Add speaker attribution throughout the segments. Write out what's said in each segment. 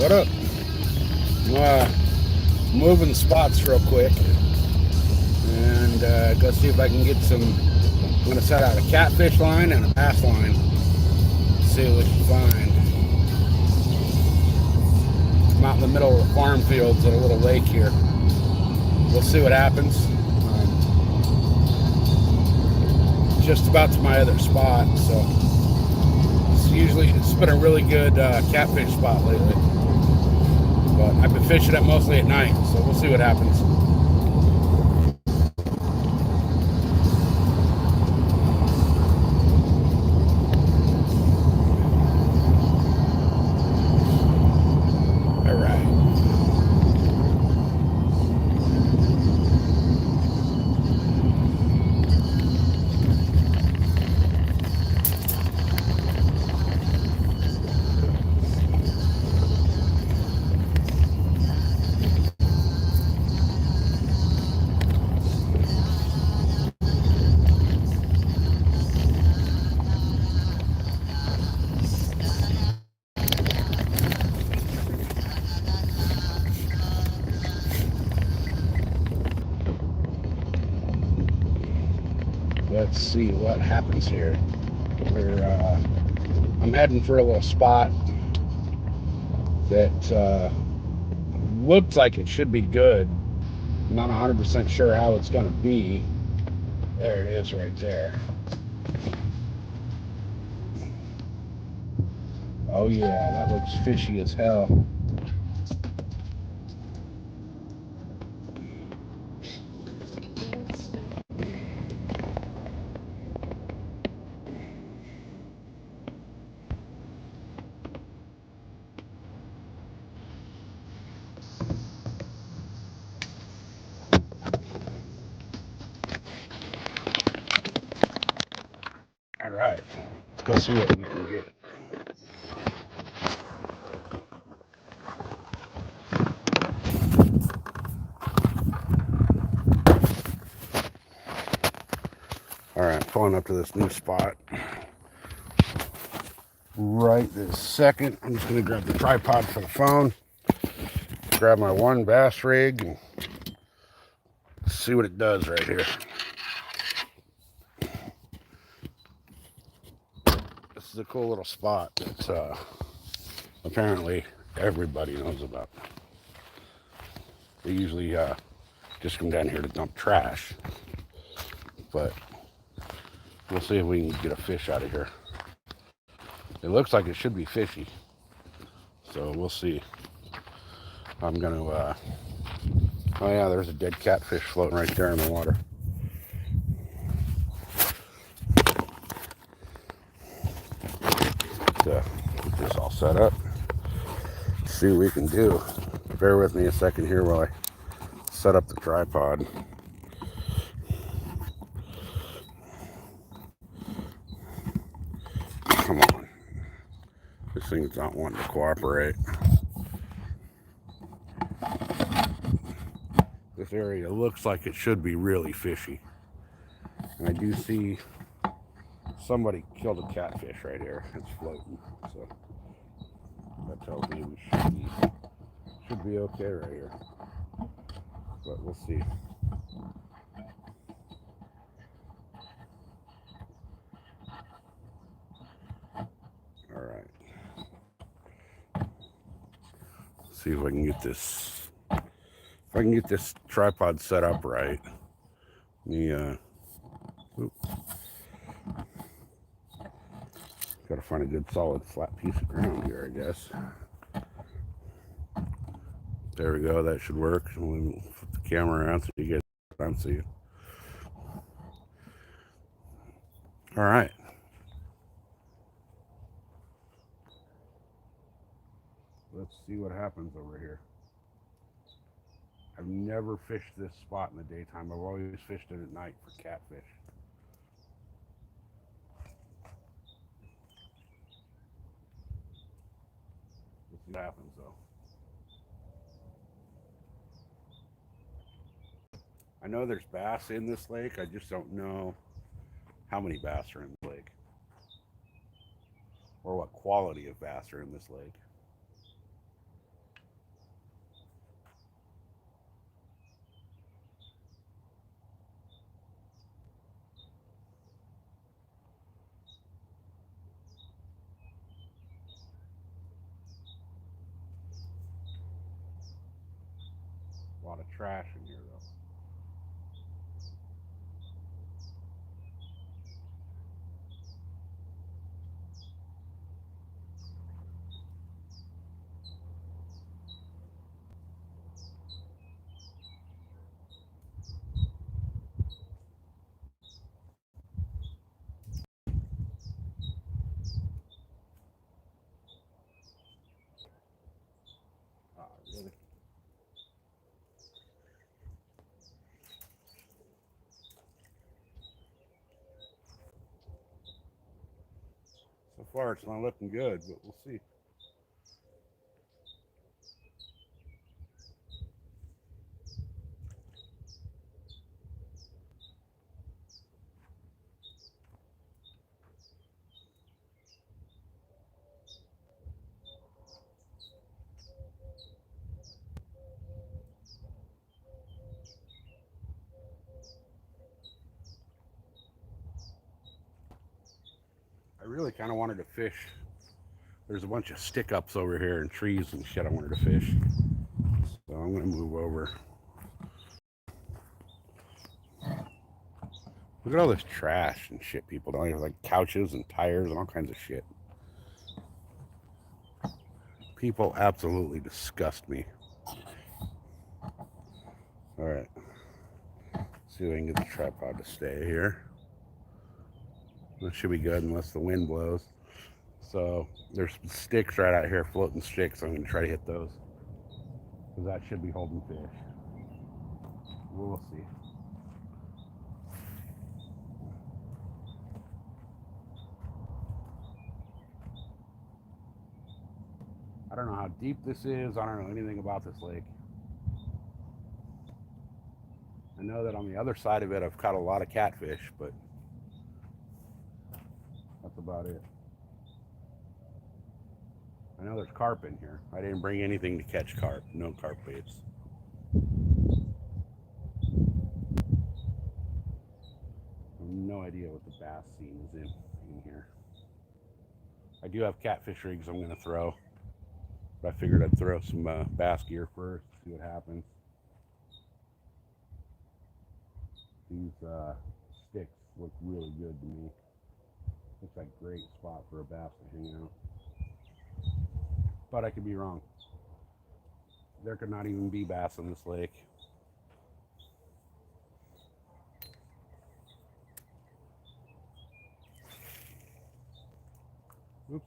Speaker 1: What up? I'm moving spots real quick and go see if I can get some. I'm going to set out a catfish line and a bass line. See what we can find. I'm out in the middle of the farm fields at a little lake here. We'll see what happens. Just about to my other spot, so it's been a really good catfish spot lately. But I've been fishing it mostly at night, so we'll see what happens. All right. Let's see what happens here. I'm heading for a little spot that looks like it should be good. I'm not 100% sure how it's going to be. There it is right there. Oh yeah, that looks fishy as hell. All right, let's go see what we can get. All right, pulling up to this new spot. Right this second, I'm just gonna grab the tripod for the phone, grab my one bass rig, and see what it does right here. This is a cool little spot that apparently everybody knows about. They usually just come down here to dump trash, but we'll see if we can get a fish out of here. It looks like it should be fishy, so we'll see. I'm gonna oh yeah, there's a dead catfish floating right there in the water. Get this all set up. See what we can do. Bear with me a second here while I set up the tripod. Come on. This thing's not wanting to cooperate. This area looks like it should be really fishy. And I do see somebody killed a catfish right here. It's floating. So that tells me we should be okay right here. But we'll see. All right. Let's see if I can get this. If I can get this tripod set up right. Gotta find a good solid flat piece of ground here, I guess. There we go, that should work. We'll flip the camera around so you guys can see it. All right. Let's see what happens over here. I've never fished this spot in the daytime. I've always fished it at night for catfish. Let's see what happens though. I know there's bass in this lake. I just don't know how many bass are in the lake or what quality of bass are in this lake. lot of trash in here though. Really? So far, it's not looking good, but we'll see. I really kind of wanted to fish. There's a bunch of stick ups over here and trees and shit I wanted to fish. So I'm going to move over. Look at all this trash and shit people don't have, like couches and tires and all kinds of shit. People absolutely disgust me. All right. See if I can get the tripod to stay here. That should be good unless the wind blows. So there's sticks right out here, floating sticks. I'm going to try to hit those because that should be holding fish. We'll see. I don't know how deep this is. I don't know anything about this lake. I know that on the other side of it, I've caught a lot of catfish, but that's about it. I know there's carp in here. I didn't bring anything to catch carp. No carp baits. I have no idea what the bass scene is in here. I do have catfish rigs I'm going to throw. But I figured I'd throw some bass gear first, see what happens. These sticks look really good to me. Looks like a great spot for a bass to hang out. But I could be wrong. There could not even be bass in this lake. Oops.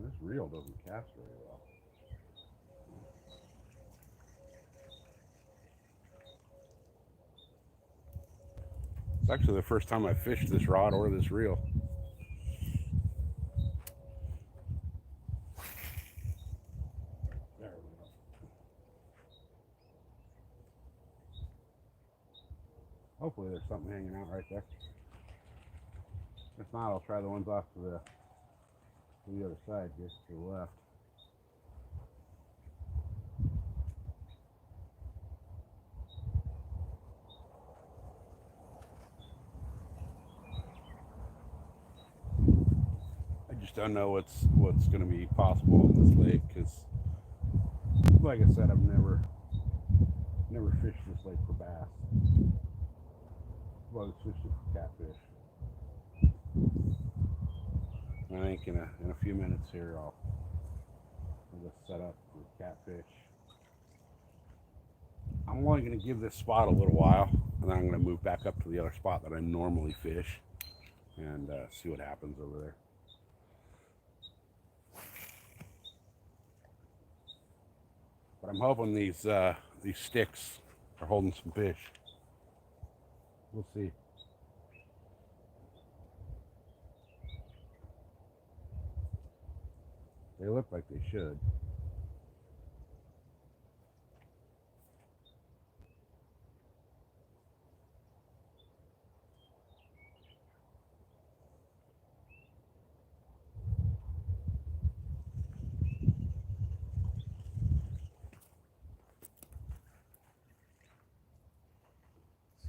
Speaker 1: This reel doesn't cast very well. It's actually the first time I've fished this rod or this reel. There we go. Hopefully there's something hanging out right there. If not, I'll try the ones off to the other side here, to the left. I just don't know what's going to be possible in this lake because, like I said, I've never fished this lake for bass. I've always fished it for catfish. I think in a few minutes here I'll just set up with catfish. I'm only going to give this spot a little while, and then I'm going to move back up to the other spot that I normally fish and see what happens over there. But I'm hoping these sticks are holding some fish. We'll see. They look like they should.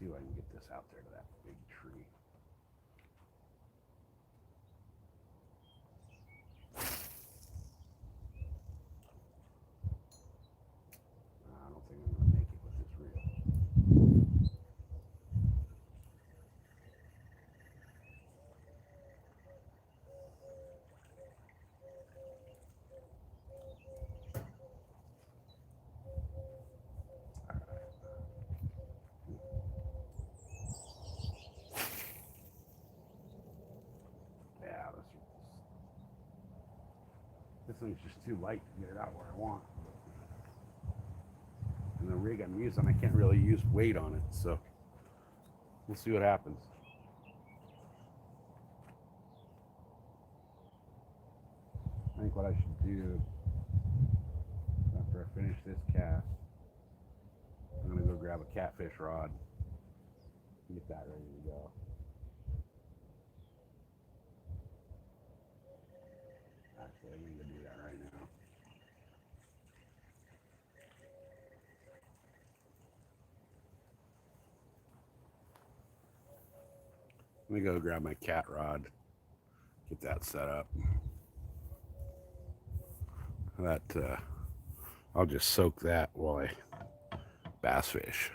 Speaker 1: see if I can get this out there to that big tree. I don't think I'm going to make it with this reel. Yeah, this thing's just too light to get it out where I want. And the rig I'm using, I can't really use weight on it, so we'll see what happens. I think what I should do after I finish this cast, I'm gonna go grab a catfish rod and get that ready to go. Actually, I'm gonna do that right now. Let me go grab my cat rod, get that set up. That I'll just soak that while I bass fish.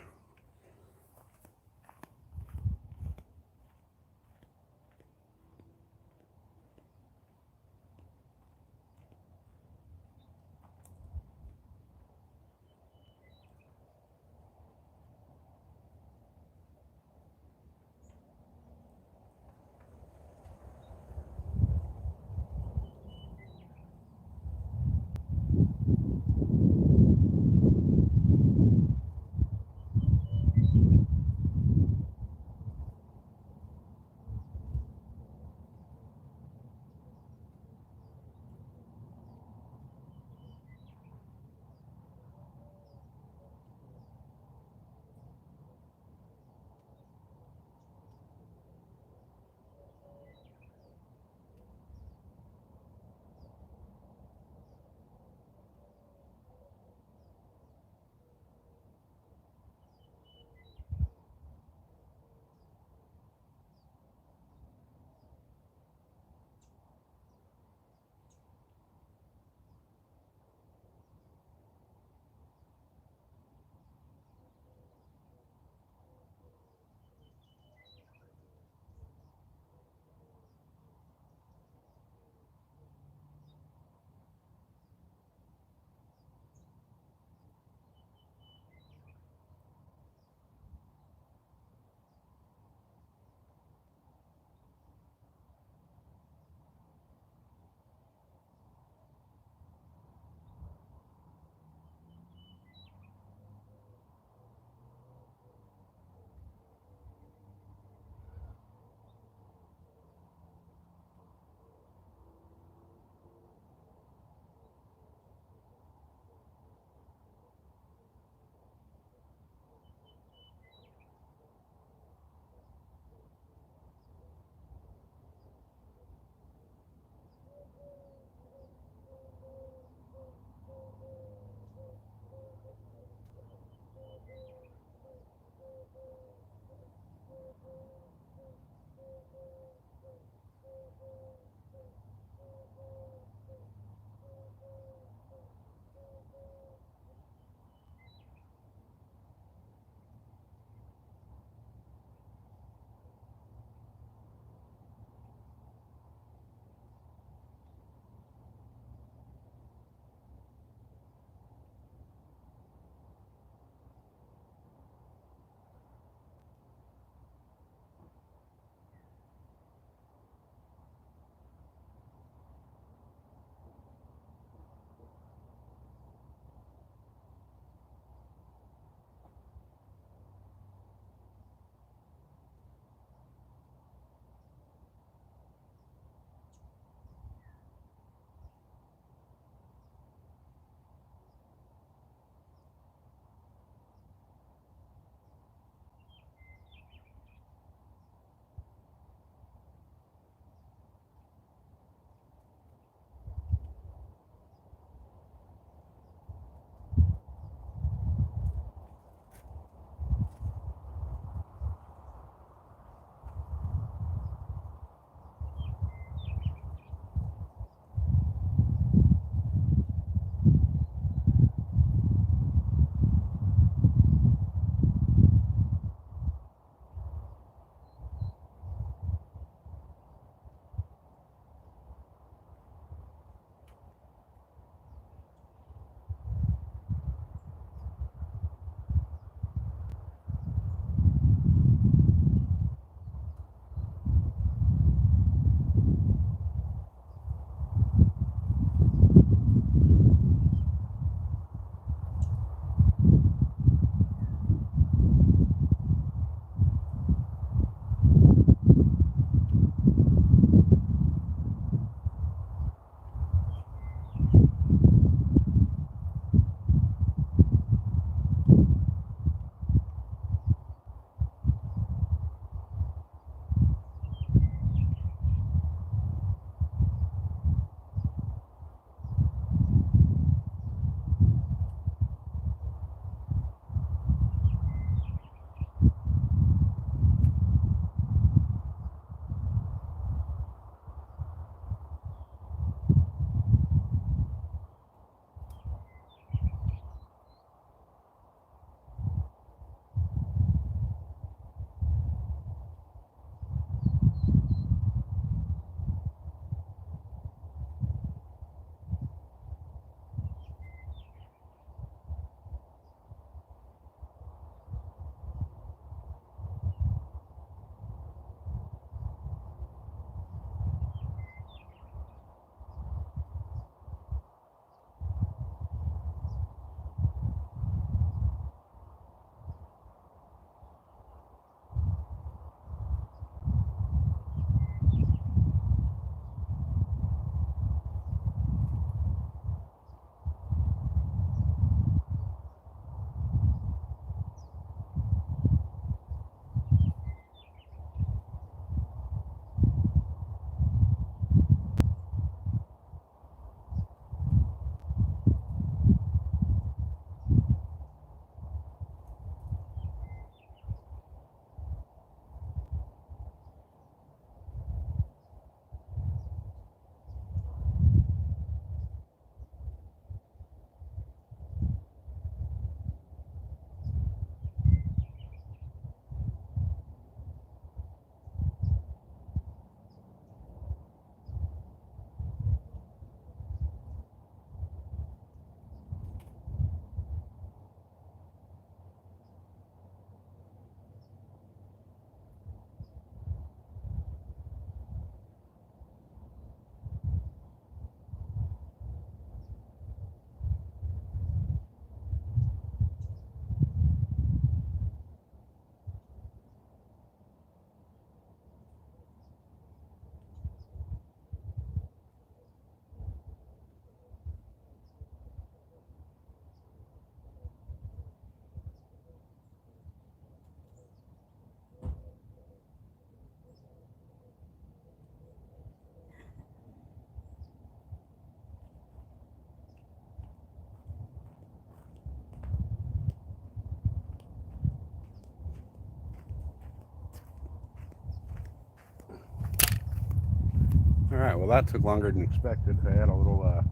Speaker 1: Alright, well that took longer than expected. I had a little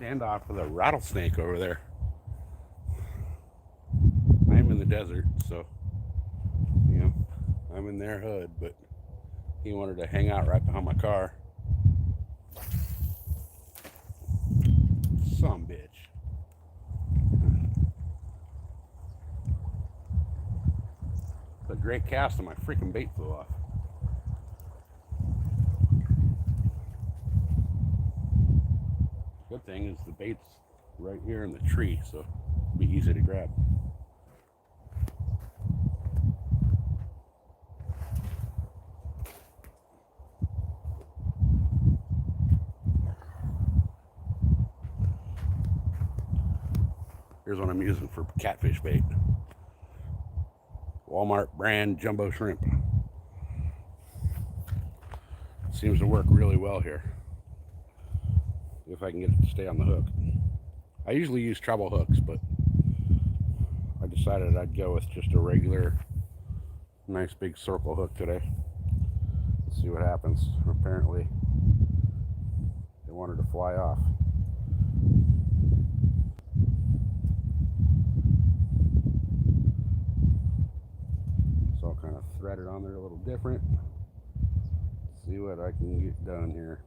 Speaker 1: standoff with a rattlesnake over there. I'm in the desert, so you know, I'm in their hood, but he wanted to hang out right behind my car. Some bitch. A great cast and my freaking bait flew off. Good thing is the bait's right here in the tree, so it'll be easy to grab. Here's what I'm using for catfish bait. Walmart brand jumbo shrimp. Seems to work really well here. If I can get it to stay on the hook. I usually use treble hooks, but I decided I'd go with just a regular, nice big circle hook today. Let's see what happens. Apparently, they wanted to fly off. So I'll kind of thread it on there a little different. See what I can get done here.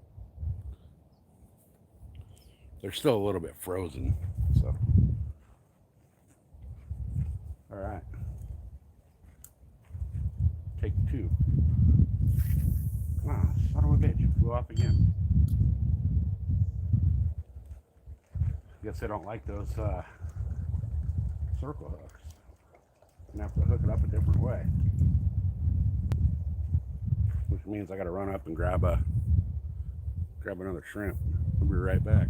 Speaker 1: They're still a little bit frozen, so. All right. Take two. Ah, son of a bitch, it flew off again. Guess I don't like those circle hooks. I'm gonna have to hook it up a different way. Which means I gotta run up and grab another shrimp. I'll be right back.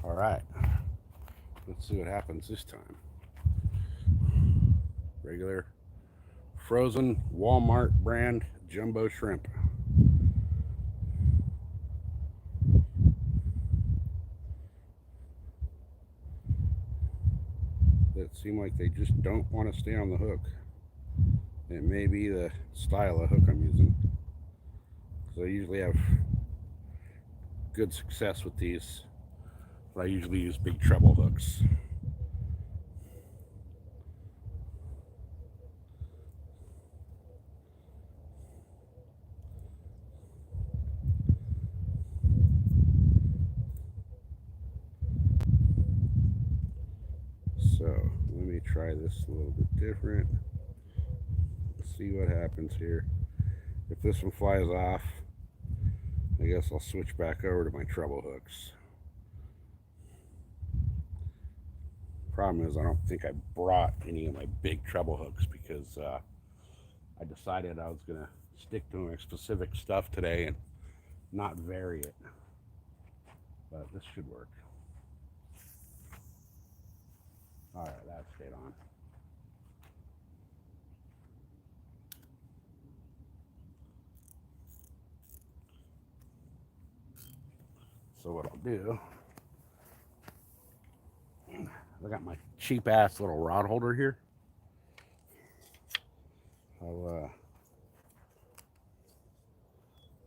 Speaker 1: All right, let's see what happens this time. Regular frozen Walmart brand jumbo shrimp. That seem like they just don't want to stay on the hook. It may be the style of hook I'm using. So I usually have good success with these. But I usually use big treble hooks. So let me try this a little bit different. Let's see what happens here. If this one flies off, I guess I'll switch back over to my treble hooks. Problem is I don't think I brought any of my big treble hooks because I decided I was going to stick to my specific stuff today and not vary it. But this should work. Alright, that stayed on. So what I'll do, I got my cheap ass little rod holder here. I'll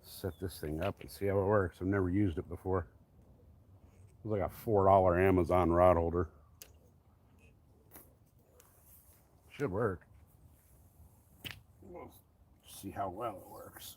Speaker 1: set this thing up and see how it works. I've never used it before. It was like a $4 Amazon rod holder. Should work. We'll see how well it works.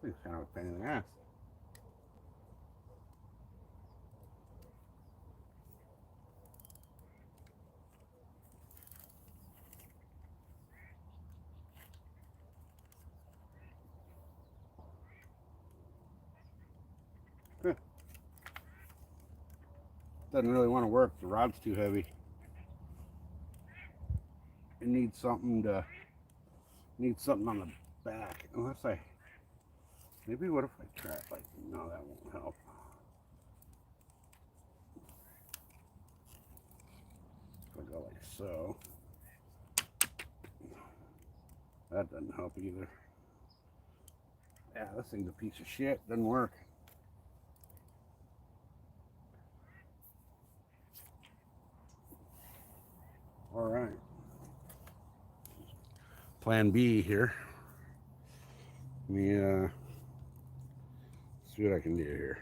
Speaker 1: thing's kind of a pain in the ass. Doesn't really want to work. The rod's too heavy. It needs something on the back. Unless maybe what if I try it like, no, that won't help. If I go like so, that doesn't help either. Yeah, this thing's a piece of shit. Doesn't work. All right. Plan B here. Let me see what I can do here.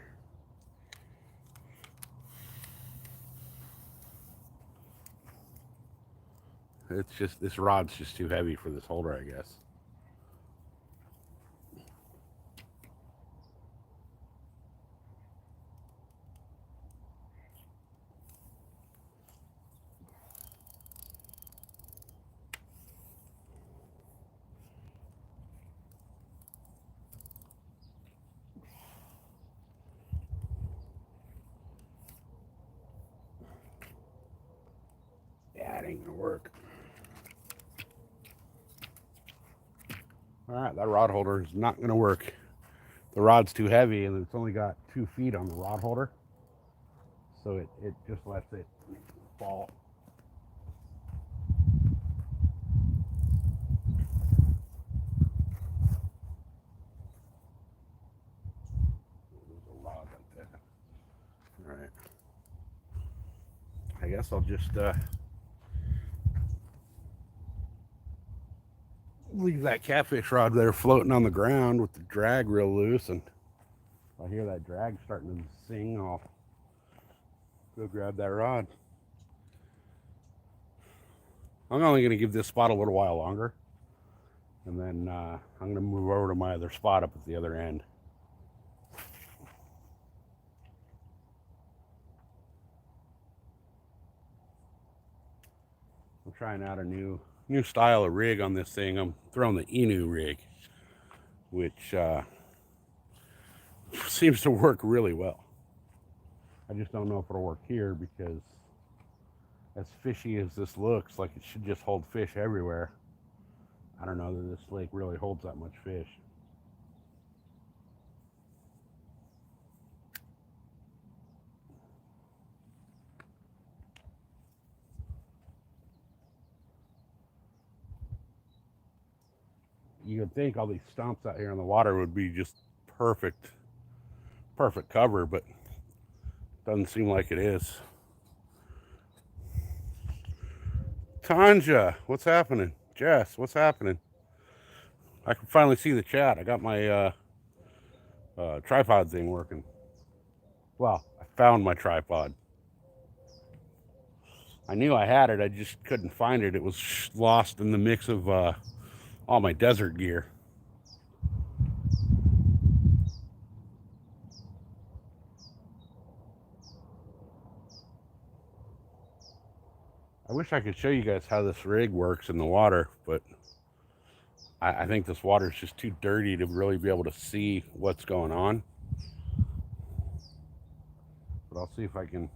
Speaker 1: It's just, this rod's just too heavy for this holder, I guess. Yeah, it ain't gonna work. All right, that rod holder is not gonna work. The rod's too heavy, and it's only got 2 feet on the rod holder, so it just lets it fall. There's a rod like that. All right, I guess I'll just leave that catfish rod there floating on the ground with the drag real loose, and if I hear that drag starting to sing, I'll go grab that rod. I'm only going to give this spot a little while longer, and then I'm going to move over to my other spot up at the other end. I'm trying out a new style of rig on this thing. I'm throwing the Inu rig, which seems to work really well. I just don't know if it'll work here, because as fishy as this looks, like it should just hold fish everywhere, I don't know that this lake really holds that much fish. You would think all these stumps out here in the water would be just perfect cover, but doesn't seem like it is. Tanja, what's happening? Jess, what's happening? I can finally see the chat. I got my tripod thing working. Well, I found my tripod. I knew I had it, I just couldn't find it. It was lost in the mix of all my desert gear. I wish I could show you guys how this rig works in the water, but I think this water is just too dirty to really be able to see what's going on. But I'll see if I can,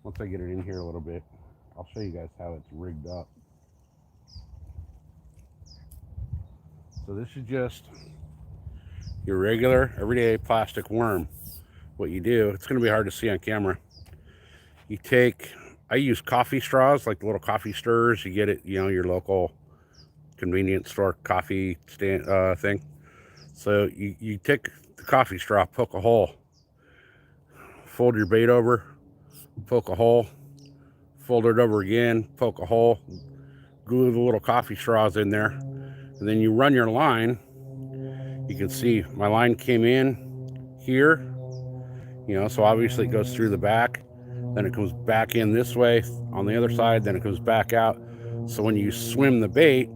Speaker 1: once I get it in here a little bit, I'll show you guys how it's rigged up. So this is just your regular, everyday plastic worm. What you do, it's going to be hard to see on camera. You take, I use coffee straws, like the little coffee stirrers. You get it, you know, your local convenience store coffee stand thing. So you take the coffee straw, poke a hole, fold your bait over, poke a hole, fold it over again, poke a hole, glue the little coffee straws in there, and then you run your line. You can see my line came in here, you know, so obviously it goes through the back, then it comes back in this way on the other side, then it comes back out. So when you swim the bait,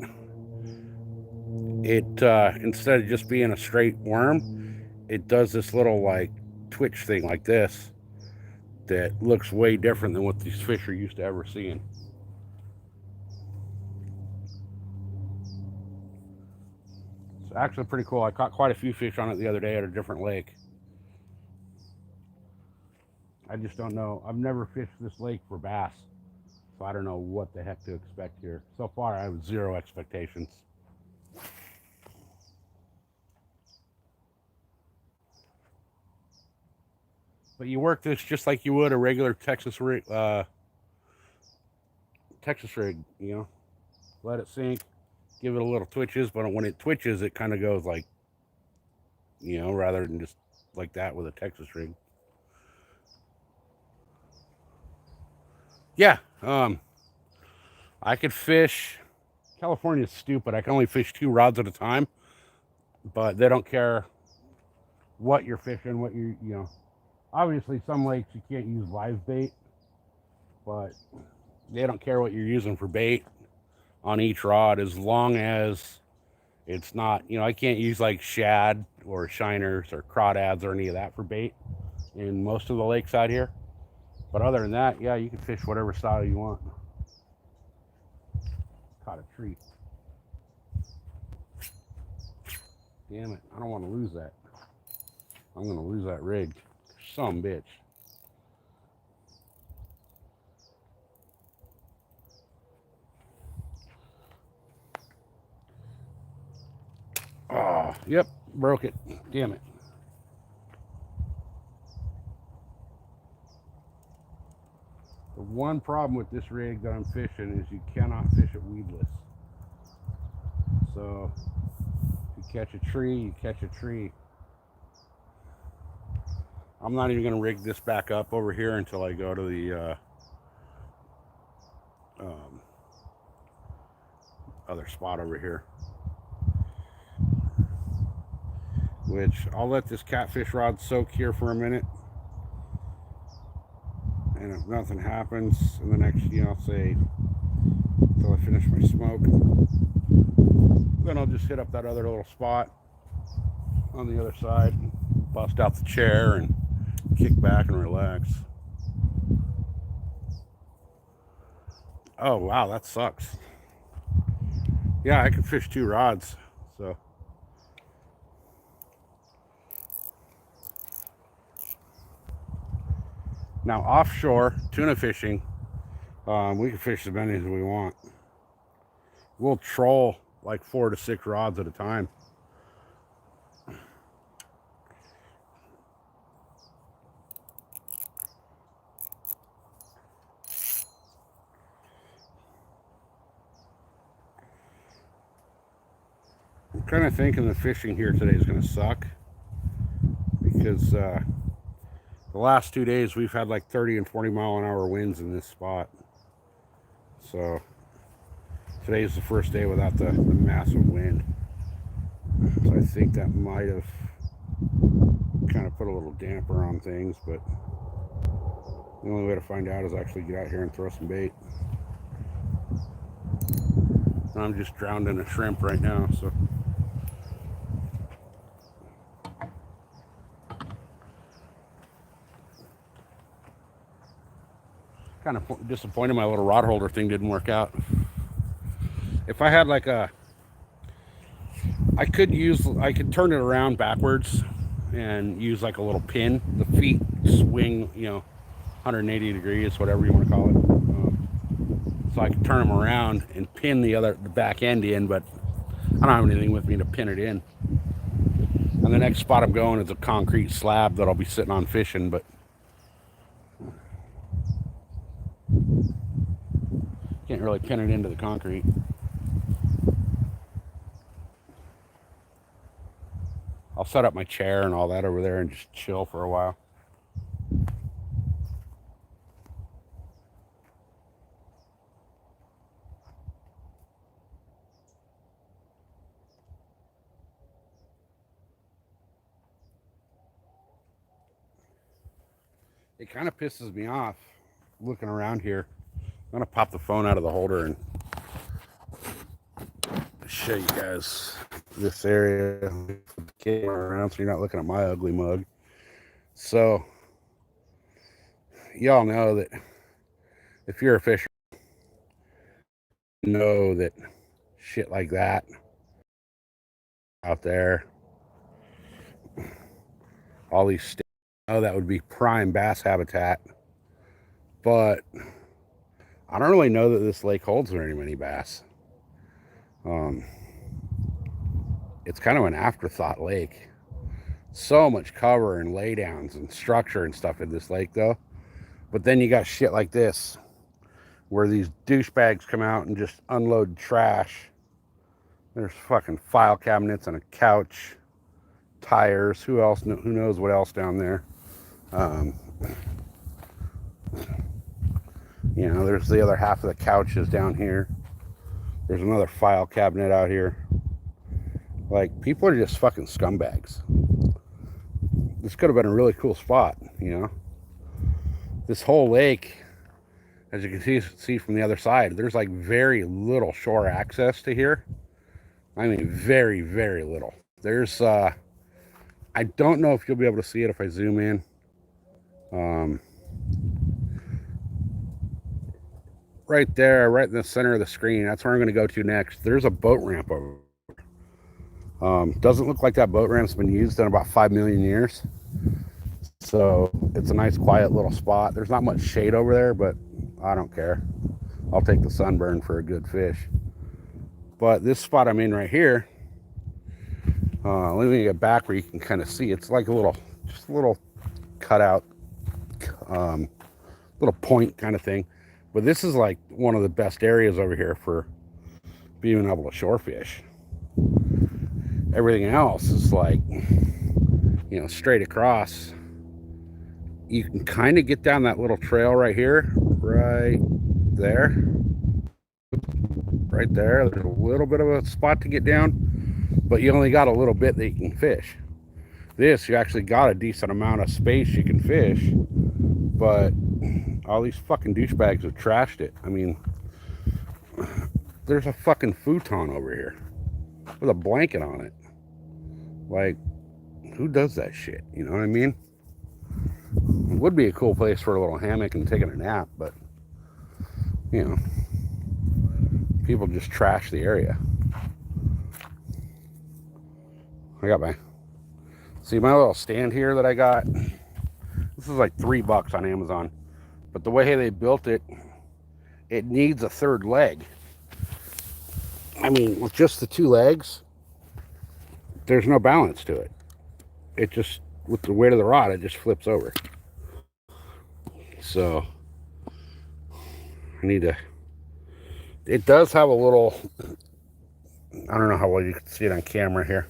Speaker 1: it instead of just being a straight worm, it does this little like twitch thing like this that looks way different than what these fish are used to ever seeing. It's actually pretty cool. I caught quite a few fish on it the other day at a different lake. I just don't know. I've never fished this lake for bass, so I don't know what the heck to expect here. So far, I have zero expectations. But you work this just like you would a regular Texas rig. Texas rig, you know, let it sink, give it a little twitches, but when it twitches, it kind of goes like, you know, rather than just like that with a Texas rig. Yeah, I could fish. California's stupid. I can only fish 2 rods at a time, but they don't care what you're fishing, what you know. Obviously, some lakes you can't use live bait, but they don't care what you're using for bait on each rod as long as it's not, you know, I can't use like shad or shiners or crawdads or any of that for bait in most of the lakes out here. But other than that, yeah, you can fish whatever style you want. Caught a tree. Damn it, I don't want to lose that. I'm going to lose that rig. Some bitch. Oh, yep, broke it. Damn it. The one problem with this rig that I'm fishing is you cannot fish it weedless. So, if you catch a tree, you catch a tree. I'm not even going to rig this back up over here until I go to the other spot over here. Which I'll let this catfish rod soak here for a minute. And if nothing happens in the next, you know, say, until I finish my smoke, then I'll just hit up that other little spot on the other side, bust out the chair, and kick back and relax. Oh, wow, that sucks. Yeah, I could fish 2 rods, so. Now, offshore tuna fishing, we can fish as many as we want. We'll troll like 4 to 6 rods at a time. I'm kind of thinking the fishing here today is going to suck because the last 2 days we've had like 30 and 40-mile-an-hour winds in this spot. So today's the first day without the massive wind. So I think that might have kind of put a little damper on things, but the only way to find out is actually get out here and throw some bait. I'm just drowned in a shrimp right now, so. Kind of disappointed my little rod holder thing didn't work out. If I had like I could turn it around backwards and use like a little pin. The feet swing, you know, 180 degrees, whatever you want to call it. So I could turn them around and pin the back end in, but I don't have anything with me to pin it in. And the next spot I'm going is a concrete slab that I'll be sitting on fishing, but can't really pin it into the concrete. I'll set up my chair and all that over there and just chill for a while. It kind of pisses me off looking around here. I'm going to pop the phone out of the holder and show you guys this area. Put the camera around so you're not looking at my ugly mug. So, y'all know that if you're a fisher, you know that shit like that out there, all these that would be prime bass habitat. But I don't really know that this lake holds very many bass. It's kind of an afterthought lake. So much cover and laydowns and structure and stuff in this lake, though. But then you got shit like this, where these douchebags come out and just unload trash. There's fucking file cabinets and a couch, tires. Who knows what else down there? You know, there's the other half of the couches down here. There's another file cabinet out here. Like, people are just fucking scumbags. This could have been a really cool spot, you know. This whole lake, as you can see from the other side, there's like very little shore access to here. I mean, very, very little. There's, I don't know if you'll be able to see it if I zoom in. Right there, right in the center of the screen, that's where I'm going to go to next. There's a boat ramp over. Doesn't look like that boat ramp's been used in about 5 million years. So it's a nice, quiet little spot. There's not much shade over there, but I don't care. I'll take the sunburn for a good fish. But this spot I'm in right here, let me get back where you can kind of see. It's like just a little cutout, little point kind of thing. But this is like one of the best areas over here for being able to shore fish. Everything else is like, you know, straight across. You can kind of get down that little trail right here, right there. Right there. There's a little bit of a spot to get down, but you only got a little bit that you can fish. This, you actually got a decent amount of space you can fish, but all these fucking douchebags have trashed it. I mean, there's a fucking futon over here with a blanket on it. Like, who does that shit? You know what I mean? It would be a cool place for a little hammock and taking a nap, but, you know, people just trash the area. I got my little stand here that I got. This is like $3 on Amazon. But the way they built it, it needs a third leg. I mean, with just the 2 legs, there's no balance to it. It just, with the weight of the rod, it just flips over. So, I need to, it does have a little, I don't know how well you can see it on camera here,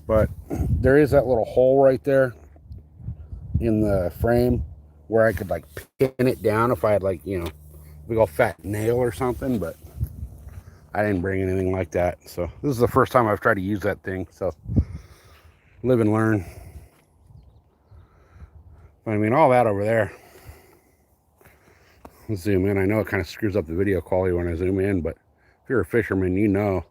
Speaker 1: but there is that little hole right there in the frame where I could like pin it down if I had like, you know, a big old fat nail or something, but I didn't bring anything like that. So this is the first time I've tried to use that thing. So live and learn. But I mean, all that over there. Let's zoom in. I know it kind of screws up the video quality when I zoom in, but if you're a fisherman, you know,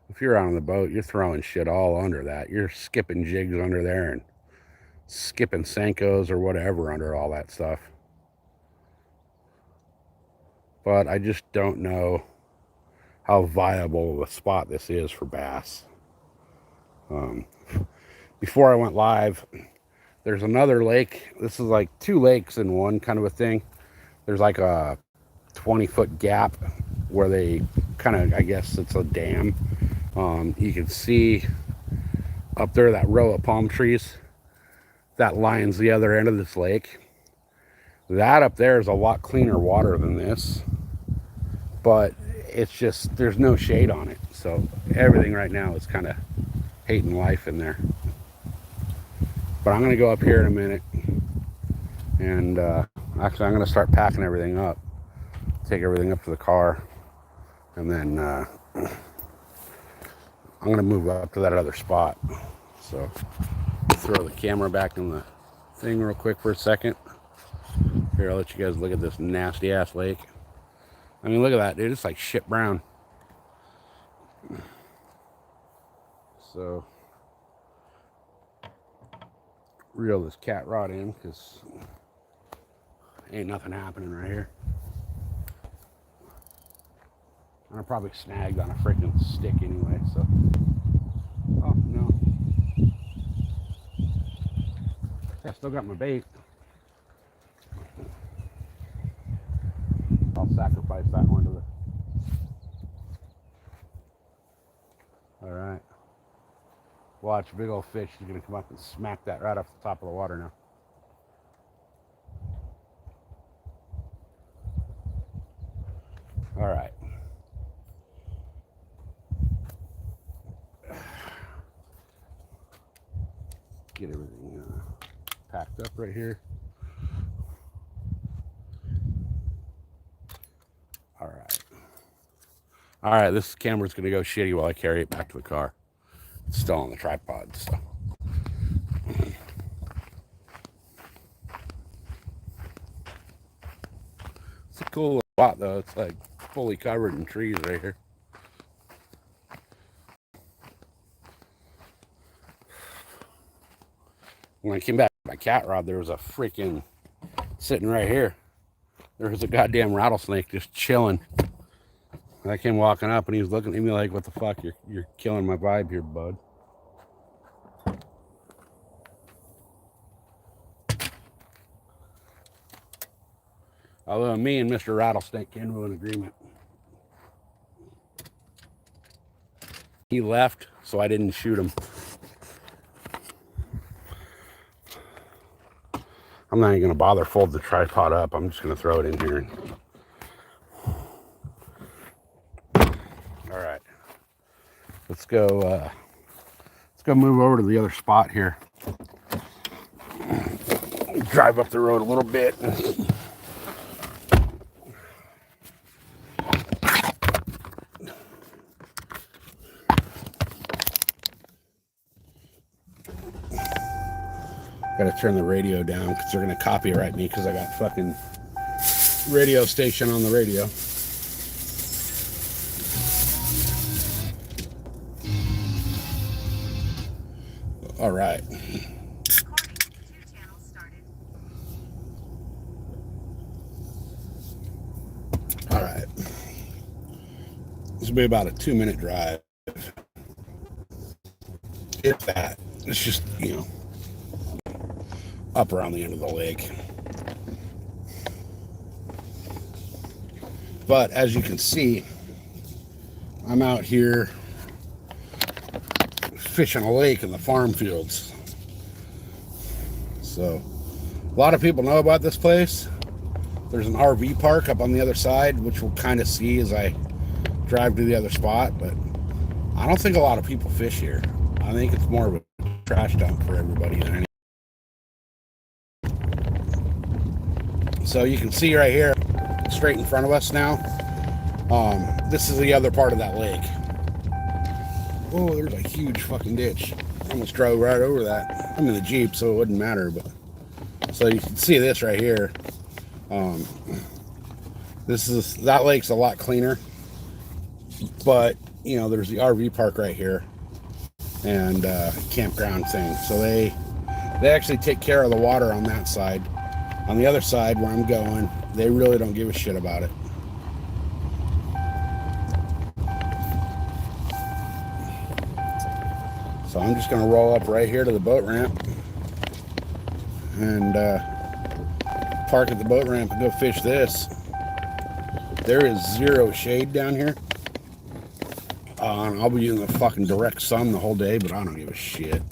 Speaker 1: if you're out on the boat, you're throwing shit all under that. You're skipping jigs under there and skipping Senkos or whatever under all that stuff. But I just don't know how viable of a spot this is for bass. Before I went live, there's another lake. This is like 2 lakes in one kind of a thing. There's like a 20-foot gap where they kind of, I guess it's a dam. You can see up there that row of palm trees that lines the other end of this lake. That up there is a lot cleaner water than this, but it's just, there's no shade on it. So everything right now is kind of hating life in there. But I'm going to go up here in a minute and actually I'm going to start packing everything up, take everything up to the car, and then I'm going to move up to that other spot. So throw the camera back in the thing real quick for a second. Here, I'll let you guys look at this nasty ass lake. I mean, look at that, dude. It's like shit brown. So reel this cat rod in because ain't nothing happening right here. I'm probably snagged on a freaking stick anyway, so. Oh, no. I still got my bait. I'll sacrifice that one to the... Alright. Watch, big old fish is going to come up and smack that right off the top of the water now. Alright. Get everything packed up right here. Alright, this camera's going to go shitty while I carry it back to the car. It's still on the tripod, so. It's a cool little spot, though. It's like fully covered in trees right here. When I came back with my cat rod, there was a freaking sitting right here. There was a goddamn rattlesnake just chilling. I came walking up and he was looking at me like, what the fuck? You're killing my vibe here, bud. Although me and Mr. Rattlesnake came to an agreement. He left, so I didn't shoot him. I'm not even going to bother fold the tripod up. I'm just going to throw it in here. All right. Let's go move over to the other spot here. Drive up the road a little bit. Gotta turn the radio down because they're gonna copyright me because I got fucking radio station on the radio. All right. All right. This will be about a 2-minute drive. If that. It's just, you know, up around the end of the lake. But as you can see, I'm out here fishing a lake in the farm fields. So a lot of people know about this place. There's an RV park up on the other side, which we'll kind of see as I drive to the other spot, but I don't think a lot of people fish here. I think it's more of a trash dump for everybody than anything. So you can see right here, straight in front of us now, this is the other part of that lake. Oh, there's a huge fucking ditch. I almost drove right over that. I'm in the Jeep, so it wouldn't matter, but so you can see this right here. That lake's a lot cleaner, but you know, there's the RV park right here and campground thing. So they actually take care of the water on that side. On the other side where I'm going, they really don't give a shit about it. So I'm just going to roll up right here to the boat ramp and park at the boat ramp and go fish this. There is zero shade down here. I'll be in the fucking direct sun the whole day, but I don't give a shit.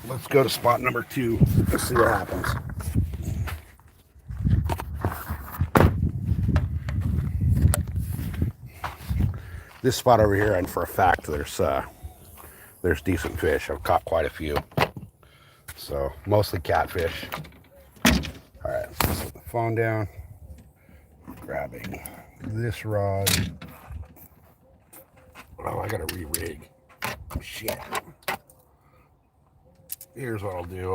Speaker 1: Let's go to spot number 2. Let's see what happens. This spot over here, and for a fact, there's decent fish. I've caught quite a few. So mostly catfish. All right, let's put the phone down. Grabbing this rod. Oh, I gotta re-rig. Shit. Here's what I'll do.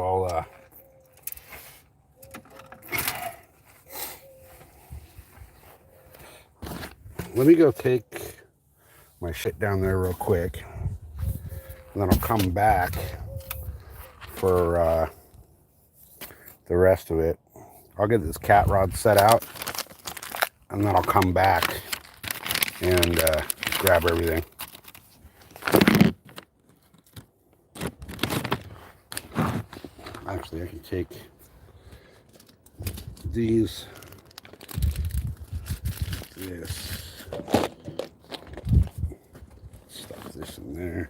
Speaker 1: let me go take my shit down there real quick, and then I'll come back for the rest of it. I'll get this cat rod set out, and then I'll come back and grab everything. Actually, I can take this, stuff this in there.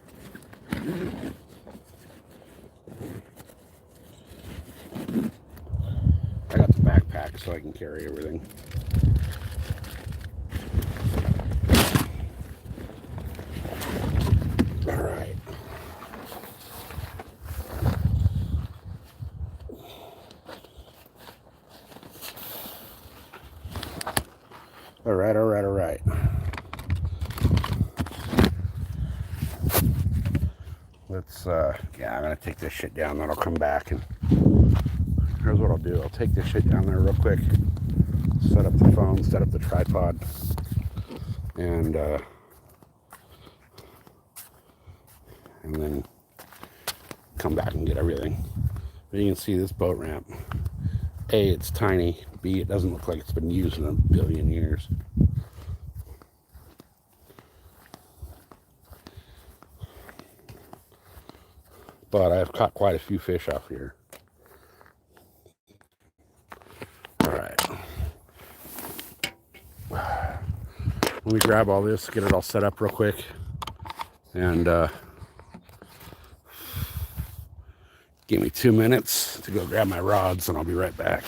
Speaker 1: I got the backpack so I can carry everything. All right. All right. Let's, yeah, I'm gonna take this shit down, then I'll come back, and here's what I'll do. I'll take this shit down there real quick, set up the phone, set up the tripod, and then come back and get everything. But you can see this boat ramp. A, it's tiny. B, it doesn't look like it's been used in a billion years. But I've caught quite a few fish off here. All right. Let me grab all this, get it all set up real quick, and give me 2 minutes to go grab my rods, and I'll be right back.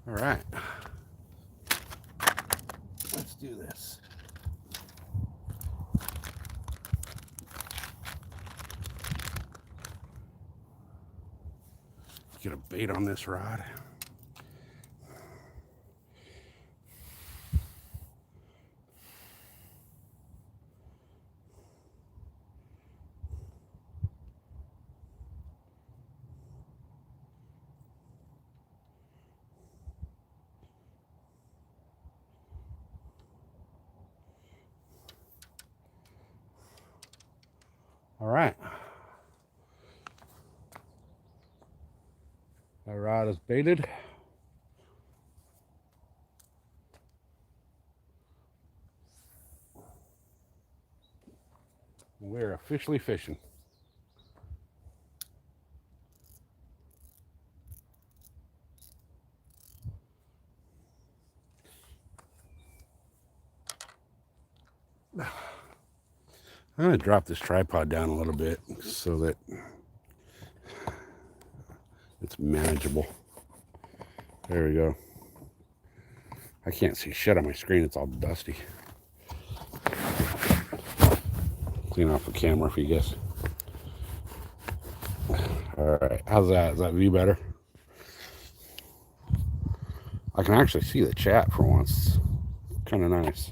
Speaker 1: All right, let's do this. Get a bait on this rod. All right. My rod is baited. We're officially fishing. I'm going to drop this tripod down a little bit so that it's manageable. There we go. I can't see shit on my screen. It's all dusty. Clean off the camera for you guys. All right. How's that? Is that view better? I can actually see the chat for once. Kind of nice.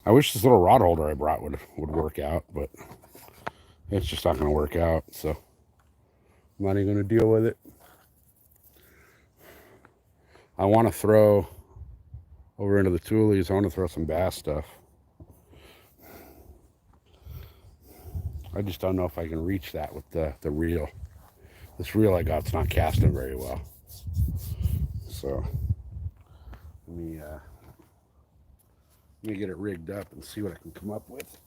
Speaker 1: I wish this little rod holder I brought would work out, but it's just not going to work out, so I'm not even going to deal with it. I want to throw over into the toolies. I want to throw some bass stuff. I just don't know if I can reach that with the reel. This reel I got's not casting very well. So let me get it rigged up and see what I can come up with.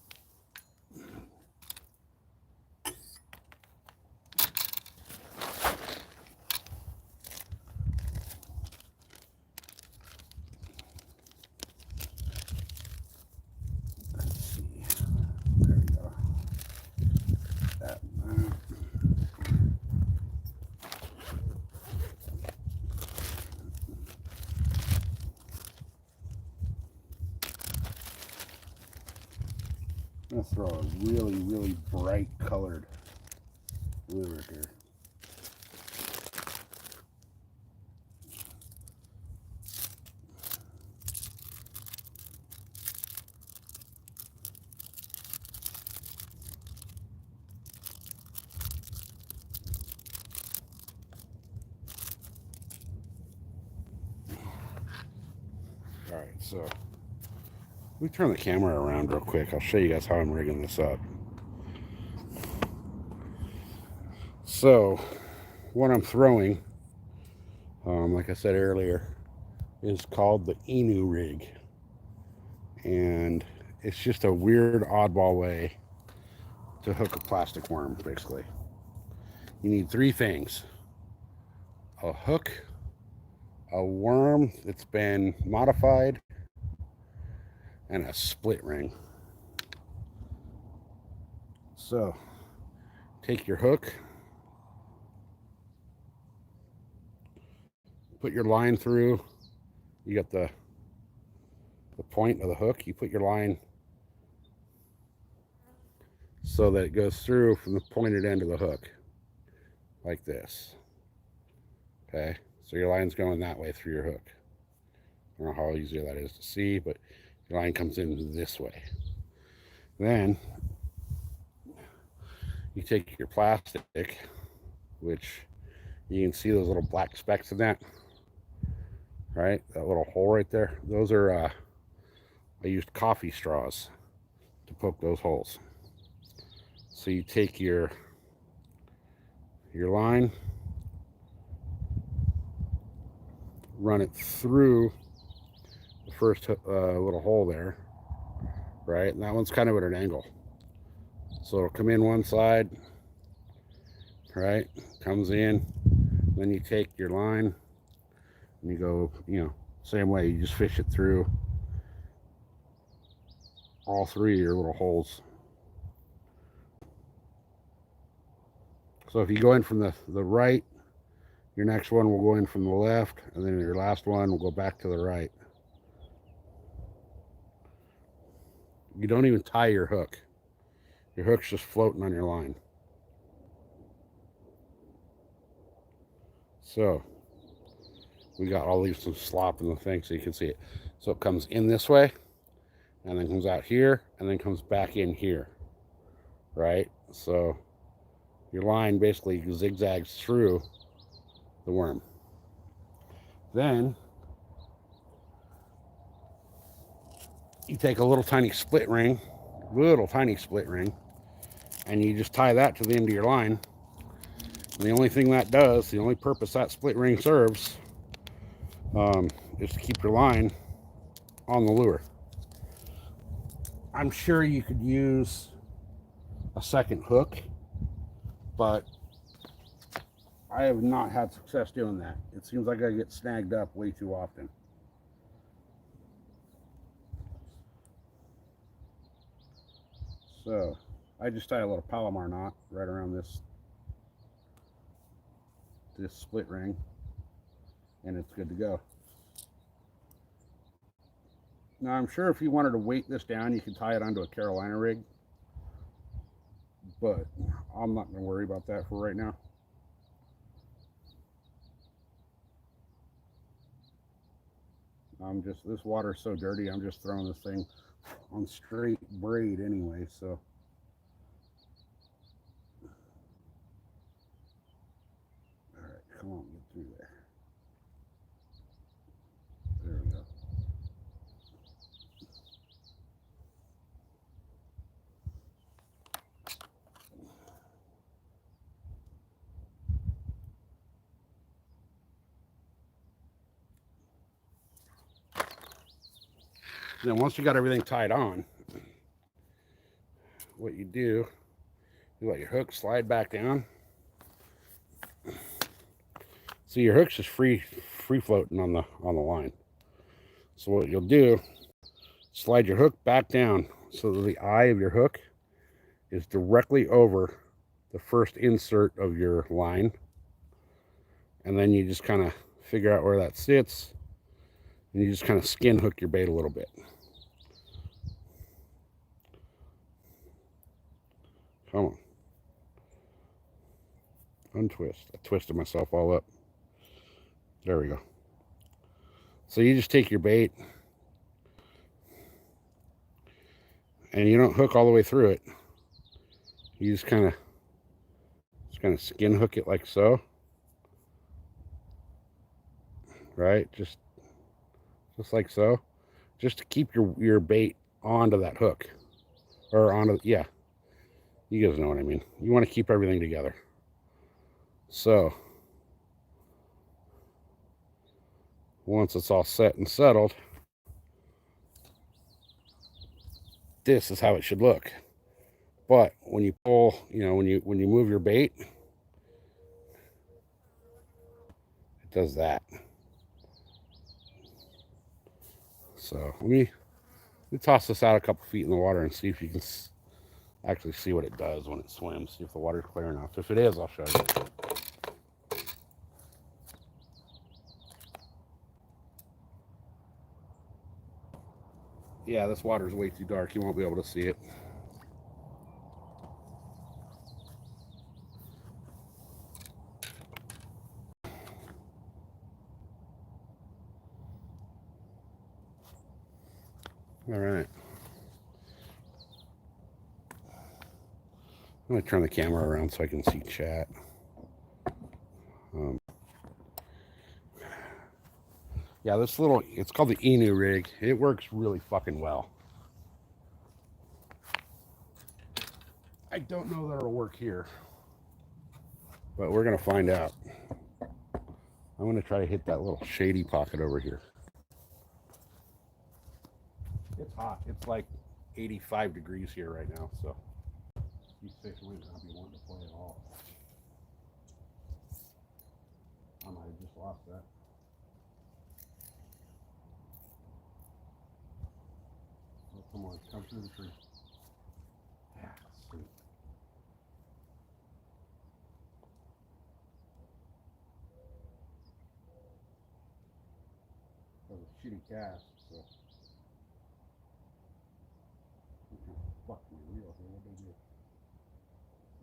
Speaker 1: I'm gonna throw a really, really bright colored lure here. All right, so we turn the camera around real quick. I'll show you guys how I'm rigging this up. So what I'm throwing, like I said earlier, is called the Inu rig. And it's just a weird, oddball way to hook a plastic worm, basically. You need three things: a hook, a worm that's been modified, and a split ring. So take your hook, put your line through. You got the point of the hook. You put your line so that it goes through from the pointed end of the hook, like this. Okay, so your line's going that way through your hook. I don't know how easy that is to see, but your line comes in this way. Then you take your plastic, which you can see those little black specks in that, right? That little hole right there. Those are, I used coffee straws to poke those holes. So you take your line, run it through the first little hole there, right? And that one's kind of at an angle. So it'll come in one side, right? Comes in, then you take your line and you go, same way, you just fish it through all three of your little holes. So if you go in from the right, your next one will go in from the left, and then your last one will go back to the right. You don't even tie your hook. Your hook's just floating on your line. So I'll leave some slop in the thing so you can see it. So it comes in this way, and then comes out here, and then comes back in here, right? So your line basically zigzags through the worm. Then you take a little tiny split ring, and you just tie that to the end of your line. And the only thing that does, the only purpose that split ring serves, is to keep your line on the lure. I'm sure you could use a second hook, but I have not had success doing that. It seems like I get snagged up way too often. So I just tie a little Palomar knot right around this split ring, and it's good to go. Now I'm sure if you wanted to weight this down, you could tie it onto a Carolina rig, but I'm not going to worry about that for right now. This water's so dirty, I'm just throwing this thing on straight braid anyway, so. All right, come on, get through there. There we go. Then once you got everything tied on, what you do, you let your hook slide back down. See, your hook's just free floating on the line. So what you'll do, slide your hook back down so that the eye of your hook is directly over the first insert of your line. And then you just kind of figure out where that sits, and you just kind of skin hook your bait a little bit. Come on. Untwist. I twisted myself all up. There we go. So you just take your bait, and you don't hook all the way through it. You just kind of skin hook it like so. Right? Just like so. Just to keep your bait onto that hook. Or onto, yeah. You guys know what I mean. You want to keep everything together. So, once it's all set and settled, this is how it should look. But when you pull, when you move your bait, it does that. So let me toss this out a couple feet in the water and see if you can actually see what it does when it swims. See if the water's clear enough. If it is, I'll show you. Yeah, this water's way too dark. You won't be able to see it. All right. I'm going to turn the camera around so I can see chat. Yeah, this little, it's called the Inu rig. It works really fucking well. I don't know that it'll work here, but we're going to find out. I'm going to try to hit that little shady pocket over here. It's hot. It's like 85 degrees here right now, so these fish might not be wanting to play at all. I might have just lost that. Oh, come on, come through the tree. Yeah, sweet. That was a shitty cast, so. Fuck me, real here. What did I do?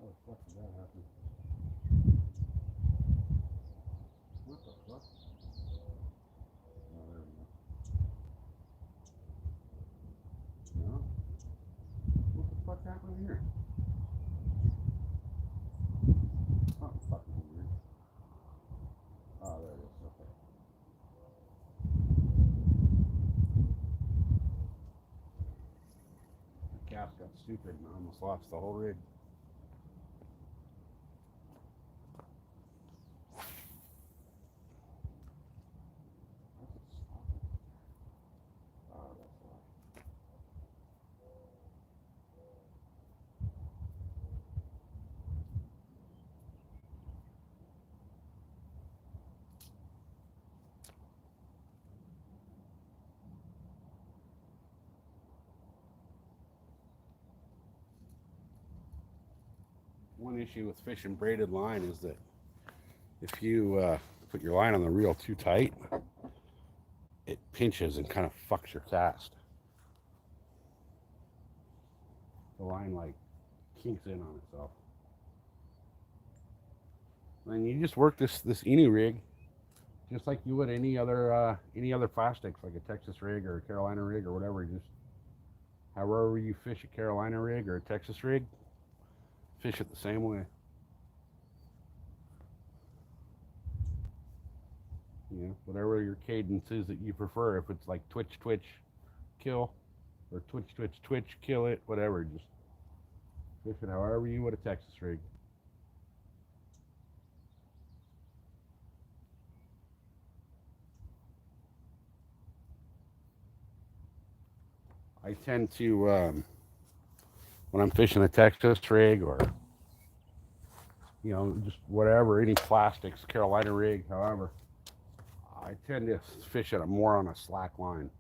Speaker 1: How the fuck did that happen? What the fuck? Oh, there we go. No? What the fuck happened here? Oh, fucking weird. Oh, there it is. Okay. The cast got stupid and I almost lost the whole rig. One issue with fishing braided line is that if you put your line on the reel too tight, it pinches and kind of fucks your cast. The line like kinks in on itself. And you just work this Inu rig just like you would any other plastics, like a Texas rig or a Carolina rig or whatever. Just however you fish a Carolina rig or a Texas rig, fish it the same way. You know, whatever your cadence is that you prefer. If it's like twitch, twitch, kill, or twitch, twitch, twitch, kill it, whatever. Just fish it however you would a Texas rig. I tend to, when I'm fishing a Texas rig or, just whatever, any plastics, Carolina rig, however, I tend to fish it more on a slack line.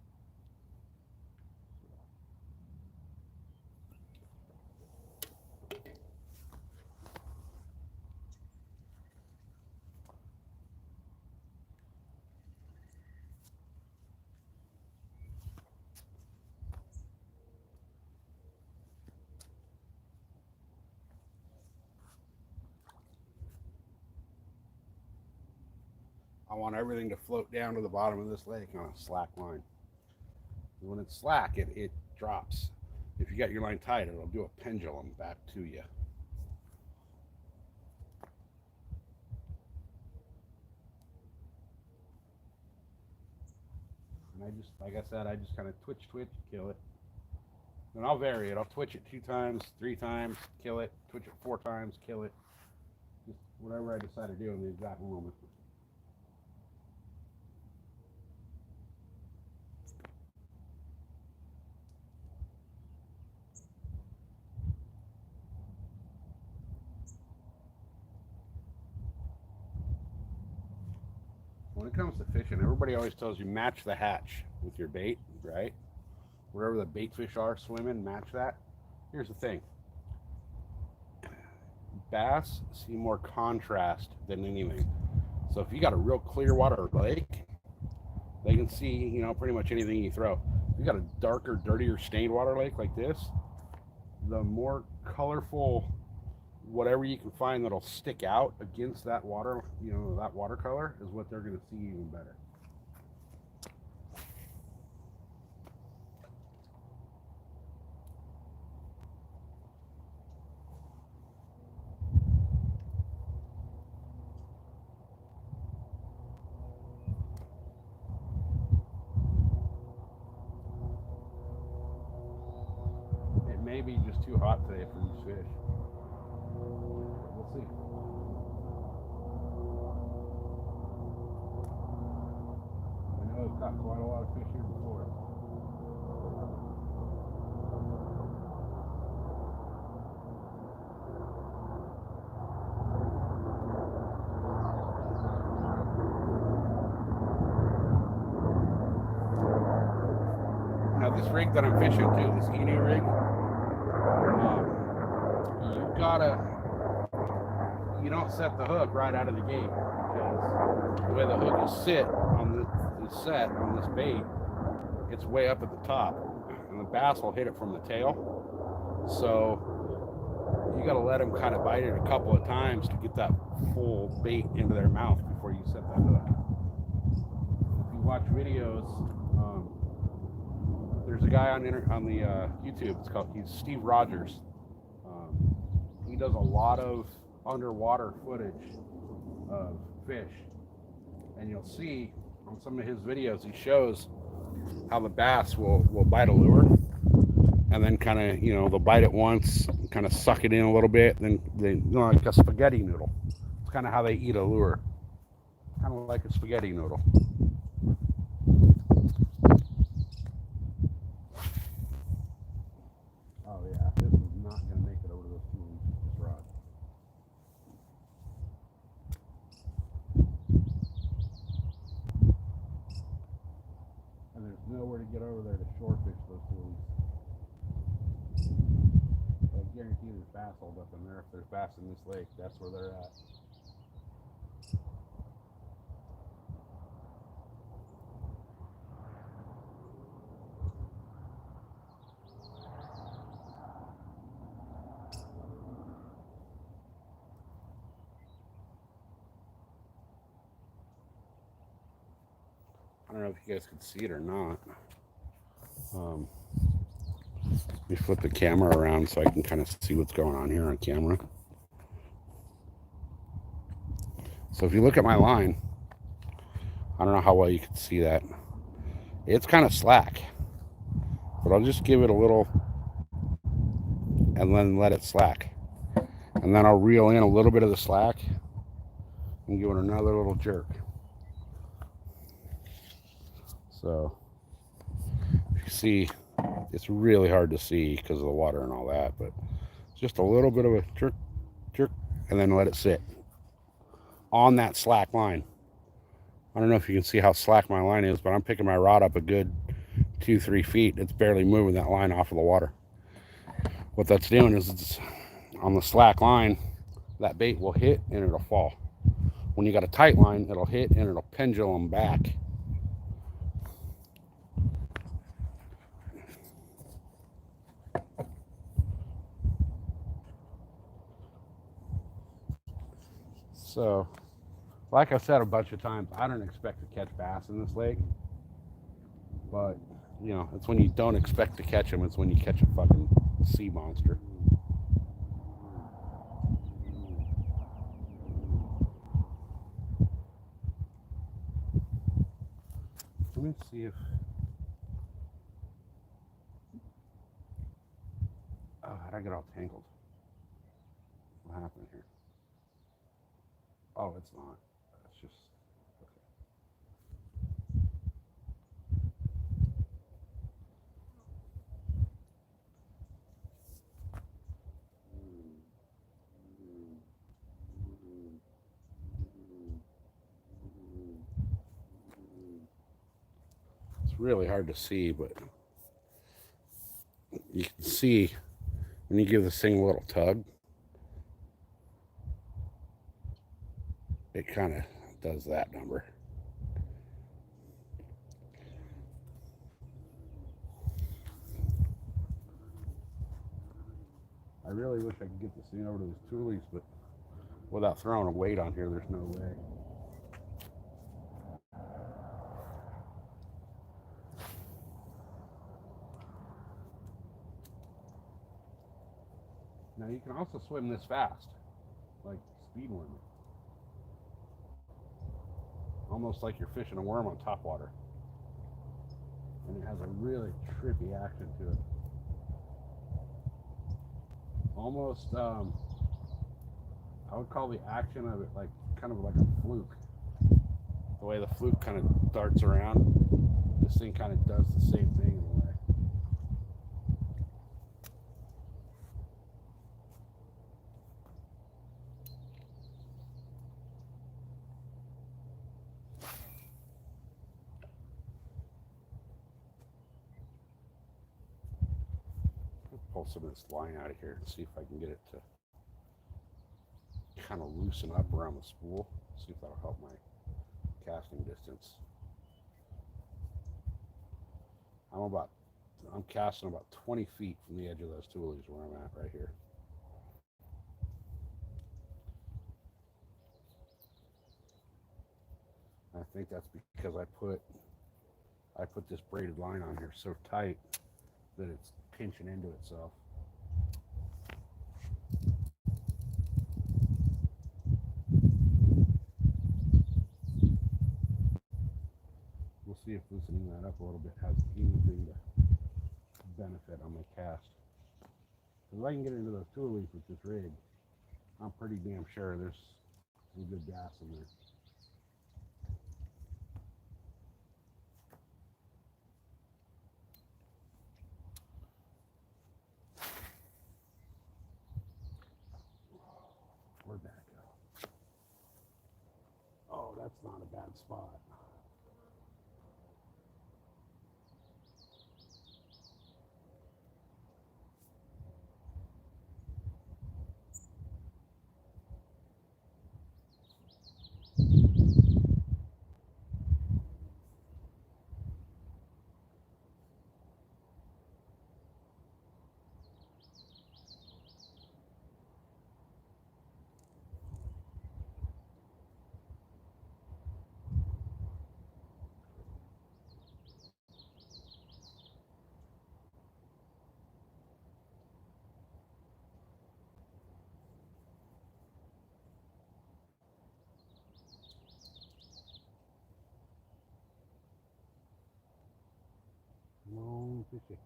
Speaker 1: I want everything to float down to the bottom of this lake on a slack line. When it's slack, it drops. If you got your line tight, it'll do a pendulum back to you. And I just, like I said, I just kind of twitch, kill it. And I'll vary it. I'll twitch it 2 times, 3 times, kill it. Twitch it 4 times, kill it. Just whatever I decide to do in the exact moment. When it comes to fishing, everybody always tells you match the hatch with your bait, right? Wherever the bait fish are swimming, match that. Here's the thing. Bass see more contrast than anything. So if you got a real clear water lake, they can see, pretty much anything you throw. If you got a darker, dirtier, stained water lake like this, the more colorful whatever you can find that'll stick out against that water, that watercolor is what they're going to see even better. It may be just too hot today for these fish. We'll see. I know I've caught quite a lot of fish here before. Now this rig that I'm fishing too, this Enu rig, you don't set the hook right out of the gate, because the way the hook is set on this bait, it's way up at the top, and the bass will hit it from the tail. So you got to let them kind of bite it a couple of times to get that full bait into their mouth before you set that hook. If you watch videos, there's a guy on the YouTube. He's Steve Rogers. He does a lot of underwater footage of fish, and you'll see on some of his videos he shows how the bass will bite a lure, and then kind of they'll bite it once, kind of suck it in a little bit, then they like a spaghetti noodle. It's kind of how they eat a lure, kind of like a spaghetti noodle. Oh yeah, this is not gonna make it over to those 2 inches with this rod. And there's nowhere to get over there to shore fish those 2 weeks. I guarantee there's bass holed up in there. If there's bass in this lake, that's where they're at. I don't know if you guys could see it or not. Let me flip the camera around so I can kind of see what's going on here on camera. So if you look at my line, I don't know how well you can see that. It's kind of slack, but I'll just give it a little and then let it slack. And then I'll reel in a little bit of the slack and give it another little jerk. So you see It's really hard to see because of the water and all that, but just a little bit of a jerk, jerk, and then let it sit on that slack line. I don't know if you can see how slack my line is, but I'm picking my rod up a good 2-3 feet. It's barely moving that line off of the water. What that's doing is it's on the slack line, that bait will hit and it'll fall. When you got a tight line, it'll hit and it'll pendulum back. So, like I said a bunch of times, I don't expect to catch bass in this lake. But, you know, it's when you don't expect to catch them, it's when you catch a fucking sea monster. Let me see if... Oh, how'd I get all tangled? What happened here? Oh, it's not. It's just... It's really hard to see, but you can see when you give this thing a little tug, it kind of does that number. I really wish I could get this thing over to those toolies, but without throwing a weight on here, there's no way. Now you can also swim this fast, like speed worm, almost like you're fishing a worm on top water, and it has a really trippy action to it. Almost, I would call the action of it like kind of like a fluke. The way the fluke kind of darts around, this thing kind of does the same thing in a way. Pull some of this line out of here and see if I can get it to kind of loosen up around the spool. See if that'll help my casting distance. I'm casting about 20 feet from the edge of those toolies where I'm at right here. I think that's because I put this braided line on here so tight that it's pinching into itself. We'll see if loosening that up a little bit has anything to benefit on my cast. Because if I can get into those toolies with this rig, I'm pretty damn sure there's some good gas in there. Where'd that go? Oh, that's not a bad spot. Come on, fishy.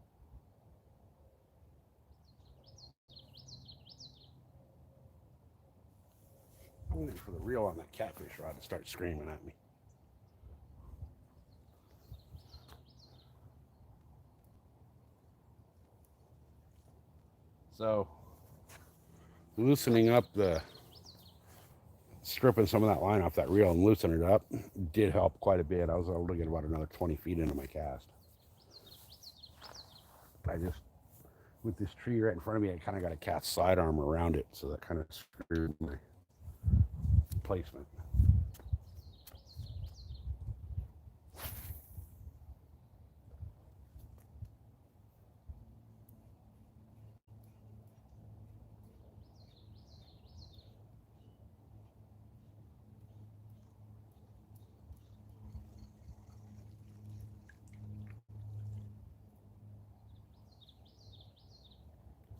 Speaker 1: I'm waiting for the reel on that catfish rod to start screaming at me. So loosening up stripping some of that line off that reel and loosening it up did help quite a bit. I was able to get about another 20 feet into my cast. I just, with this tree right in front of me, I kind of got a cast sidearm around it, so that kind of screwed my placement.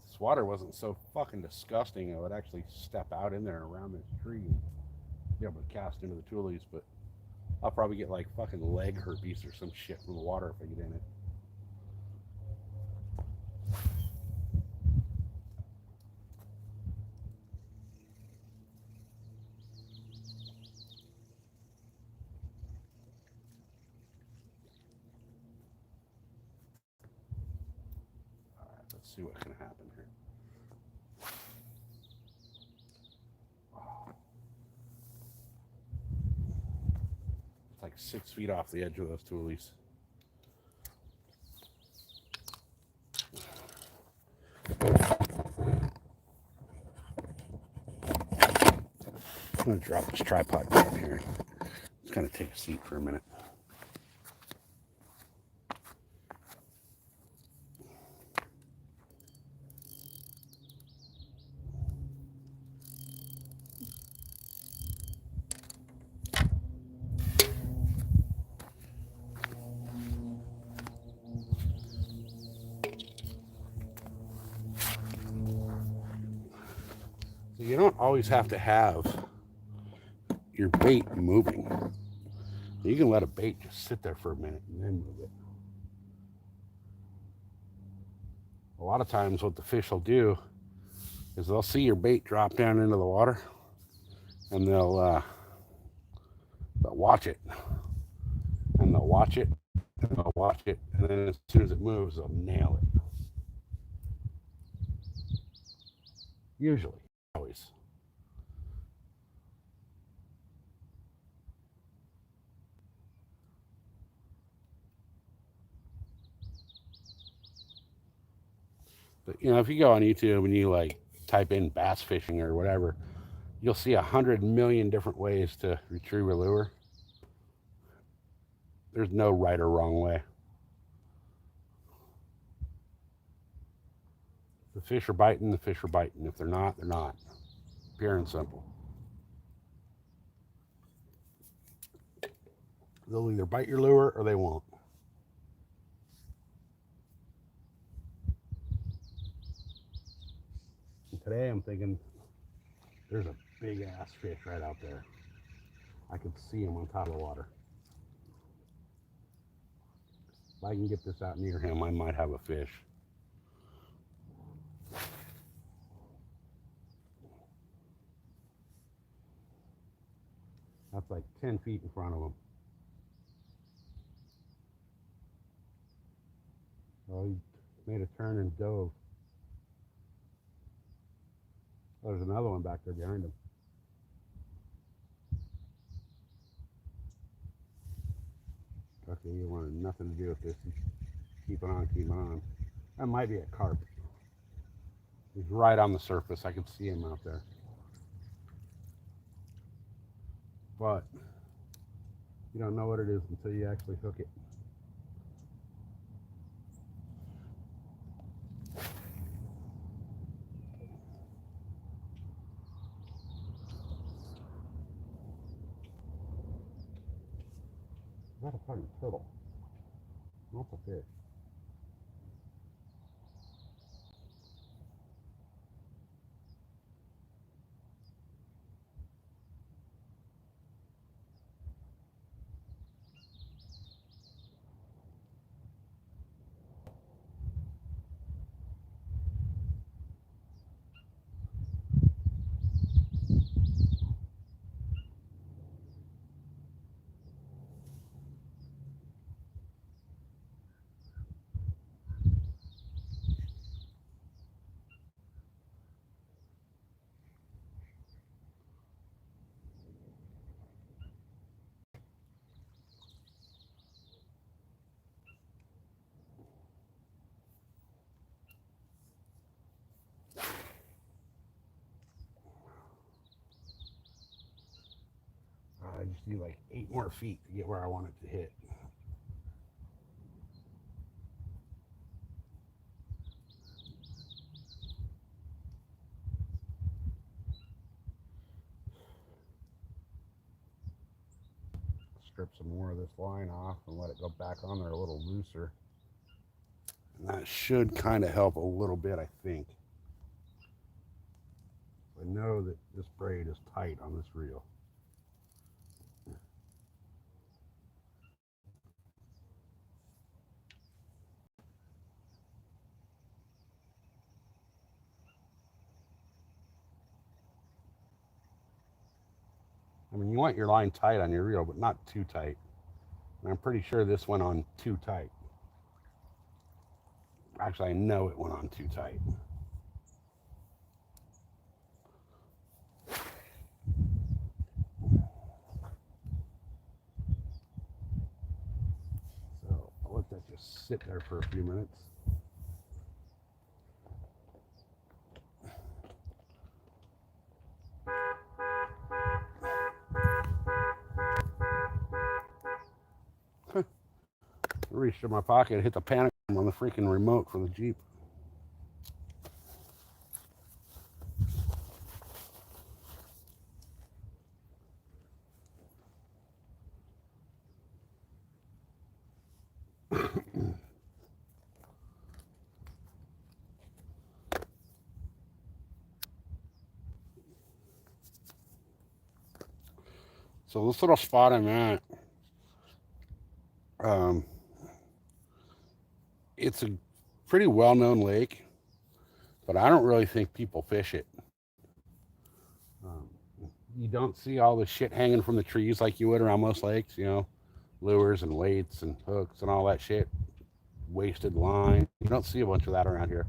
Speaker 1: This water wasn't so fucking disgusting, I would actually step out in there around this tree and be able to cast into the toolies, but I'll probably get like fucking leg herpes or some shit from the water if I get in it. All right, let's see what can happen here. It's like 6 feet off the edge of those toolies. I'm gonna drop this tripod down here. Just kind of take a seat for a minute. So you don't always have to have your bait moving. You can let a bait just sit there for a minute and then move it. A lot of times what the fish will do is they'll see your bait drop down into the water and they'll watch it. And they'll watch it and they'll watch it, and then as soon as it moves, they'll nail it. Usually, always. But, you know, if you go on YouTube and you like type in bass fishing or whatever, you'll see 100 million different ways to retrieve a lure. There's no right or wrong way. If the fish are biting, the fish are biting. If they're not, they're not. Pure and simple. They'll either bite your lure or they won't. And today I'm thinking there's a big ass fish right out there. I can see him on top of the water. If I can get this out near him, I might have a fish. That's like 10 feet in front of him. Oh, he made a turn and dove. Oh, there's another one back there behind him. Okay, you wanted nothing to do with this. Keep it on, keep it on. That might be a carp. He's right on the surface. I can see him out there. But you don't know what it is until you actually hook it. Is that a fucking turtle? That's a fish. I just need like 8 more feet to get where I want it to hit. Strip some more of this line off and let it go back on there a little looser. And that should kind of help a little bit, I think. I know that this braid is tight on this reel. I mean, you want your line tight on your reel, but not too tight. And I'm pretty sure this went on too tight. Actually, I know it went on too tight. So I'll let that just sit there for a few minutes. I reached in my pocket and hit the panic on the freaking remote for the Jeep. So this little spot I'm at, it's a pretty well-known lake, but I don't really think people fish it. You don't see all the shit hanging from the trees like you would around most lakes, you know, lures and weights and hooks and all that shit, wasted line. You don't see a bunch of that around here.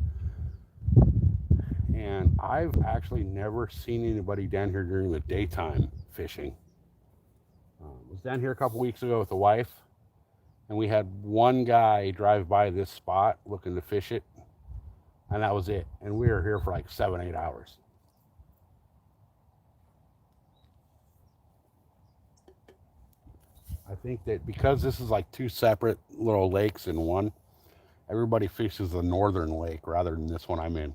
Speaker 1: And I've actually never seen anybody down here during the daytime fishing. I was down here a couple weeks ago with the wife, and we had one guy drive by this spot looking to fish it, and that was it. And we were here for like 7-8 hours. I think that because this is like 2 separate little lakes in one, everybody fishes the northern lake rather than this one I'm in.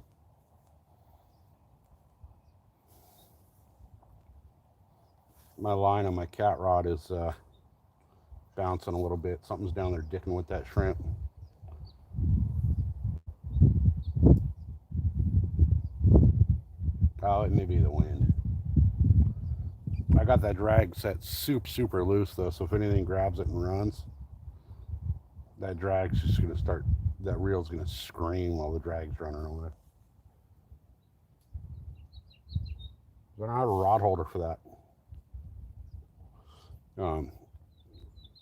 Speaker 1: My line on my cat rod is bouncing a little bit. Something's down there dicking with that shrimp. Oh, it may be the wind. I got that drag set super loose though, so if anything grabs it and runs, that drag's just gonna start, that reel's gonna scream while the drag's running away. But I have a rod holder for that.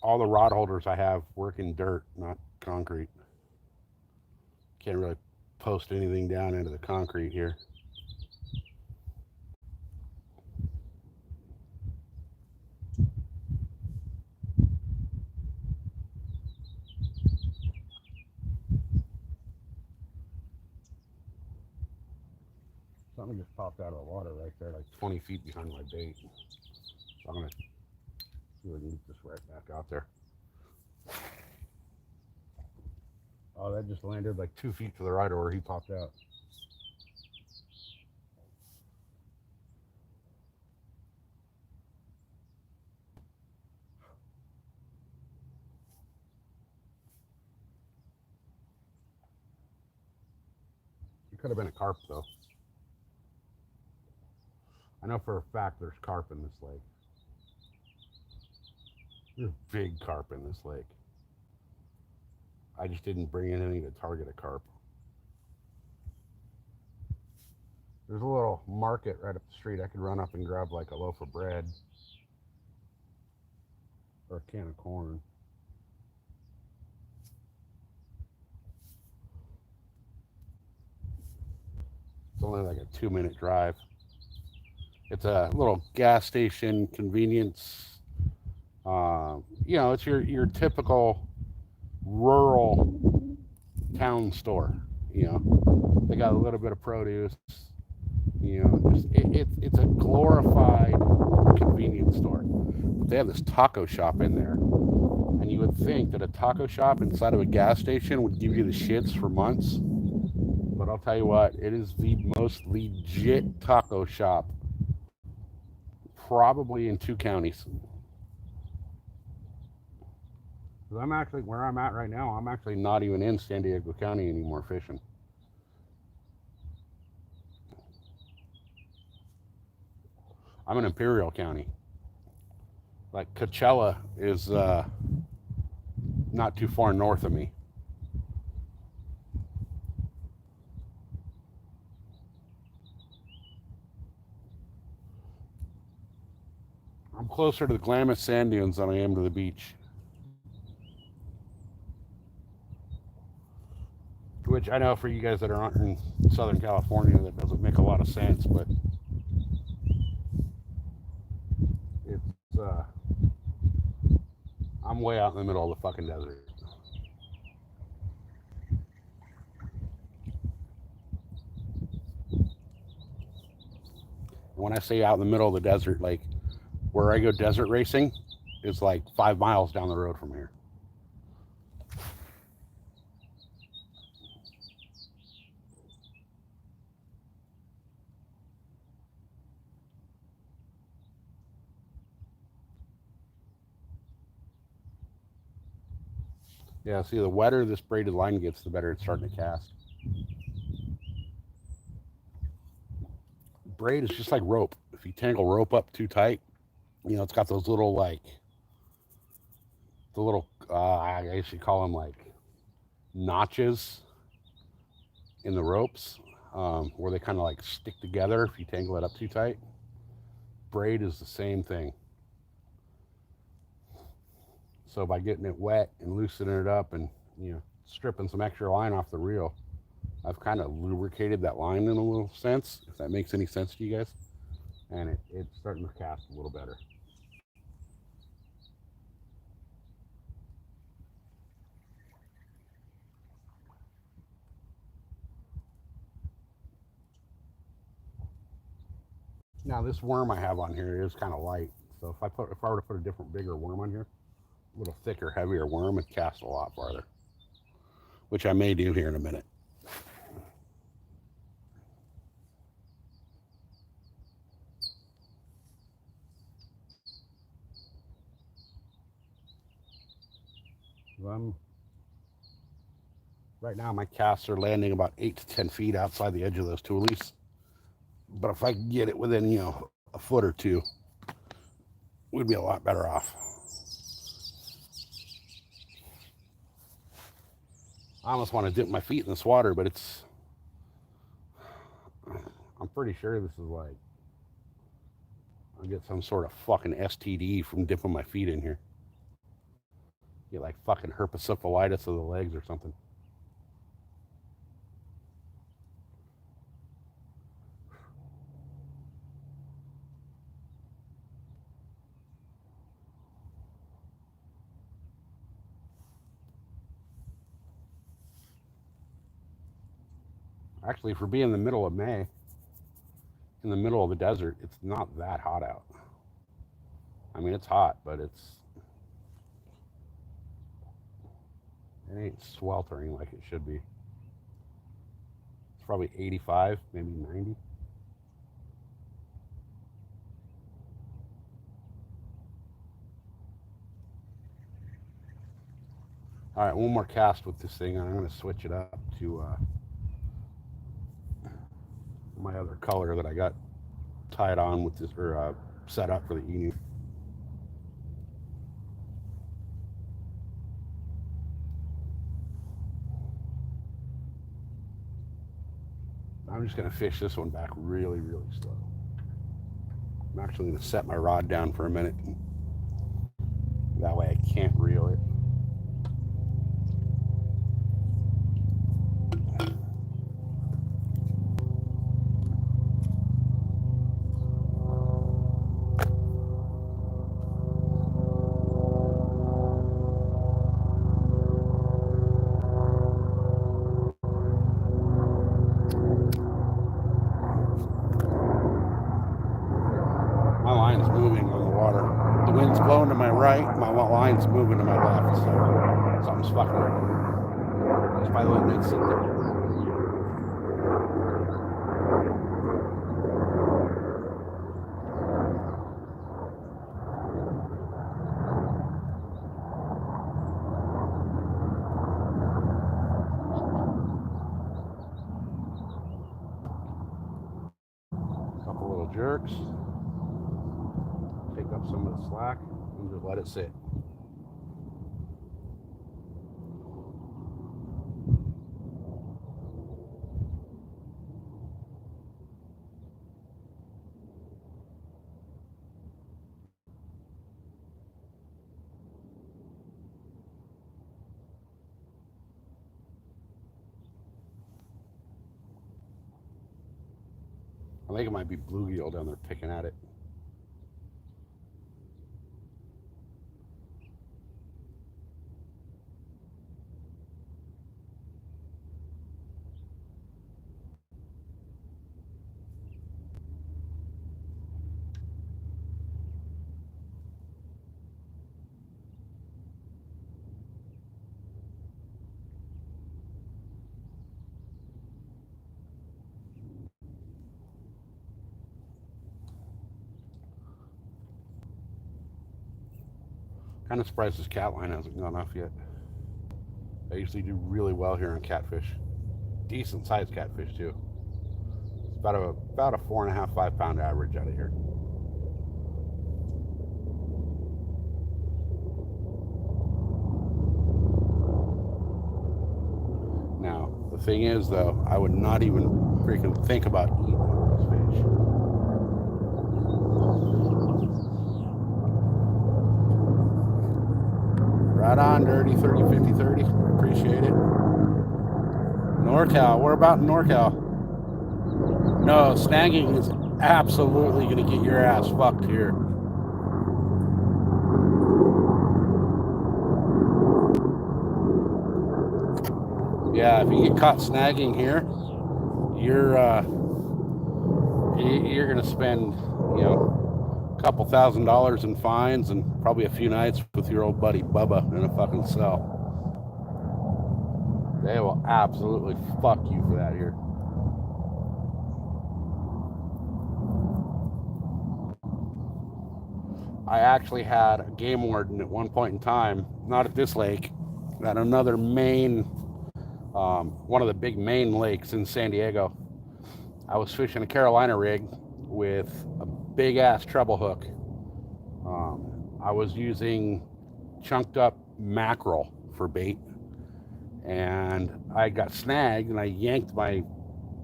Speaker 1: All the rod holders I have work in dirt, not concrete. Can't really post anything down into the concrete here. Something just popped out of the water right there, like 20 feet behind my bait. So I'm gonna see if I can get this right back out there. Oh, that just landed like 2 feet to the right of where he popped out. It could have been a carp though. I know for a fact there's carp in this lake. There's big carp in this lake. I just didn't bring anything to target a carp. There's a little market right up the street. I could run up and grab like a loaf of bread or a can of corn. It's only like a 2-minute drive. It's a little gas station convenience. You know, it's your typical rural town store. You know, they got a little bit of produce, You know, just it's a glorified convenience store. But they have this taco shop in there, and you would think that a taco shop inside of a gas station would give you the shits for months. But I'll tell you what, it is the most legit taco shop probably in 2 counties. Because I'm actually where I'm at right now. I'm actually not even in San Diego County anymore fishing. I'm in Imperial County. Like Coachella is not too far north of me. I'm closer to the Glamis sand dunes than I am to the beach. Which I know for you guys that aren't in Southern California, that doesn't make a lot of sense, but it's I'm way out in the middle of the fucking desert. And when I say out in the middle of the desert, like where I go desert racing is like 5 miles down the road from here. Yeah, see, the wetter this braided line gets, the better it's starting to cast. Braid is just like rope. If you tangle rope up too tight, you know, it's got those little like the little I guess you call them like notches in the ropes, where they kind of like stick together if you tangle it up too tight. Braid is the same thing. So by getting it wet and loosening it up and you know stripping some extra line off the reel, I've kind of lubricated that line in a little sense. If that makes any sense to you guys, and it's starting to cast a little better. Now this worm I have on here is kind of light, so if I were to put a different bigger worm on here, a little thicker, heavier worm, it casts a lot farther, which I may do here in a minute. I'm right now my casts are landing about 8 to 10 feet outside the edge of those toolies. But if I can get it within a foot or two, we'd be a lot better off. I almost want to dip my feet in this water, but I'm pretty sure this is like I'll get some sort of fucking STD from dipping my feet in here. Get like fucking herpessyphilitis of the legs or something. Actually, for being in the middle of May, in the middle of the desert, it's not that hot out. I mean, it's hot, but it ain't sweltering like it should be. It's probably 85, maybe 90. All right, one more cast with this thing, and I'm going to switch it up to my other color that I got tied on with this or set up for the emu. I'm just going to fish this one back really, really slow. I'm actually going to set my rod down for a minute. That way I can't reel it. line's moving to my left, so something's fucking with me. Just by letting it sit there. Couple little jerks. Take up some of the slack and just let it sit. I think it might be bluegill down there picking at it. Kind of surprised this cat line hasn't gone off yet. I usually do really well here on catfish. Decent sized catfish too. It's about a 4.5, 5 pound average out of here. Now, the thing is though, I would not even freaking think about eating one of these fish. Right on, Dirty 30 50 30. Appreciate it. NorCal. We're about in NorCal. No, snagging is absolutely going to get your ass fucked here. Yeah, if you get caught snagging here, you're going to spend, a couple $1,000s in fines and probably a few nights with your old buddy Bubba in a fucking cell. They will absolutely fuck you for that here. I actually had a game warden at one point in time, not at this lake, at another main, one of the big main lakes in San Diego. I was fishing a Carolina rig with a big ass treble hook. I was using chunked up mackerel for bait, and I got snagged and I yanked my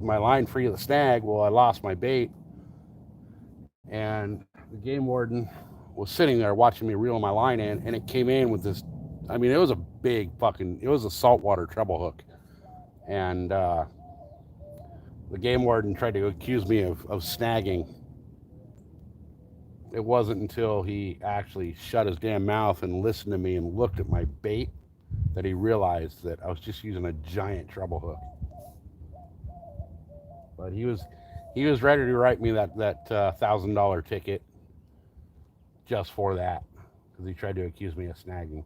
Speaker 1: line free of the snag. Well, I lost my bait, and the game warden was sitting there watching me reel my line in, and it came in with this, I mean, it was a big fucking, it was a saltwater treble hook. And the game warden tried to accuse me of snagging. It wasn't until he actually shut his damn mouth and listened to me and looked at my bait that he realized that I was just using a giant treble hook. But he was ready to write me that $1,000 ticket just for that, because he tried to accuse me of snagging.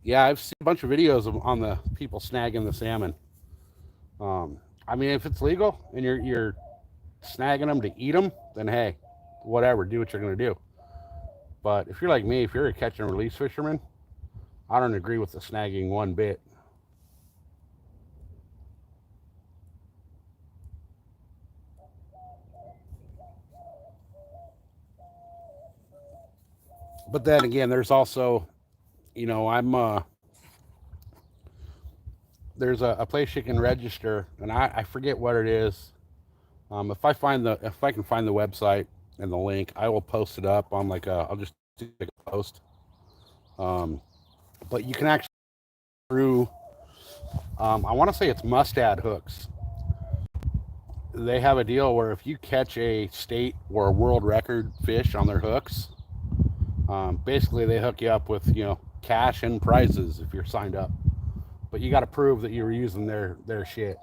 Speaker 1: Yeah, I've seen a bunch of videos on the people snagging the salmon. I mean, if it's legal and you're snagging them to eat them, then hey, whatever, do what you're gonna do. But if you're like me, if you're a catch and release fisherman, I don't agree with the snagging one bit. But then again, there's also, I'm there's a place you can register, and I forget what it is. If I can find the website and the link, I will post it up on I'll just do a post. But you can actually through, I want to say it's Mustad Hooks. They have a deal where if you catch a state or a world record fish on their hooks, Basically, they hook you up with cash and prizes if you're signed up, but you got to prove that you were using their shit.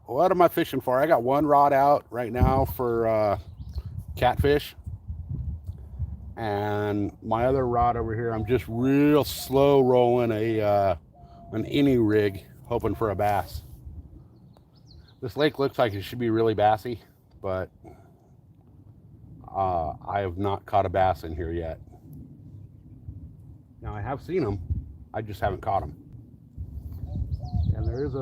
Speaker 1: What am I fishing for? I got one rod out right now for catfish, and my other rod over here, I'm just real slow rolling an innie rig, hoping for a bass. This lake looks like it should be really bassy, but I have not caught a bass in here yet. Now I have seen them, I just haven't caught them. And there is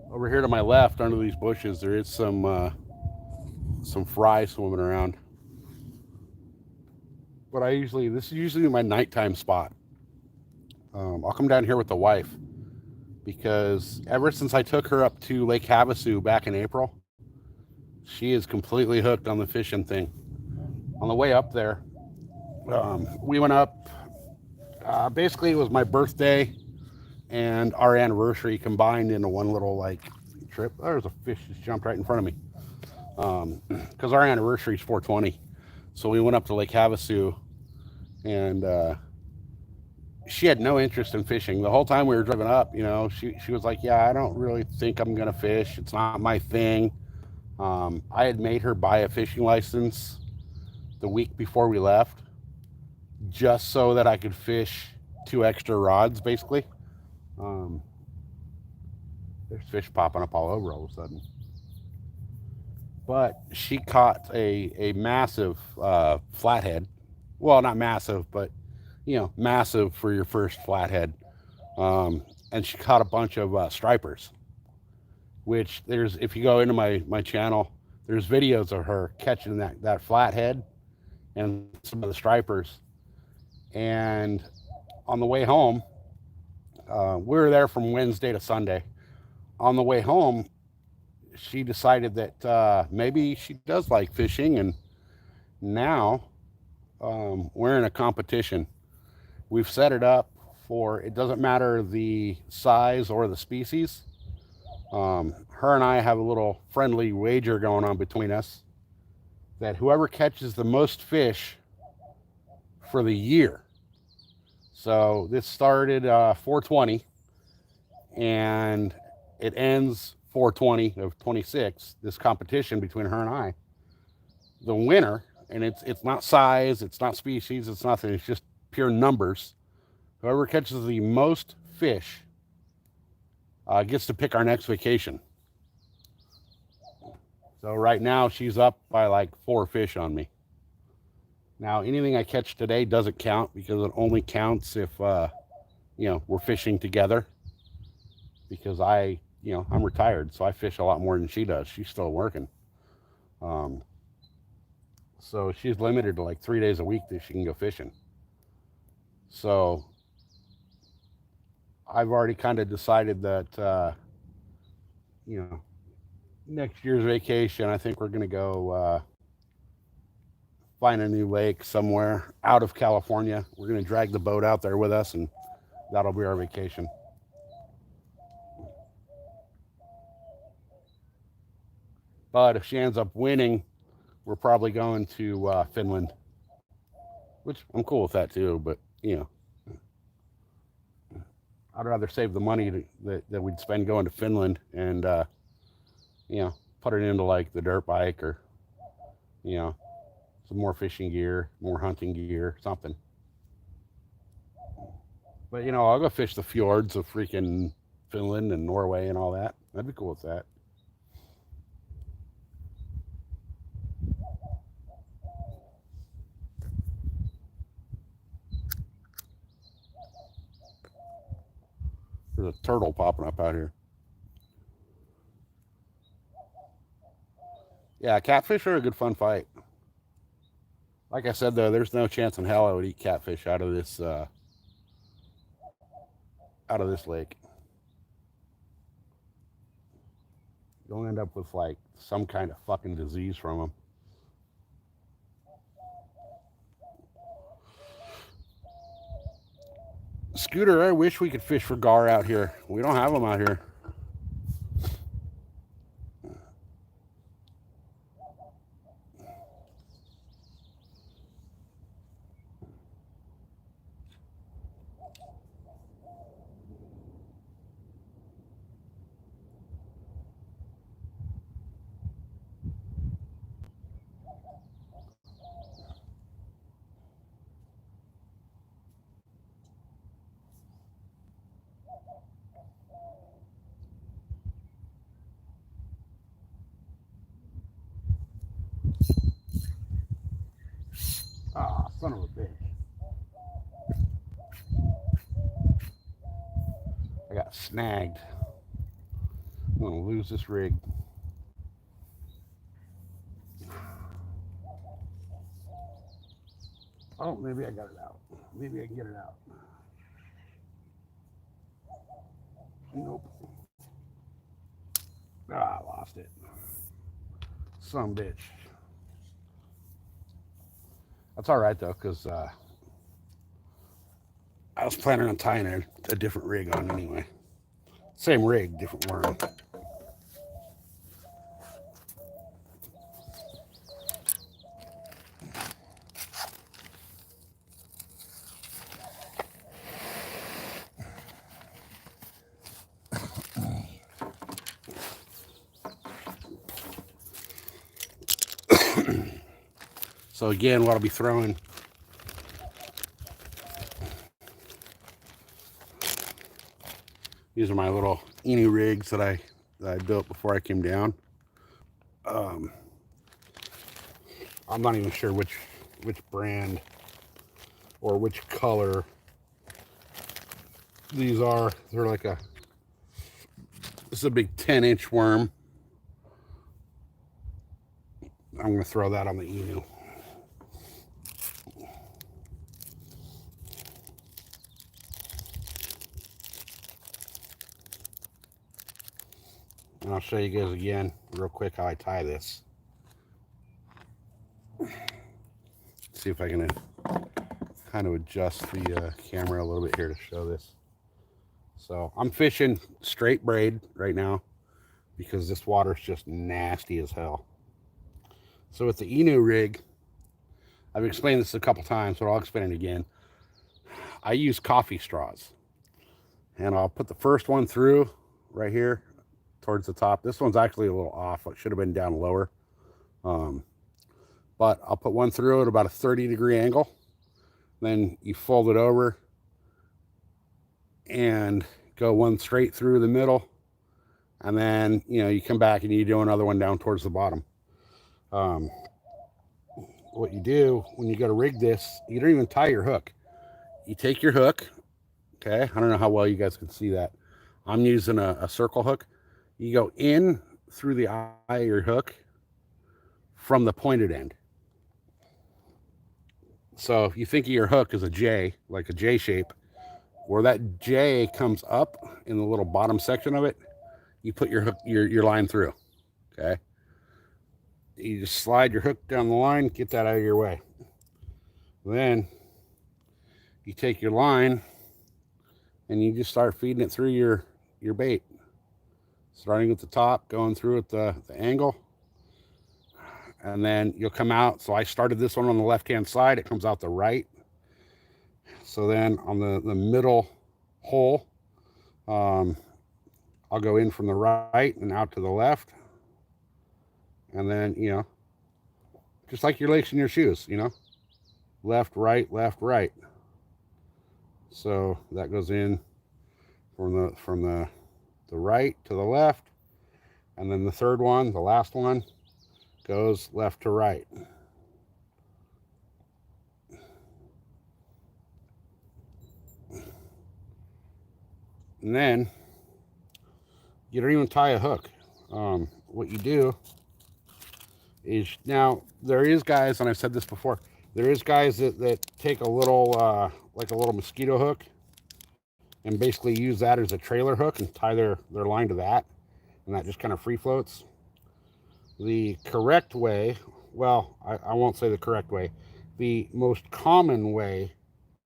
Speaker 1: over here to my left under these bushes, there is some fry swimming around. But this is usually my nighttime spot. I'll come down here with the wife because ever since I took her up to Lake Havasu back in April, she is completely hooked on the fishing thing. On the way up there, we went up. Basically, it was my birthday and our anniversary combined into one little trip. There's a fish just jumped right in front of me. Because our anniversary is 420, so we went up to Lake Havasu, and she had no interest in fishing the whole time we were driving up. She was like, "Yeah, I don't really think I'm gonna fish. It's not my thing." I had made her buy a fishing license the week before we left, just so that I could fish 2 extra rods, basically. There's fish popping up all over all of a sudden. But she caught a massive flathead. Well, not massive, but massive for your first flathead. And she caught a bunch of stripers, which if you go into my channel, there's videos of her catching that flathead and some of the stripers. And on the way home, we were there from Wednesday to Sunday. On the way home, she decided that maybe she does like fishing, and now we're in a competition. We've set it up for, it doesn't matter the size or the species. Her and I have a little friendly wager going on between us that whoever catches the most fish for the year. So this started 420 and it ends 420 of 26, this competition between her and I. The winner, and it's not size, it's not species, it's nothing, it's just pure numbers. Whoever catches the most fish gets to pick our next vacation. So right now she's up by like 4 fish on me. Now anything I catch today doesn't count because it only counts if we're fishing together. Because I'm retired, so I fish a lot more than she does. She's still working. So she's limited to like 3 days a week that she can go fishing. So I've already kind of decided that, next year's vacation, I think we're going to go find a new lake somewhere out of California. We're going to drag the boat out there with us, and that'll be our vacation. But if she ends up winning, we're probably going to Finland, which I'm cool with that too. But I'd rather save the money that we'd spend going to Finland and put it into like the dirt bike or some more fishing gear, more hunting gear, something. But I'll go fish the fjords of freaking Finland and Norway and all that. I'd be cool with that. There's a turtle popping up out here. Yeah, catfish are a good fun fight. Like I said though, there's no chance in hell I would eat catfish out of this lake. You'll end up with like some kind of fucking disease from them. Scooter, I wish we could fish for gar out here. We don't have them out here. Son of a bitch. I got snagged. I'm gonna lose this rig. Oh, maybe I got it out. Maybe I can get it out. Nope. Ah, I lost it. Some bitch. That's all right though, because I was planning on tying a different rig on anyway. Same rig, different worm. So again, what I'll be throwing these are my little Inu rigs that I built before I came down. I'm not even sure which brand or which color these are. They're like this is a big 10-inch worm. I'm going to throw that on the Inu. And I'll show you guys again real quick how I tie this. See if I can kind of adjust the camera a little bit here to show this. So I'm fishing straight braid right now because this water's just nasty as hell. So with the Inu rig, I've explained this a couple times, but I'll explain it again. I use coffee straws, and I'll put the first one through right here towards the top. This one's actually a little off. It should have been down lower. But I'll put one through at about a 30-degree angle. Then you fold it over and go one straight through the middle. And then, you come back and you do another one down towards the bottom. What you do when you go to rig this, you don't even tie your hook. You take your hook, okay? I don't know how well you guys can see that. I'm using a circle hook. You go in through the eye of your hook from the pointed end. So if you think of your hook as a J, like a J shape, where that J comes up in the little bottom section of it, you put your hook, your line through, okay? You just slide your hook down the line, get that out of your way. Then you take your line and you just start feeding it through your bait. Starting at the top, going through at the angle. And then you'll come out. So I started this one on the left-hand side. It comes out the right. So then on the middle hole, I'll go in from the right and out to the left. And then, just like you're lacing your shoes, left, right, left, right. So that goes in from the right to the left. And then the third one, the last one, goes left to right. And then you don't even tie a hook. What you do is, now there is guys, and I've said this before, there is guys that take a little like a little mosquito hook and basically use that as a trailer hook and tie their line to that, and that just kind of free floats. The correct way, well, I won't say the correct way, the most common way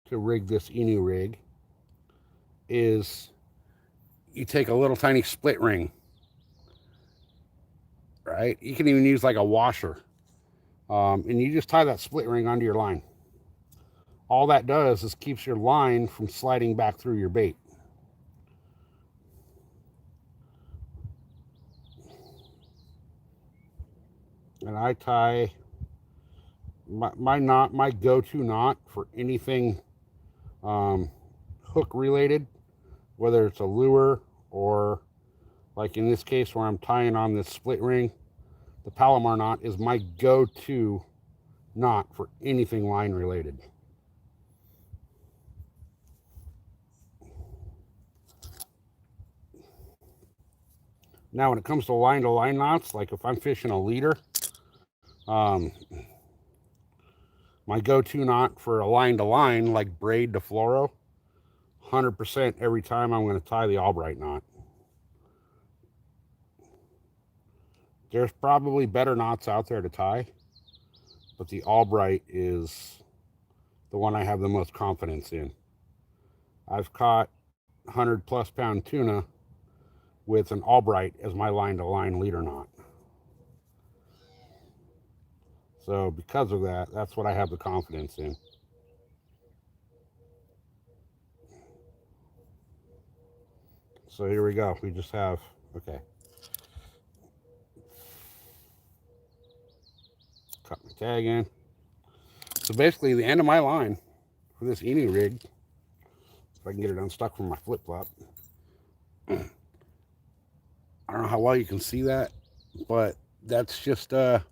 Speaker 1: to rig this Inu rig is you take a little tiny split ring, right? You can even use like a washer, and you just tie that split ring onto your line. All that does is keeps your line from sliding back through your bait. And I tie my go-to knot for anything hook related, whether it's a lure or like in this case where I'm tying on this split ring, the Palomar knot is my go-to knot for anything line related. Now, when it comes to line knots, like if I'm fishing a leader, um, my go-to knot for a line to line, like braid to fluoro, 100% every time I'm going to tie the Albright knot. There's probably better knots out there to tie, but the Albright is the one I have the most confidence in. I've caught 100 plus pound tuna with an Albright as my line to line leader knot. So because of that, that's what I have the confidence in. So here we go. We just have, okay. Cut my tag in. So basically the end of my line for this Emu rig, if I can get it unstuck from my flip flop. I don't know how well you can see that, but that's just, that's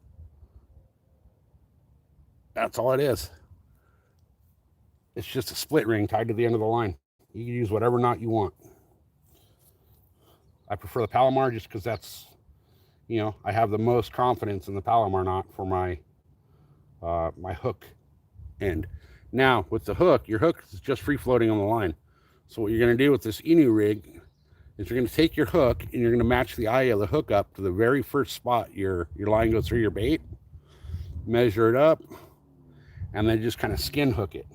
Speaker 1: all it is. It's just a split ring tied to the end of the line. You can use whatever knot you want. I prefer the Palomar just because that's, you know, I have the most confidence in the Palomar knot for my my hook end. Now with the hook, your hook is just free floating on the line. So what you're going to do with this Inu rig is you're going to take your hook and you're going to match the eye of the hook up to the very first spot your line goes through your bait, measure it up, and then just kind of skin hook it.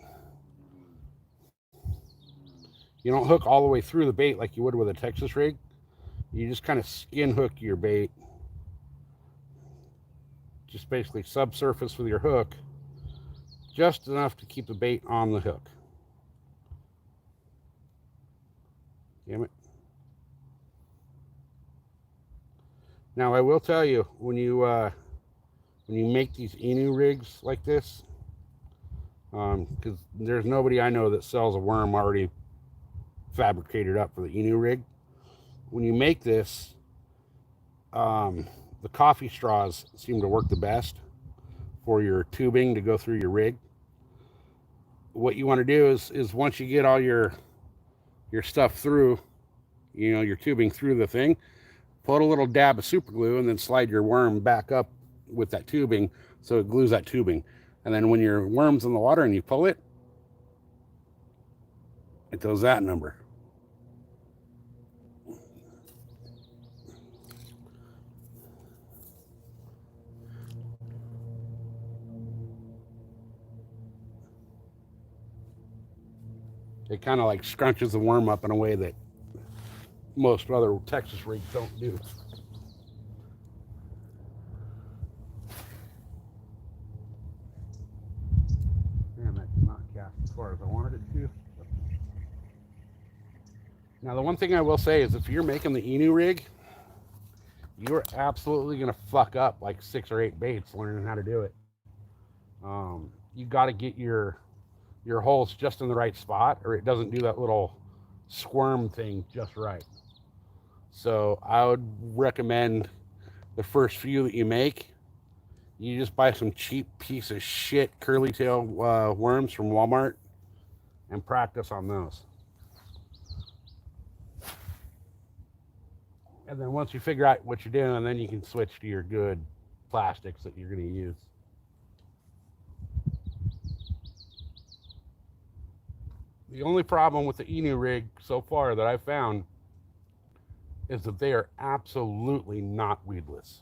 Speaker 1: You don't hook all the way through the bait like you would with a Texas rig. You just kind of skin hook your bait, just basically subsurface with your hook, just enough to keep the bait on the hook. Damn it. Now I will tell you, when you make these Inu rigs like this, because there's nobody I know that sells a worm already fabricated up for the Inu rig. When you make this, the coffee straws seem to work the best for your tubing to go through your rig. What you want to do is once you get all your stuff through, you know, your tubing through the thing, put a little dab of super glue and then slide your worm back up with that tubing so it glues that tubing. And then when your worm's in the water and you pull it, it does that number. It kind of like scrunches the worm up in a way that most other Texas rigs don't do. Man, that did not cast as far as I wanted it to. Now, the one thing I will say is if you're making the Inu rig, you're absolutely going to fuck up like 6 or 8 baits learning how to do it. You got to get your holes just in the right spot or it doesn't do that little squirm thing just right. So I would recommend the first few that you make, you just buy some cheap piece of shit curly tail worms from Walmart and practice on those. And then once you figure out what you're doing, then you can switch to your good plastics that you're going to use. The only problem with the Inu rig so far that I've found is that they are absolutely not weedless.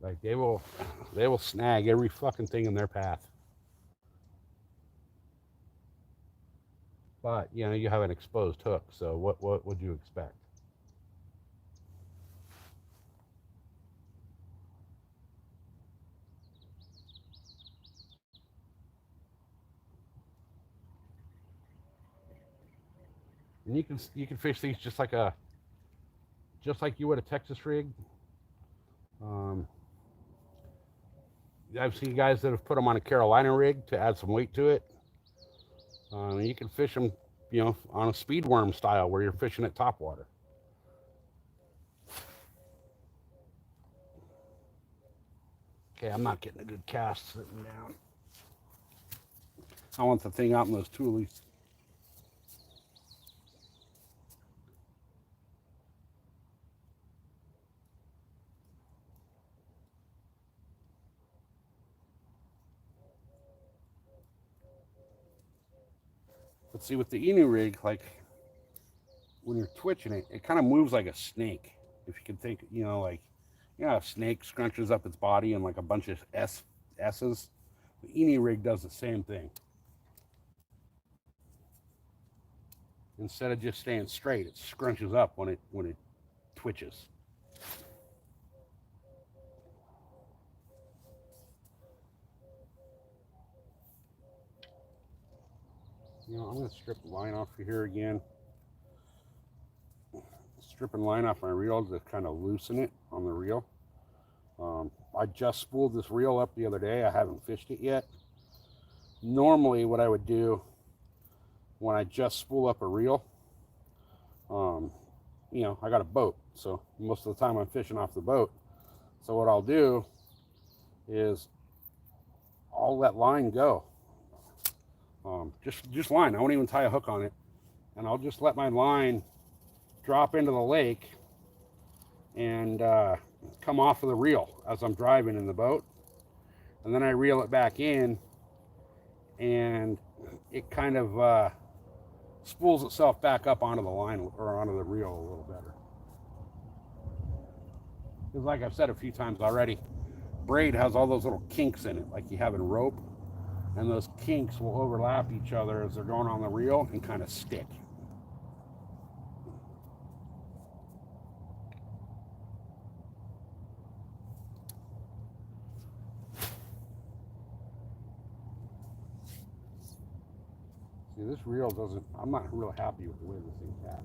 Speaker 1: Like they will snag every fucking thing in their path. But you know, you have an exposed hook, so what would you expect? And you can fish these just like you would a Texas rig. I've seen guys that have put them on a Carolina rig to add some weight to it. You can fish them, you know, on a speed worm style where you're fishing at top water. Okay, I'm not getting a good cast sitting down. I want the thing out in those toolies. But see, with the Inu rig, like when you're twitching it, it kind of moves like a snake. If you can think, you know, like, you know, a snake scrunches up its body and like a bunch of S's. The Inu rig does the same thing. Instead of just staying straight, it scrunches up when it twitches. You know, I'm going to strip the line off here again. Stripping line off my reel to kind of loosen it on the reel. I just spooled this reel up the other day. I haven't fished it yet. Normally, what I would do when I just spool up a reel, you know, I got a boat, so most of the time I'm fishing off the boat. So what I'll do is I'll let line go. Just line. I won't even tie a hook on it, and I'll just let my line drop into the lake and come off of the reel as I'm driving in the boat, and then I reel it back in, and it kind of spools itself back up onto the line or onto the reel a little better. Because like I've said a few times already, braid has all those little kinks in it, like you have in rope, and those kinks will overlap each other as they're going on the reel and kind of stick. See, this reel doesn't, I'm not real happy with the way this thing casts.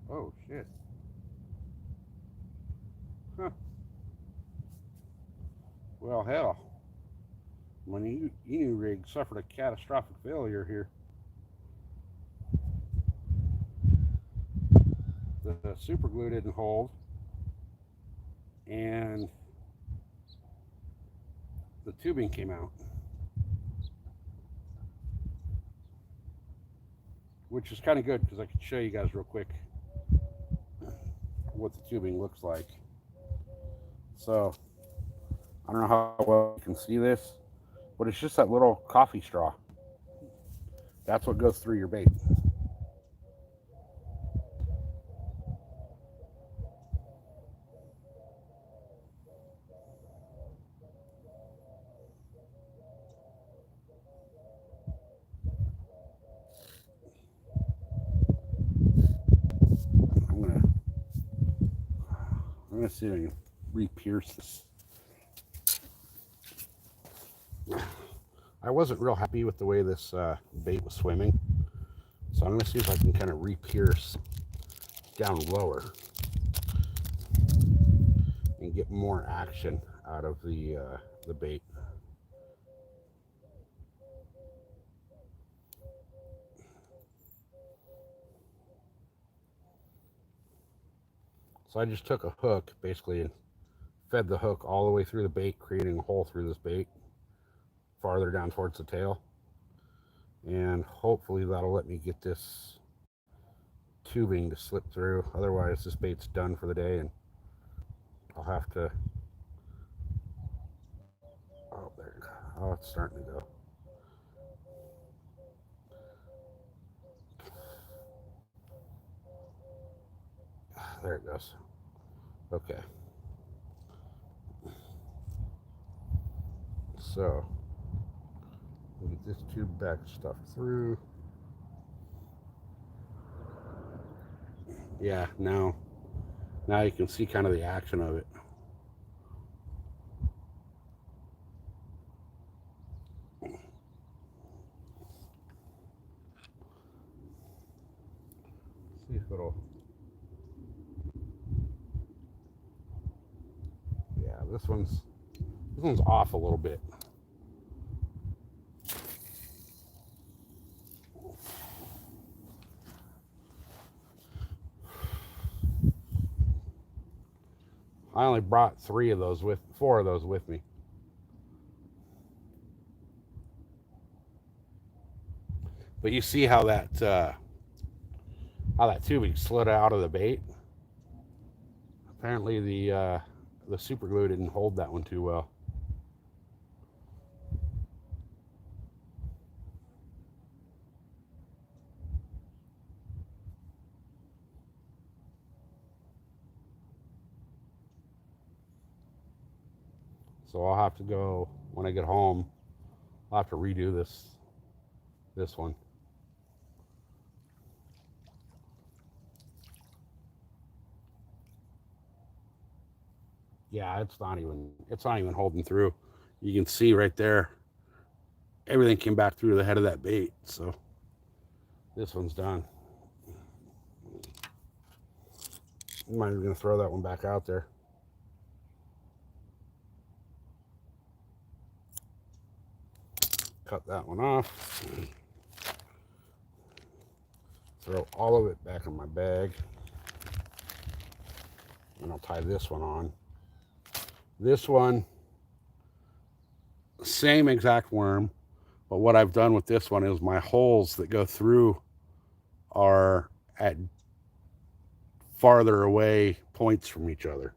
Speaker 1: Oh, shit. Huh. Well, hell. My Inu rig suffered a catastrophic failure here. The super glue didn't hold, and the tubing came out, which is kind of good because I can show you guys real quick what the tubing looks like. So I don't know how well you can see this, but it's just that little coffee straw. That's what goes through your bait. I'm gonna I'm gonna see if I can re-pierce this. I wasn't real happy with the way this bait was swimming, so I'm gonna see if I can kind of re-pierce down lower and get more action out of the bait. So I just took a hook basically and fed the hook all the way through the bait, creating a hole through this bait farther down towards the tail. And hopefully that'll let me get this tubing to slip through. Otherwise, this bait's done for the day, and I'll have to. Oh, there. Oh, it's starting to go. There it goes. Okay. So we'll get this tube back stuffed through. Yeah, now you can see kind of the action of it. it'll, yeah, this one's off a little bit. I only brought 4 of those with me. But you see how that tubing slid out of the bait? Apparently the super glue didn't hold that one too well. So I'll have to go, when I get home, I'll have to redo this one. Yeah, it's not even holding through. You can see right there, everything came back through the head of that bait. So this one's done. I'm not even gonna throw that one back out there. Cut that one off. Throw all of it back in my bag. And I'll tie this one on. This one, same exact worm, but what I've done with this one is my holes that go through are at farther away points from each other.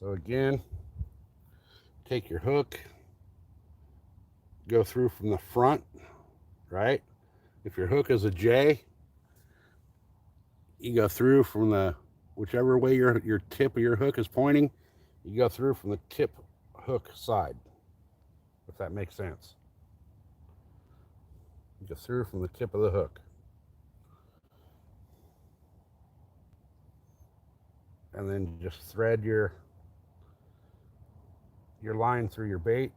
Speaker 1: So again, take your hook, go through from the front, right? If your hook is a J, you go through from the, whichever way your tip of your hook is pointing, you go through from the tip hook side, if that makes sense. You go through from the tip of the hook. And then just thread your line through your bait,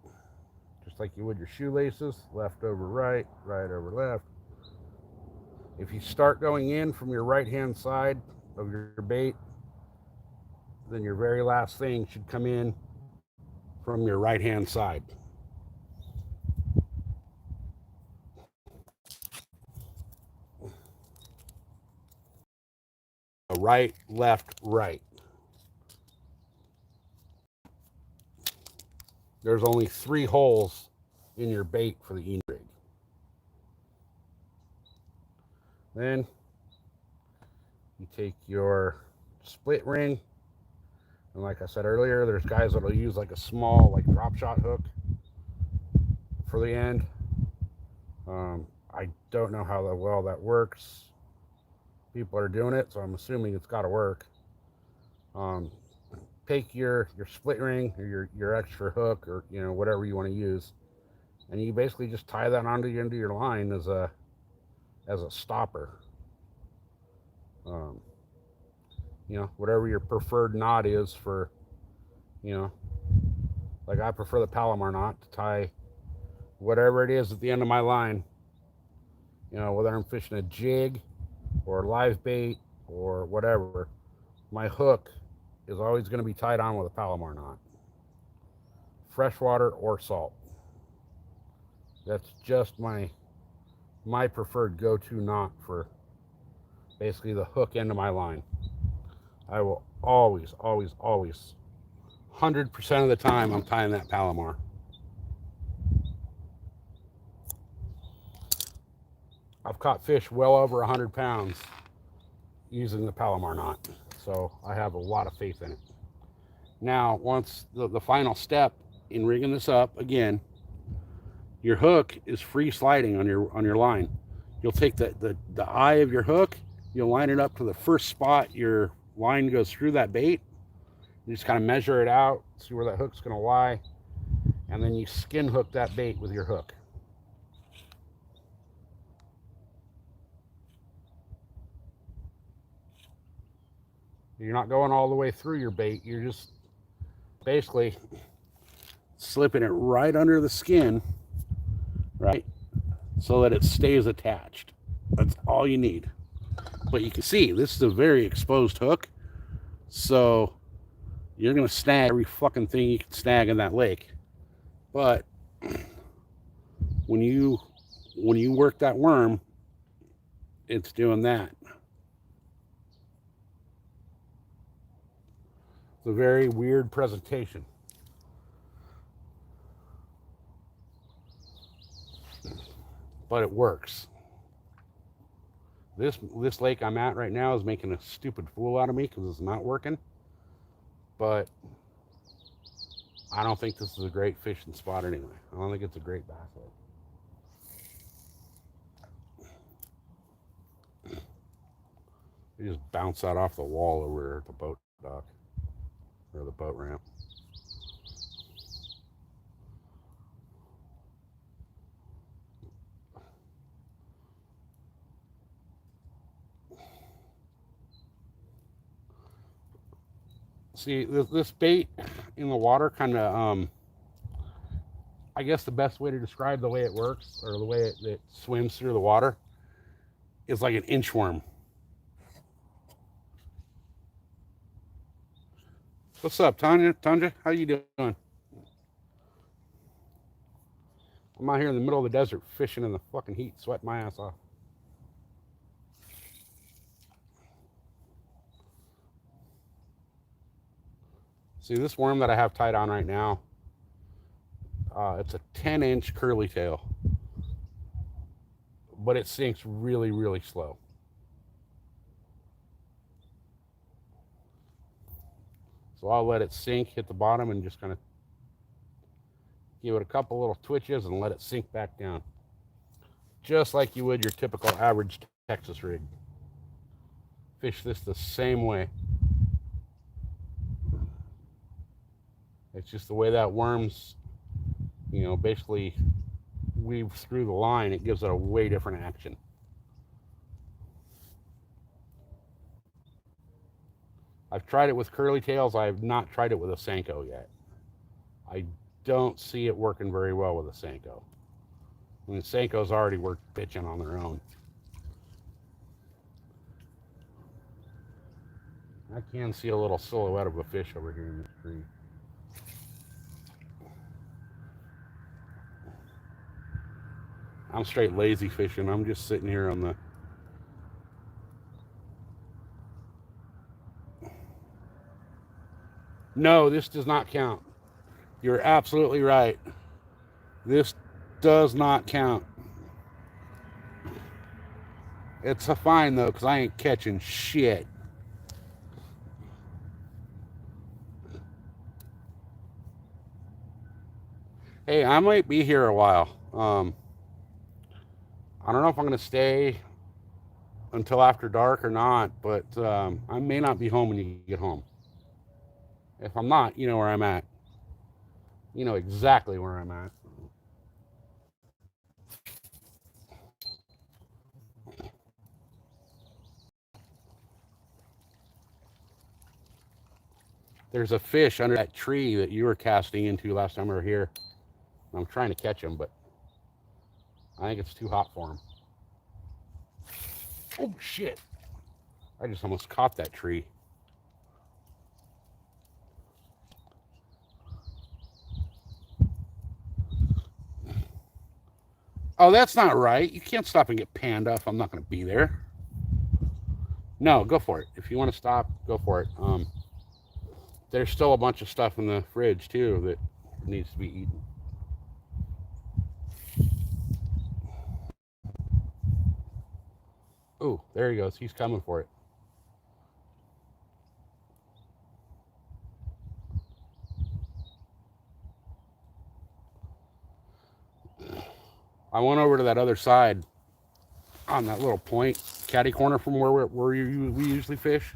Speaker 1: just like you would your shoelaces, left over right, right over left. If you start going in from your right-hand side of your bait, then your very last thing should come in from your right-hand side. Right, left, right. There's only 3 holes in your bait for the e-rig. Then you take your split ring, and like I said earlier, there's guys that'll use like a small like drop shot hook for the end. I don't know how well that works. People are doing it, so I'm assuming it's got to work. Take your split ring or your extra hook, or whatever you want to use, and you basically just tie that onto the end of your line as a stopper. Whatever your preferred knot is for, like I prefer the Palomar knot to tie whatever it is at the end of my line. Whether I'm fishing a jig or live bait or whatever, my hook is always going to be tied on with a Palomar knot, freshwater or salt. That's just my preferred go-to knot for basically the hook end of my line. I will always, 100% of the time, I'm tying that Palomar. I've caught fish well over 100 pounds using the Palomar knot, so I have a lot of faith in it. Now, once the final step in rigging this up, again, your hook is free sliding on your line. You'll take the eye of your hook, you'll line it up to the first spot your line goes through that bait. You just kind of measure it out, see where that hook's going to lie, and then you skin hook that bait with your hook. You're not going all the way through your bait. You're just basically slipping it right under the skin, right? So that it stays attached. That's all you need. But you can see this is a very exposed hook. So you're going to snag every fucking thing you can snag in that lake. But when you work that worm, it's doing that. It's a very weird presentation. But it works. This lake I'm at right now is making a stupid fool out of me because it's not working. But I don't think this is a great fishing spot anyway. I don't think it's a great bass lake. You just bounce that off the wall over at the boat dock or the boat ramp. See, this bait in the water kind of, I guess the best way to describe the way it works or the way it swims through the water is like an inchworm. What's up, Tanya? Tanja, how you doing? I'm out here in the middle of the desert fishing in the fucking heat, sweating my ass off. See, this worm that I have tied on right now, it's a 10-inch curly tail, but it sinks really, really slow. So I'll let it sink, hit the bottom, and just kind of give it a couple little twitches and let it sink back down. Just like you would your typical average Texas rig. Fish this the same way. It's just the way that worm's, basically weaves through the line. It gives it a way different action. I've tried it with curly tails. I have not tried it with a Senko yet. I don't see it working very well with a Senko. I mean, Senko's already worked bitching on their own. I can see a little silhouette of a fish over here in this tree. I'm straight lazy fishing. I'm just sitting here on the... No, this does not count. You're absolutely right. This does not count. It's a fine, though, because I ain't catching shit. Hey, I might be here a while. I don't know if I'm going to stay until after dark or not, but I may not be home when you get home. If I'm not, you know where I'm at. You know exactly where I'm at. There's a fish under that tree that you were casting into last time we were here. I'm trying to catch him, but I think it's too hot for him. Oh, shit. I just almost caught that tree. Oh, that's not right. You can't stop and get panned up. I'm not going to be there. No, go for it. If you want to stop, go for it. There's still a bunch of stuff in the fridge, too, that needs to be eaten. Ooh, there he goes. He's coming for it. I went over to that other side on that little point, caddy corner from where we usually fish.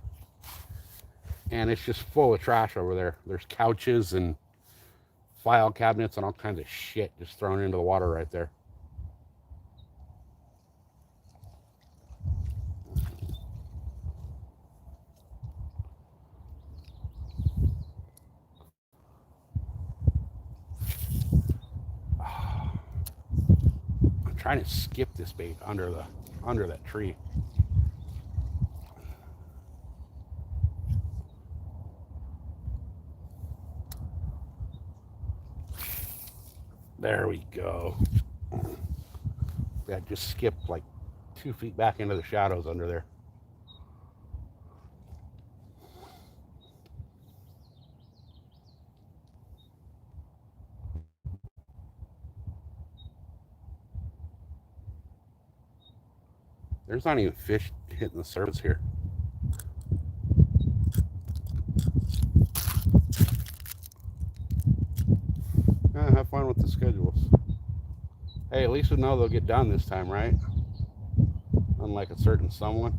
Speaker 1: And it's just full of trash over there. There's couches and file cabinets and all kinds of shit just thrown into the water right there. trying to skip this bait under that tree. There we go. That just skipped like 2 feet back into the shadows under there. There's not even fish hitting the surface here. Have fun with the schedules. Hey, at least we know they'll get done this time, right? Unlike a certain someone.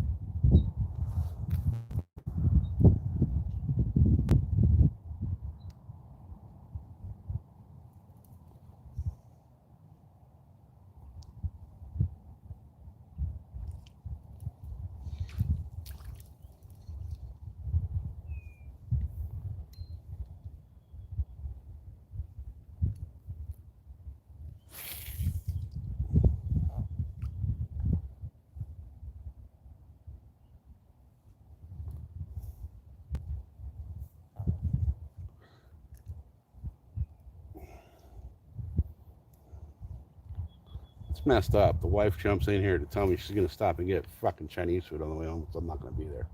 Speaker 1: It's messed up. The wife jumps in here to tell me she's gonna stop and get fucking Chinese food on the way home, so I'm not gonna be there.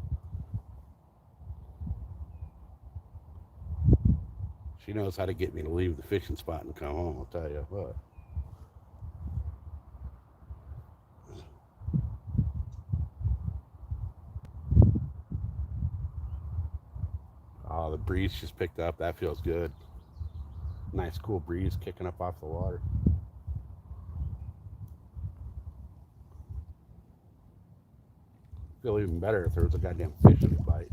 Speaker 1: She knows how to get me to leave the fishing spot and come home, I'll tell you what. Oh, the breeze just picked up. That feels good. Nice cool breeze kicking up off the water. Feel even better if there was a goddamn fish in the bite.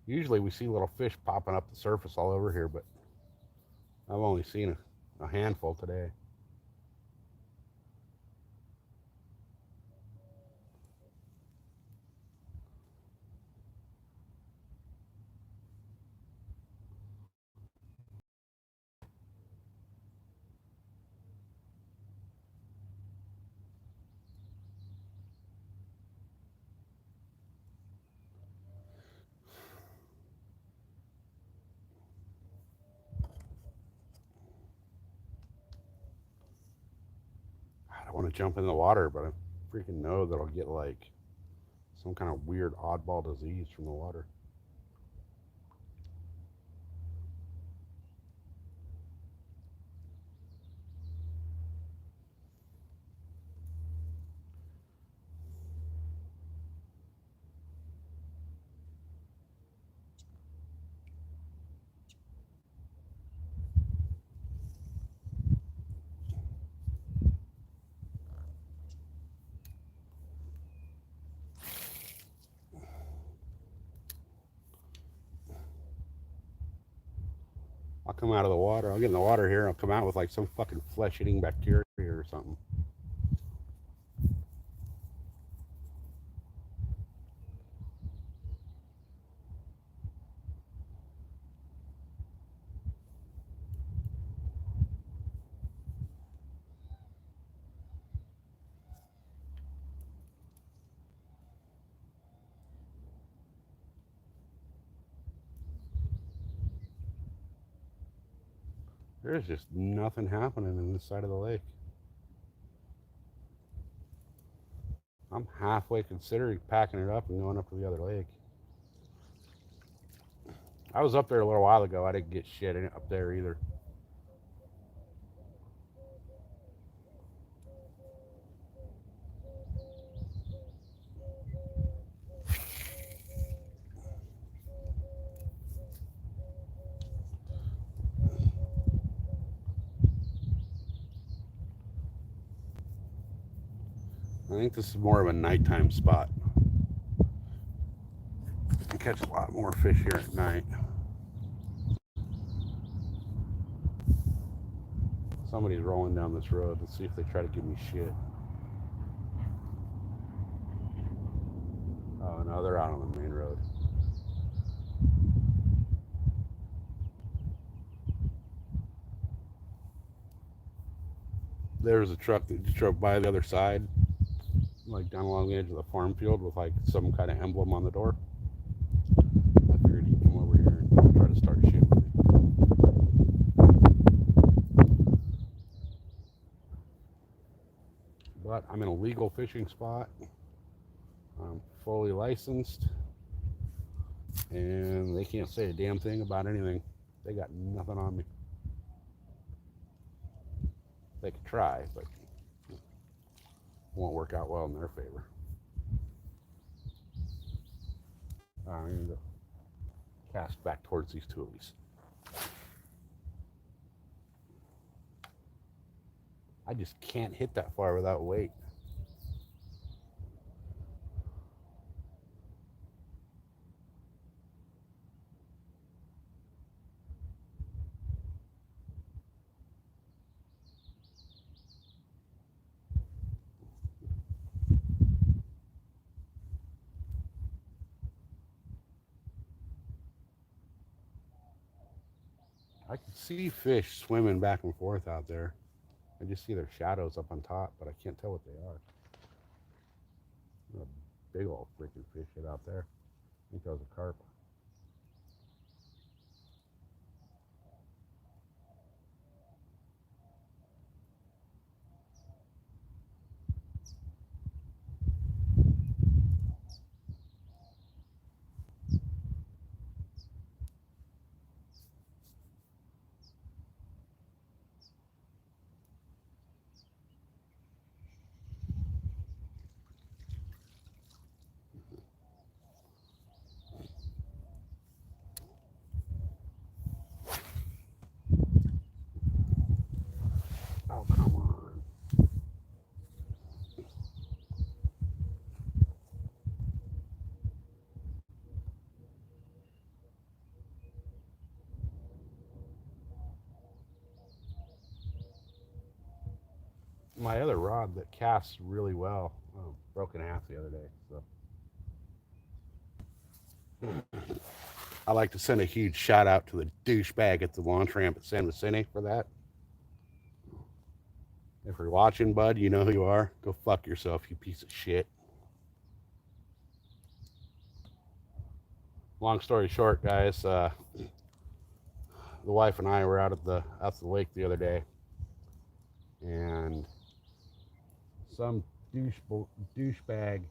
Speaker 1: Usually we see little fish popping up the surface all over here, but I've only seen a handful today. I don't want to jump in the water, but I freaking know that I'll get like some kind of weird oddball disease from the water. I'll come out of the water. I'll get in the water here. I'll come out with like some fucking flesh-eating bacteria or something. There's just nothing happening in this side of the lake. I'm halfway considering packing it up and going up to the other lake. I was up there a little while ago. I didn't get shit in it up there either. I think this is more of a nighttime spot. You can catch a lot more fish here at night. Somebody's rolling down this road. Let's see if they try to give me shit. Oh no, they're out on the main road. There's a truck that just drove by the other side, like down along the edge of the farm field with like some kind of emblem on the door. I figured he'd come over here and try to start shooting me. But I'm in a legal fishing spot. I'm fully licensed, and they can't say a damn thing about anything. They got nothing on me. They could try, but it won't work out well in their favor. I'm going to cast back towards these toolies. I just can't hit that far without weight. I can see fish swimming back and forth out there. I just see their shadows up on top, but I can't tell what they are. A big old freaking fish hit out there. I think that was a carp. Oh, come on. My other rod that casts really well broke in half the other day. So I like to send a huge shout out to the douchebag at the launch ramp at San Vicente for that. If you're watching, bud, you know who you are. Go fuck yourself, you piece of shit. Long story short, guys, the wife and I were out at the lake the other day, and some douchebag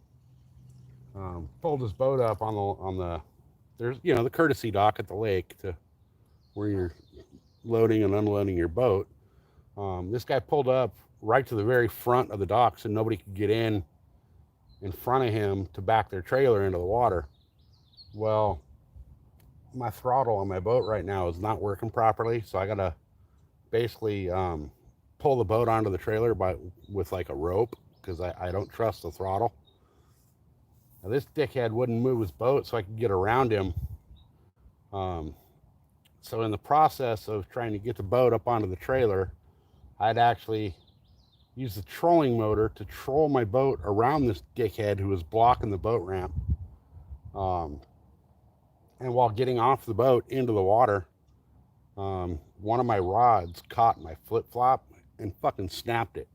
Speaker 1: pulled his boat up on the there's the courtesy dock at the lake to where you're loading and unloading your boat. This guy pulled up right to the very front of the dock so nobody could get in front of him to back their trailer into the water. Well, my throttle on my boat right now is not working properly, so I gotta basically pull the boat onto the trailer with like a rope because I don't trust the throttle. Now, this dickhead wouldn't move his boat so I could get around him. So in the process of trying to get the boat up onto the trailer, I'd actually use the trolling motor to troll my boat around this dickhead who was blocking the boat ramp. And while getting off the boat into the water, one of my rods caught my flip-flop and fucking snapped it.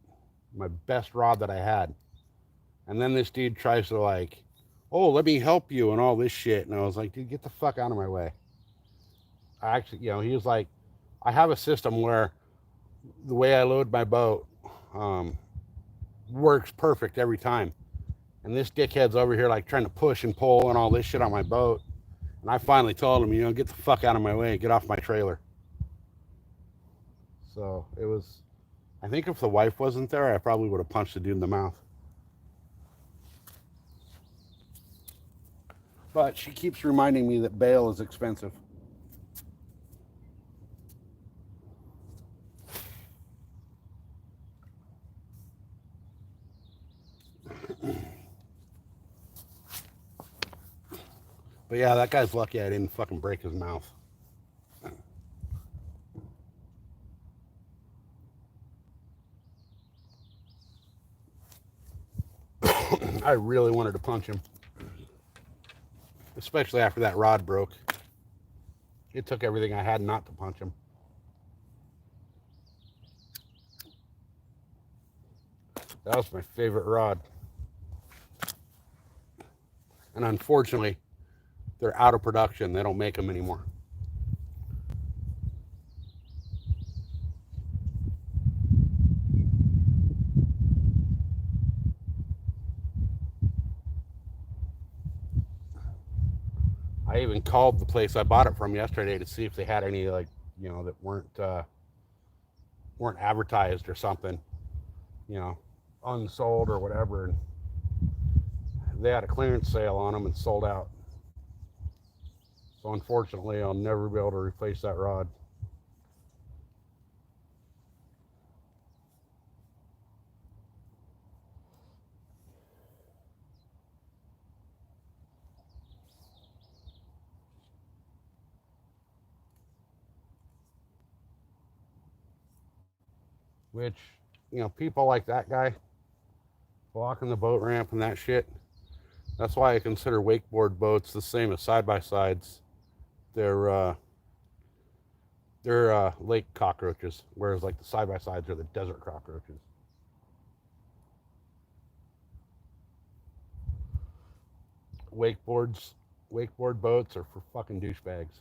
Speaker 1: My best rod that I had. And then this dude tries to like, oh, let me help you and all this shit. And I was like, dude, get the fuck out of my way. I actually, he was like, I have a system where the way I load my boat works perfect every time. And this dickhead's over here like trying to push and pull and all this shit on my boat. And I finally told him, get the fuck out of my way, get off my trailer. So it was, I think if the wife wasn't there, I probably would have punched the dude in the mouth. But she keeps reminding me that bail is expensive. But yeah, that guy's lucky I didn't fucking break his mouth. I really wanted to punch him. especially after that rod broke. It took everything I had not to punch him. That was my favorite rod. And unfortunately, they're out of production. They don't make them anymore. I even called the place I bought it from yesterday to see if they had any, like, that weren't advertised or something, you know, unsold or whatever. And they had a clearance sale on them and sold out. So unfortunately, I'll never be able to replace that rod. Which, people like that guy blocking the boat ramp and that shit. That's why I consider wakeboard boats the same as side by sides. They're lake cockroaches, whereas like the side by sides are the desert cockroaches. Wakeboards, wakeboard boats are for fucking douchebags.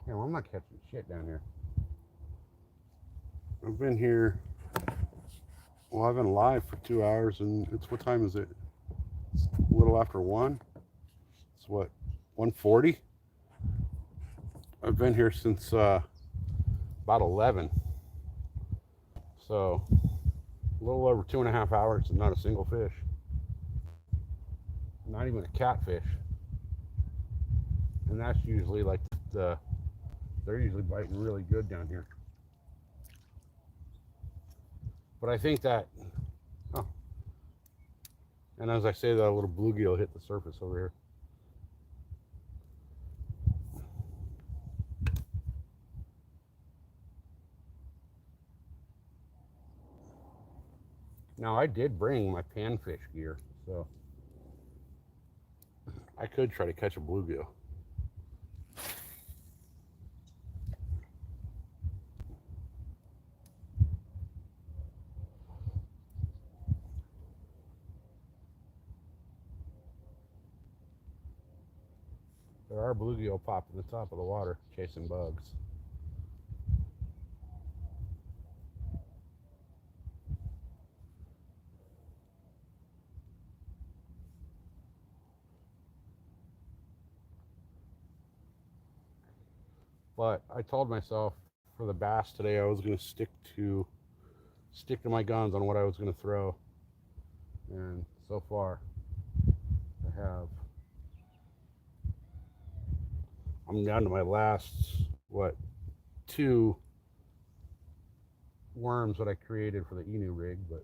Speaker 1: Yeah, well, I'm not catching shit down here. I've been here. Well, I've been live for 2 hours, and it's what time is it? It's a little after 1. It's what, 1:40? I've been here since about 11. So a little over 2.5 hours and not a single fish. Not even a catfish. And that's usually like they're usually biting really good down here. But I think that, oh, and as I say that, a little bluegill hit the surface over here. Now I did bring my panfish gear, so I could try to catch a bluegill. There are bluegill popping the top of the water, chasing bugs. But I told myself for the bass today I was going to stick to my guns on what I was going to throw, and so far I have. I'm down to my last two worms that I created for the Enu rig, but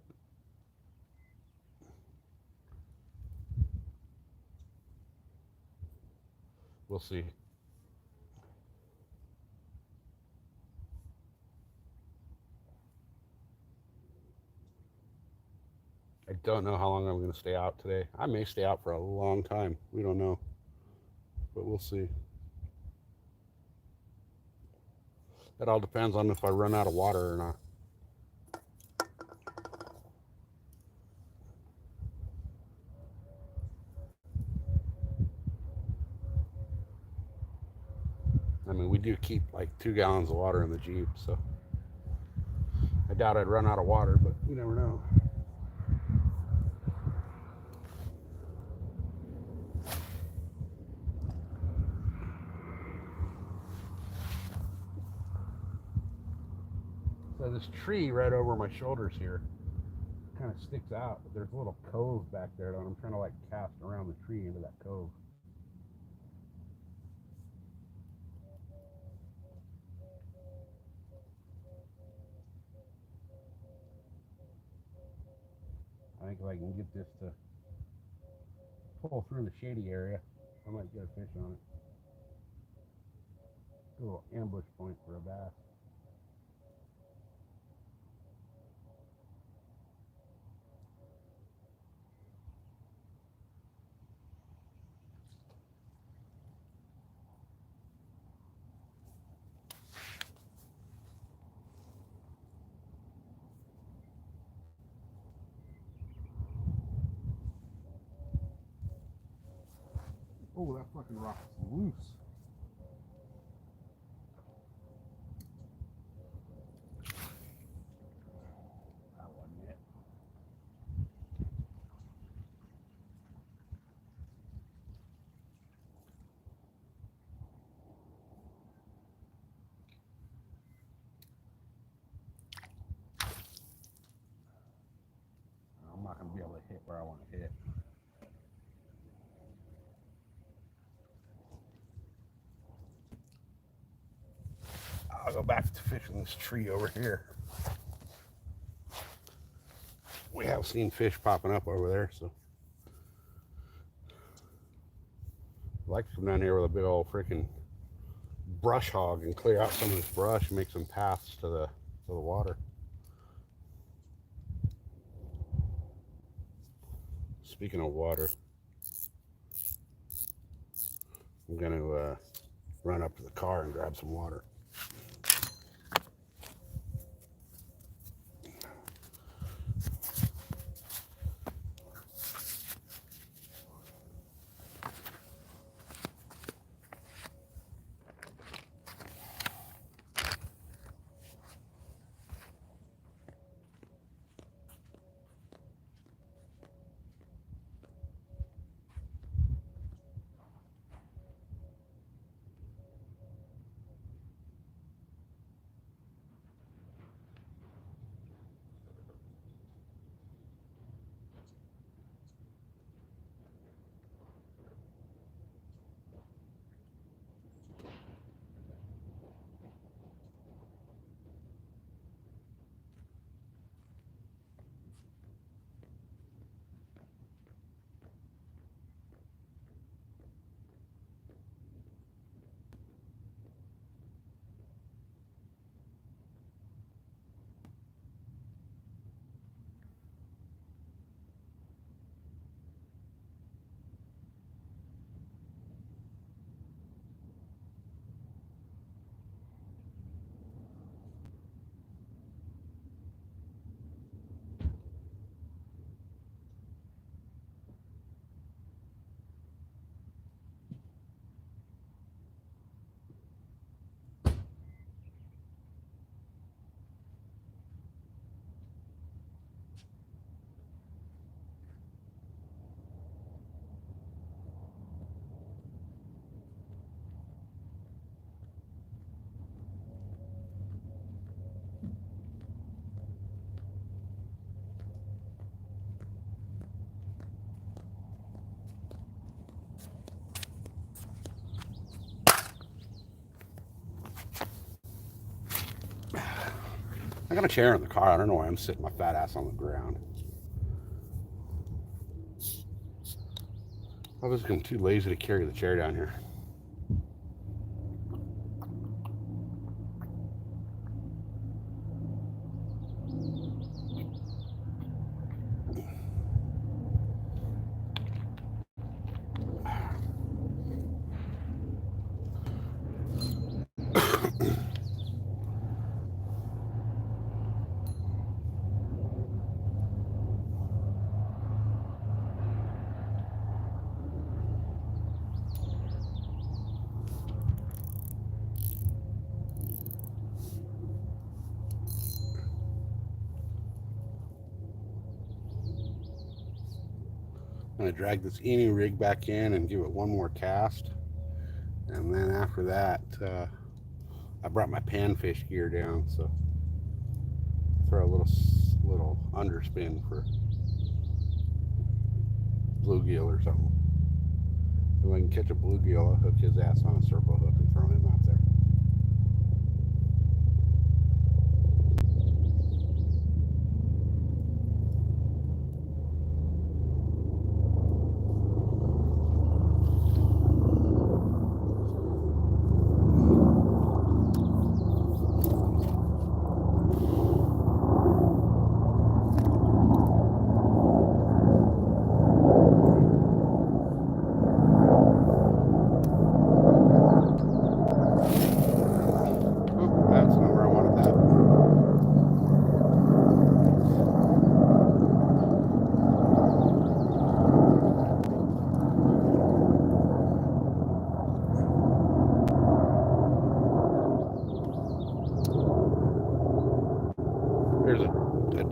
Speaker 1: we'll see. I don't know how long I'm going to stay out today. I may stay out for a long time. We don't know, but we'll see. That all depends on if I run out of water or not. I mean, we do keep like 2 gallons of water in the Jeep, so I doubt I'd run out of water, but you never know. So this tree right over my shoulders here kind of sticks out, but there's a little cove back there that I'm trying to like cast around the tree into that cove. think if I can get this to pull through the shady area, I might get a fish on it. A little ambush point for a bass. Oh, that fucking rock is loose. That wasn't it. I'm not going to be able to hit where I want to hit. I'll go back to fishing this tree over here. We have seen fish popping up over there, so I like to come down here with a big old freaking brush hog and clear out some of this brush and make some paths to the water. Speaking of water, I'm going to run up to the car and grab some water. I got a chair in the car. I don't know why I'm sitting my fat ass on the ground. I was too lazy to carry the chair down here. I'm going to drag this Emu rig back in and give it one more cast. And then after that, I brought my panfish gear down, so throw a little underspin for bluegill or something. If I can catch a bluegill, I'll hook his ass on a circle hook and throw him out there.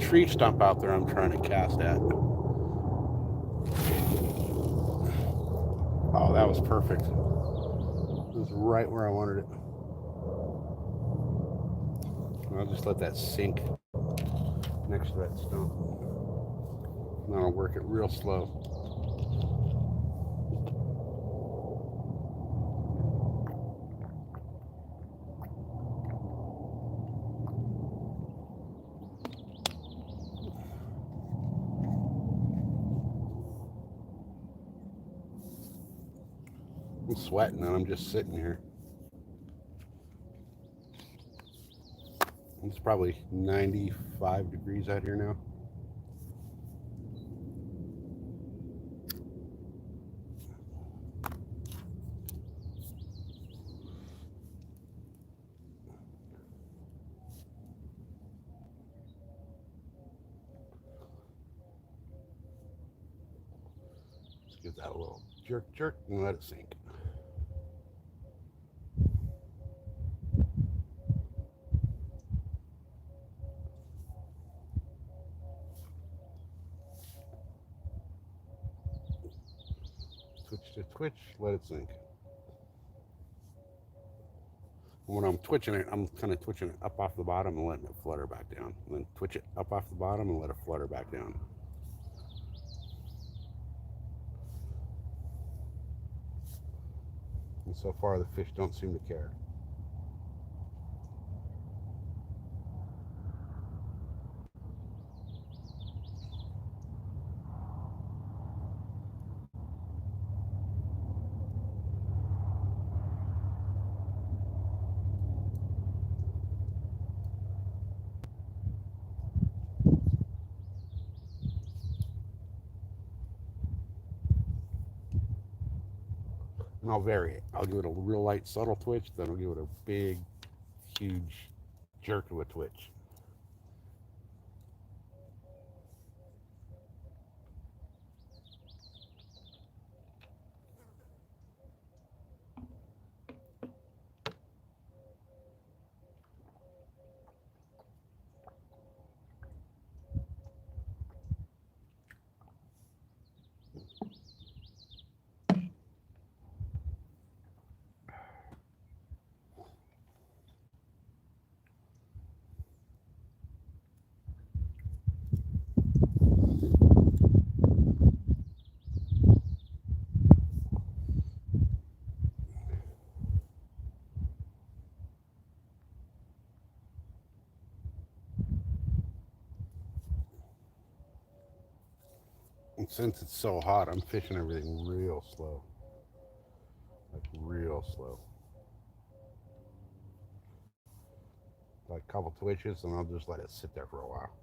Speaker 1: tree stump out there I'm trying to cast at. Oh, that was perfect. It was right where I wanted it. I'll just let that sink next to that stump. And I'll work it real slow. I'm sweating and I'm just sitting here. It's probably 95 degrees out here now. Let's give that a little jerk and let it sink. Twitch to twitch, let it sink. When I'm twitching it, I'm kind of twitching it up off the bottom and letting it flutter back down. And then twitch it up off the bottom and let it flutter back down. And so far, the fish don't seem to care. And I'll vary it. I'll give it a real light, subtle twitch, then I'll give it a big, huge jerk of a twitch. And since it's so hot, I'm fishing everything real slow. Like real slow. Like a couple twitches, and I'll just let it sit there for a while.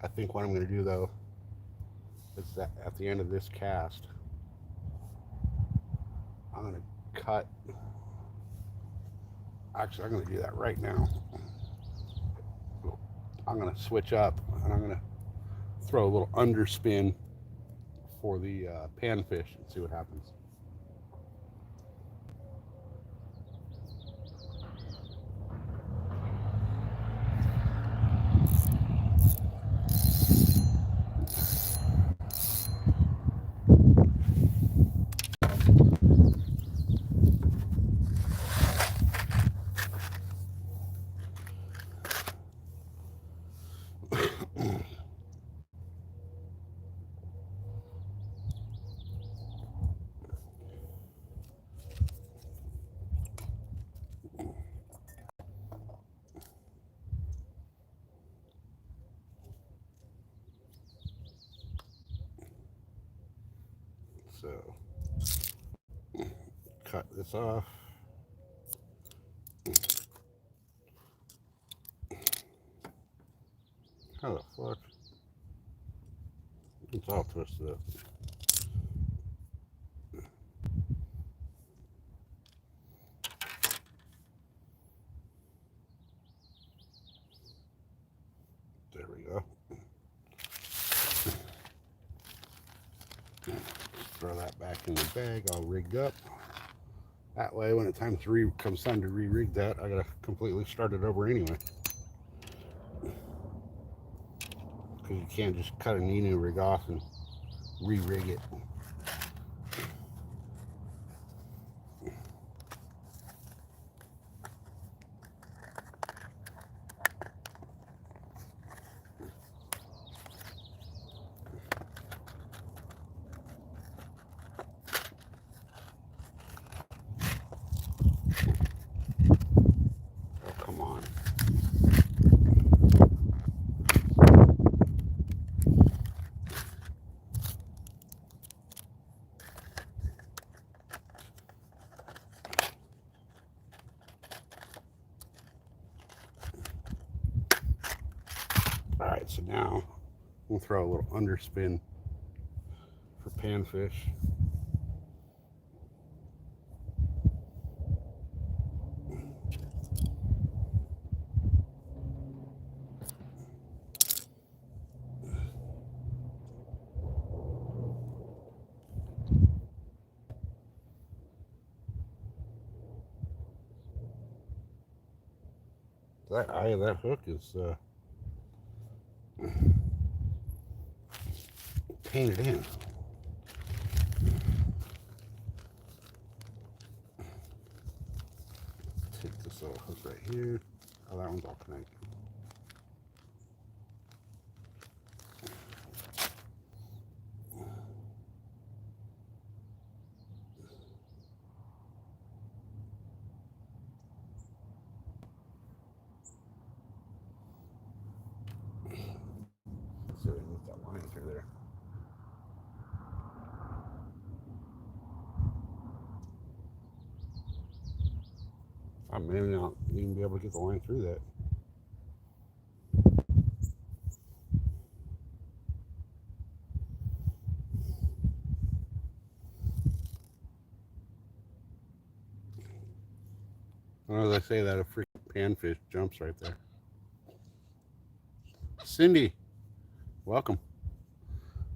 Speaker 1: I think what I'm going to do though is that at the end of this cast, I'm going to cut. Actually, I'm going to do that right now. I'm going to switch up and I'm going to throw a little underspin for the panfish and see what happens. So, cut this off. How the fuck? It's all twisted up. There we go. Throw that back in the bag, all rigged up. That way, when it comes time to re-rig that, I gotta completely start it over anyway. Because you can't just cut a Ninu rig off and re-rig it. Oh, come on. Alright, so now we'll throw a little underspin for panfish. That eye of that hook is painted in. Take this little hook right here. Oh, that one's all connected. So we move that line through there. I may not even be able to get the line through that. Well, as I say that, a freaking panfish jumps right there. Cindy, welcome.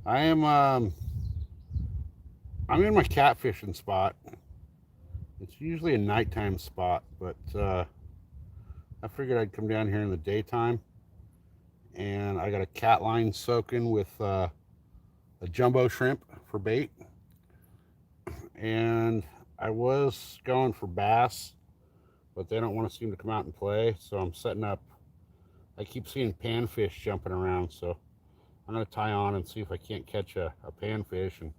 Speaker 1: I'm in my catfishing spot. It's usually a nighttime spot, but I figured I'd come down here in the daytime. And I got a cat line soaking with a jumbo shrimp for bait. And I was going for bass, but they don't want to seem to come out and play. So I'm setting up, I keep seeing panfish jumping around. So I'm going to tie on and see if I can't catch a panfish, and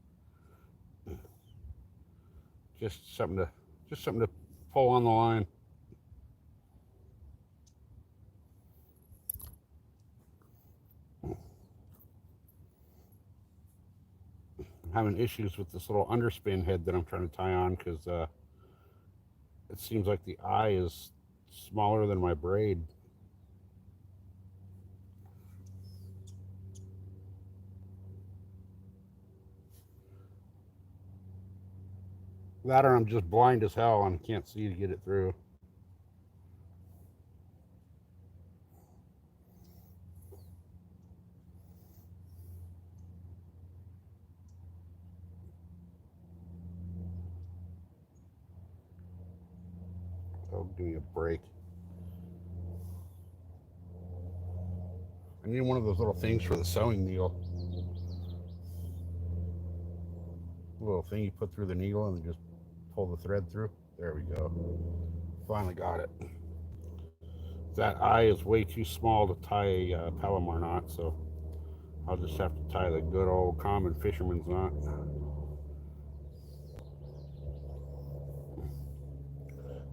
Speaker 1: just something to pull on the line. I'm having issues with this little underspin head that I'm trying to tie on because it seems like the eye is smaller than my braid. That or I'm just blind as hell and can't see to get it through. Oh, give me a break. I need one of those little things for the sewing needle. A little thing you put through the needle and just pull the thread through. There we go. Finally got it. That eye is way too small to tie a Palomar knot, so I'll just have to tie the good old common fisherman's knot.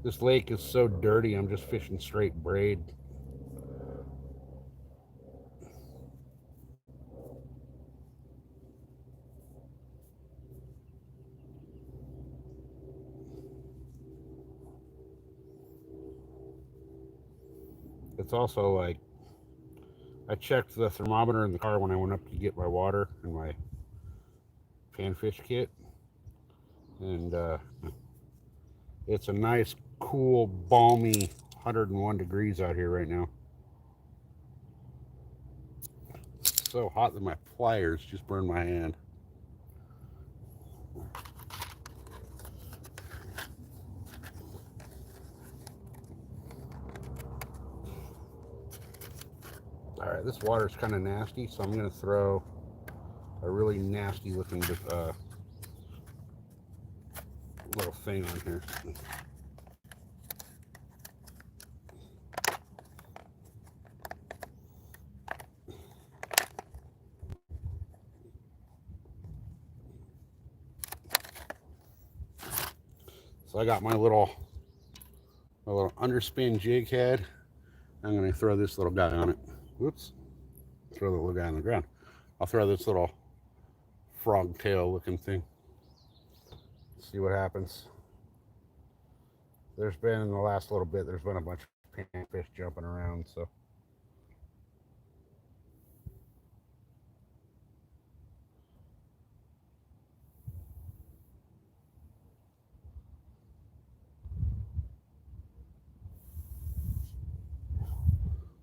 Speaker 1: This lake is so dirty, I'm just fishing straight braid. It's also like, I checked the thermometer in the car when I went up to get my water and my panfish kit, and it's a nice, cool, balmy 101 degrees out here right now. so hot that my pliers just burned my hand. All right, this water is kind of nasty, so I'm going to throw a really nasty looking little thing on here. So I got my little underspin jig head. I'm going to throw this little guy on it. Whoops. Throw the little guy on the ground. I'll throw this little frog tail looking thing. See what happens. There's been, in the last little bit, there's been a bunch of panfish jumping around, so.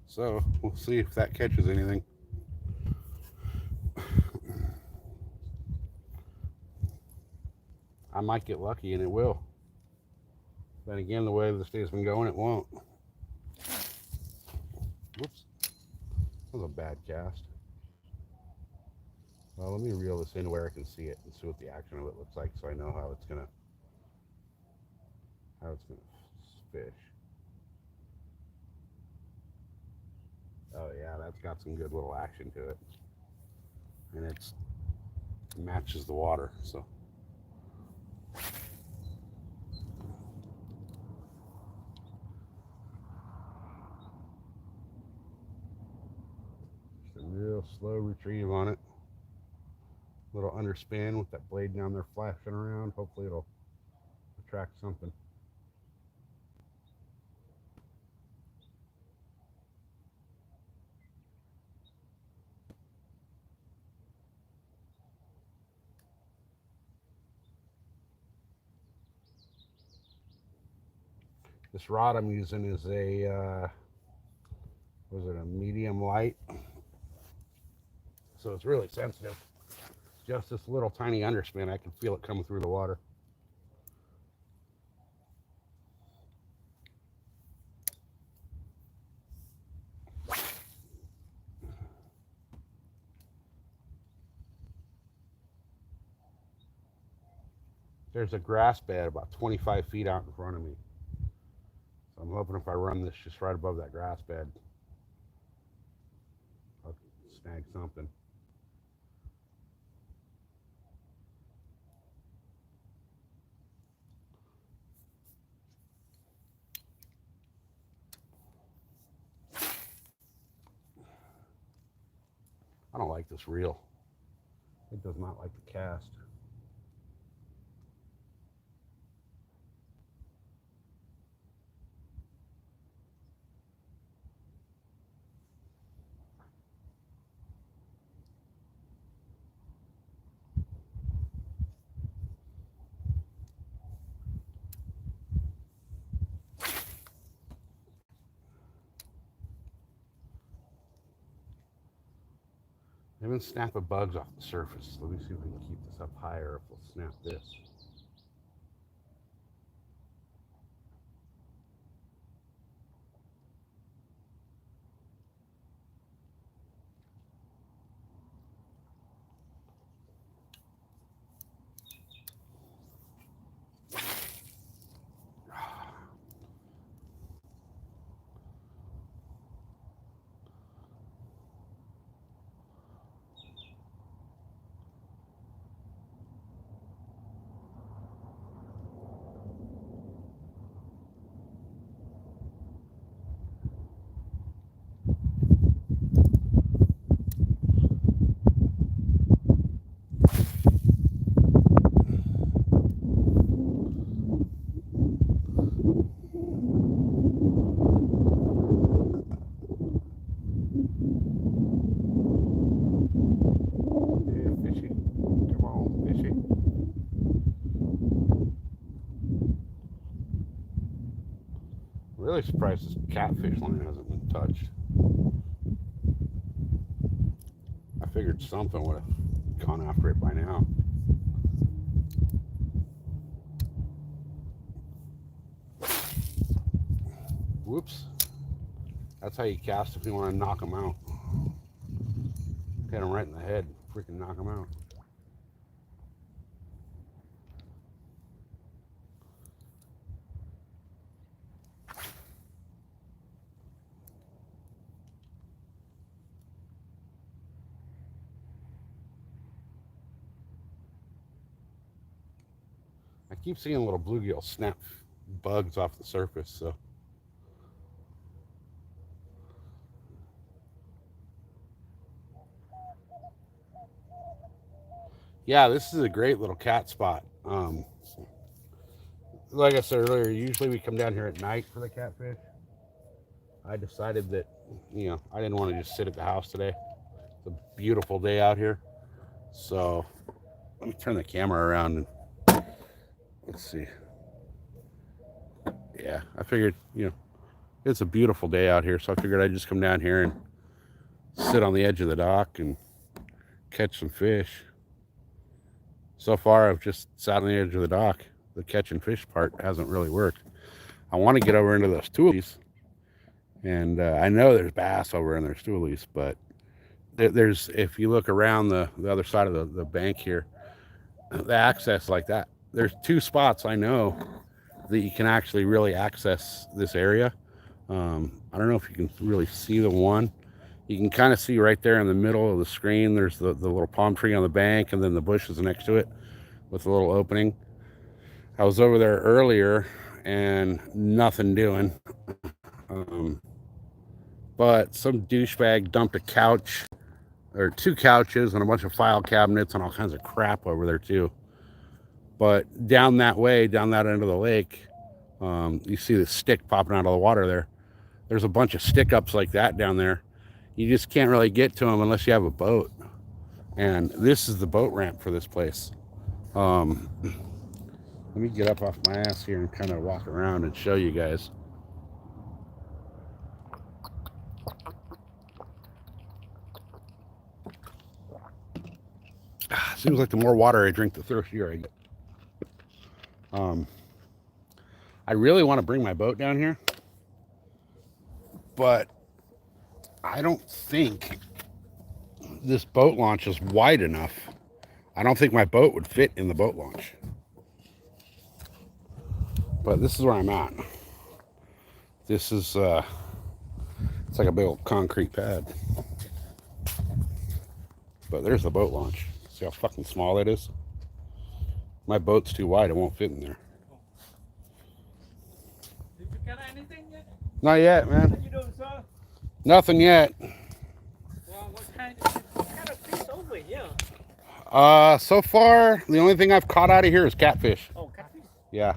Speaker 1: So we'll see if that catches anything. I might get lucky and it will. Then again, the way this day's been going, it won't. Whoops. That was a bad cast. Well, let me reel this in where I can see it and see what the action of it looks like, so I know how it's gonna fish. Oh yeah, that's got some good little action to it, and it matches the water. So just a real slow retrieve on it. Little underspin with that blade down there flashing around. Hopefully it'll attract something. This rod I'm using is a medium light, so it's really sensitive. Just this little tiny underspin, I can feel it coming through the water. There's a grass bed about 25 feet out in front of me. So I'm hoping if I run this just right above that grass bed, I'll snag something. I don't like this reel. It does not like the cast. They've been snapping bugs off the surface. Let me see if we can keep this up higher, if we'll snap this. Really surprised this catfish line hasn't been touched. I figured something would have gone after it by now. Whoops. That's how you cast if you want to knock them out. Hit them right in the head. Freaking knock them out. I keep seeing little bluegill snap bugs off the surface, so. Yeah, this is a great little cat spot. Like I said earlier, usually we come down here at night for the catfish. I decided that, I didn't want to just sit at the house today. It's a beautiful day out here. So let me turn the camera around and let's see. Yeah, I figured, it's a beautiful day out here. So I figured I'd just come down here and sit on the edge of the dock and catch some fish. So far, I've just sat on the edge of the dock. The catch and fish part hasn't really worked. I want to get over into those stoolies. And I know there's bass over in their stoolies, but there's, if you look around the other side of the bank here, the access like that, there's two spots I know that you can actually really access this area. I don't know if you can really see the one. You can kind of see right there in the middle of the screen, there's the little palm tree on the bank, and then the bushes next to it with a little opening. I was over there earlier and nothing doing. But some douchebag dumped a couch or two couches and a bunch of file cabinets and all kinds of crap over there too. But down that way, down that end of the lake, you see the stick popping out of the water there. There's a bunch of stick ups like that down there. You just can't really get to them unless you have a boat. And this is the boat ramp for this place. Let me get up off my ass here and kind of walk around and show you guys. Seems like the more water I drink, the thirstier I get. I really want to bring my boat down here, but I don't think this boat launch is wide enough. I don't think my boat would fit in the boat launch. But this is where I'm at. This is, it's like a big old concrete pad. But there's the boat launch. See how fucking small that is? My boat's too wide, it won't fit in there.
Speaker 2: Did you get anything yet?
Speaker 1: Not yet, man.
Speaker 2: What are you doing, sir?
Speaker 1: Nothing yet.
Speaker 2: Well, what kind of fish over here?
Speaker 1: So far, the only thing I've caught out of here is catfish.
Speaker 2: Oh, catfish?
Speaker 1: Yeah.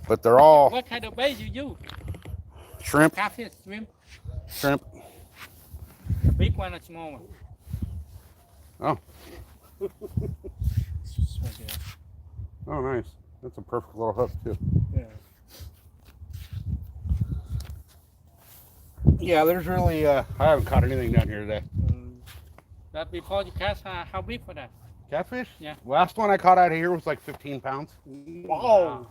Speaker 1: But they're all
Speaker 2: What kind of bait you use?
Speaker 1: shrimp.
Speaker 2: Catfish, shrimp?
Speaker 1: Shrimp.
Speaker 2: A big one or small one?
Speaker 1: Oh.
Speaker 2: It's right there.
Speaker 1: Oh, nice. That's a perfect little hook, too.
Speaker 2: Yeah.
Speaker 1: Yeah, there's really, I haven't caught anything down here today.
Speaker 2: That before you cast, how big for that?
Speaker 1: Catfish?
Speaker 2: Yeah.
Speaker 1: Last one I caught out of here was like 15 pounds.
Speaker 2: Wow.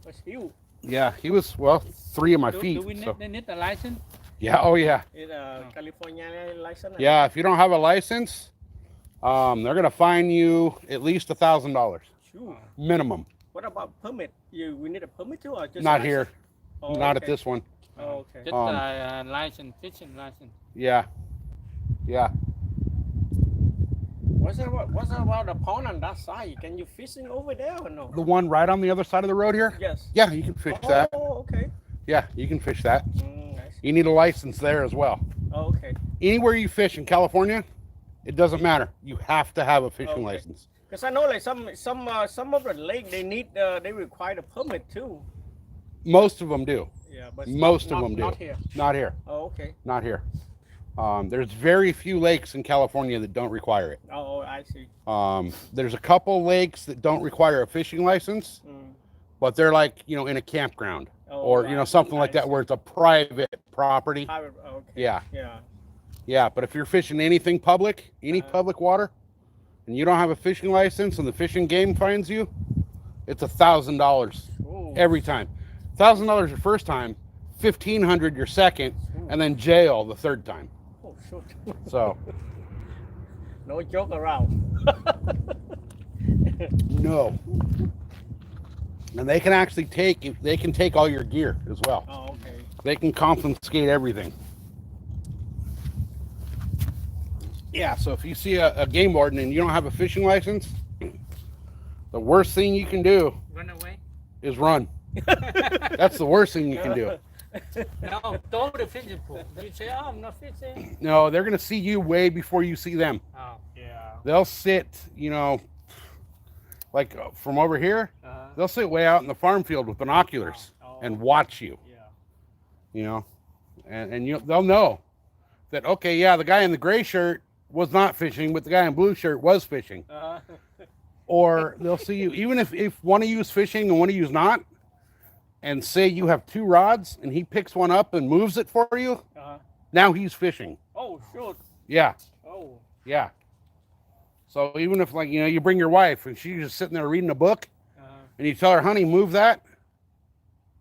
Speaker 2: That's huge.
Speaker 1: Yeah, he was, well, 3 of my feet.
Speaker 2: Do we need,
Speaker 1: So.
Speaker 2: they need a license?
Speaker 1: Yeah, oh yeah.
Speaker 2: It's a California license?
Speaker 1: Yeah, if you don't have a license, they're going to fine you at least $1,000.
Speaker 2: Sure.
Speaker 1: Minimum.
Speaker 2: What about permit? We need a permit too, or just
Speaker 1: Not
Speaker 2: license?
Speaker 1: here.
Speaker 2: Oh,
Speaker 1: Not
Speaker 2: okay.
Speaker 1: at this one.
Speaker 2: Oh, okay. Just license, fishing license.
Speaker 1: Yeah. Yeah.
Speaker 2: What's about the pond on that side? Can you fishing over there or no?
Speaker 1: The one right on the other side of the road here?
Speaker 2: Yes.
Speaker 1: Yeah, you can fish that.
Speaker 2: Oh, okay.
Speaker 1: Yeah, you can fish that.
Speaker 2: I see.
Speaker 1: You need a license there as well.
Speaker 2: Oh, okay.
Speaker 1: Anywhere you fish in California, it doesn't matter. You have to have a fishing
Speaker 2: Okay.
Speaker 1: license.
Speaker 2: Because I know like some of the lake they require a permit too.
Speaker 1: Most of them do.
Speaker 2: Yeah, but
Speaker 1: Most of them do.
Speaker 2: Not here.
Speaker 1: Not here.
Speaker 2: Oh, okay.
Speaker 1: Not here. There's very few lakes in California that don't require it.
Speaker 2: Oh, I see.
Speaker 1: There's a couple lakes that don't require a fishing license, but they're like, in a campground or, something like that where it's a private property.
Speaker 2: Okay.
Speaker 1: Yeah.
Speaker 2: Yeah.
Speaker 1: Yeah, but if you're fishing anything public, any public water, and you don't have a fishing license, and the fishing game finds you, it's $1,000 every time. $1,000 your first time, $1,500 your second, and then jail the third time.
Speaker 2: Oh shoot!
Speaker 1: So
Speaker 2: No joke around.
Speaker 1: no. And they can actually take all your gear as well.
Speaker 2: Oh, okay.
Speaker 1: They can confiscate everything. Yeah, so if you see a game warden and you don't have a fishing license, the worst thing you can do
Speaker 3: Run away?
Speaker 1: is run. That's the worst thing you can do.
Speaker 3: No, go to the fishing pool. You say, oh, I'm not fishing.
Speaker 1: No, they're going to see you way before you see them.
Speaker 3: Oh, yeah.
Speaker 1: They'll sit, like from over here, they'll sit way out in the farm field with binoculars and watch you.
Speaker 2: Yeah.
Speaker 1: And they'll know that, okay, yeah, the guy in the gray shirt was not fishing, but the guy in blue shirt was fishing. Or they'll see you, even if one of you is fishing and one of you is not, and say you have two rods and he picks one up and moves it for you, now he's fishing.
Speaker 2: Oh shoot!
Speaker 1: Yeah.
Speaker 2: Oh.
Speaker 1: Yeah. So even if, like, you bring your wife and she's just sitting there reading a book and you tell her, honey, move that,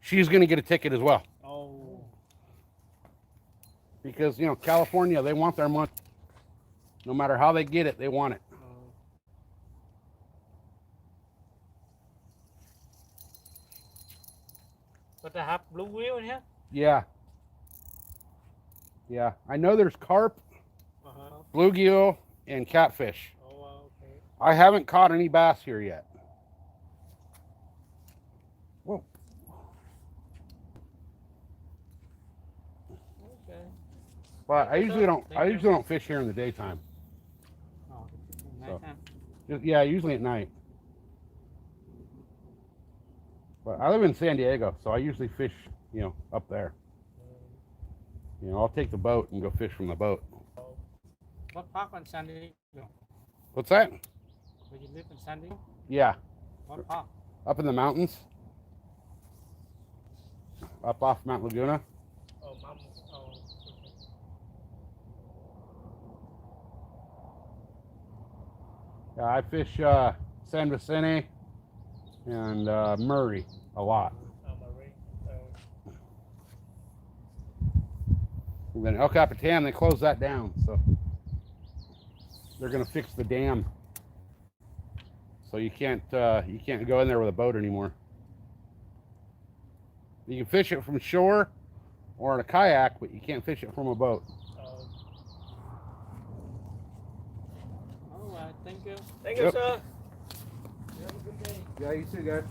Speaker 1: she's going to get a ticket as well.
Speaker 2: Oh.
Speaker 1: Because, California, they want their money. No matter how they get it, they want it.
Speaker 3: But they have blue wheel in here?
Speaker 1: Yeah. Yeah. I know there's carp,
Speaker 2: Uh-huh.
Speaker 1: bluegill, and catfish.
Speaker 2: Oh, okay.
Speaker 1: I haven't caught any bass here yet. Whoa.
Speaker 3: Okay.
Speaker 1: But I usually don't fish here in the daytime.
Speaker 3: Oh,
Speaker 1: So.
Speaker 3: nighttime.
Speaker 1: Yeah, usually at night. But I live in San Diego, so I usually fish, up there. I'll take the boat and go fish from the boat.
Speaker 3: What park on San Diego?
Speaker 1: What's that?
Speaker 3: Where you live in San Diego?
Speaker 1: Yeah,
Speaker 3: What park?
Speaker 1: up in the mountains. Up off Mount Laguna.
Speaker 2: Oh, mom. Oh.
Speaker 1: Yeah, I fish San Vicente and Murray a lot.
Speaker 2: Marie.
Speaker 1: And then El Capitan, they closed that down, so they're gonna fix the dam. So you can't go in there with a boat anymore. You can fish it from shore or in a kayak, but you can't fish it from a boat.
Speaker 3: All right, thank you.
Speaker 2: Thank you,
Speaker 1: Yep.
Speaker 2: sir.
Speaker 3: You have a good day.
Speaker 1: Yeah, you too, guys.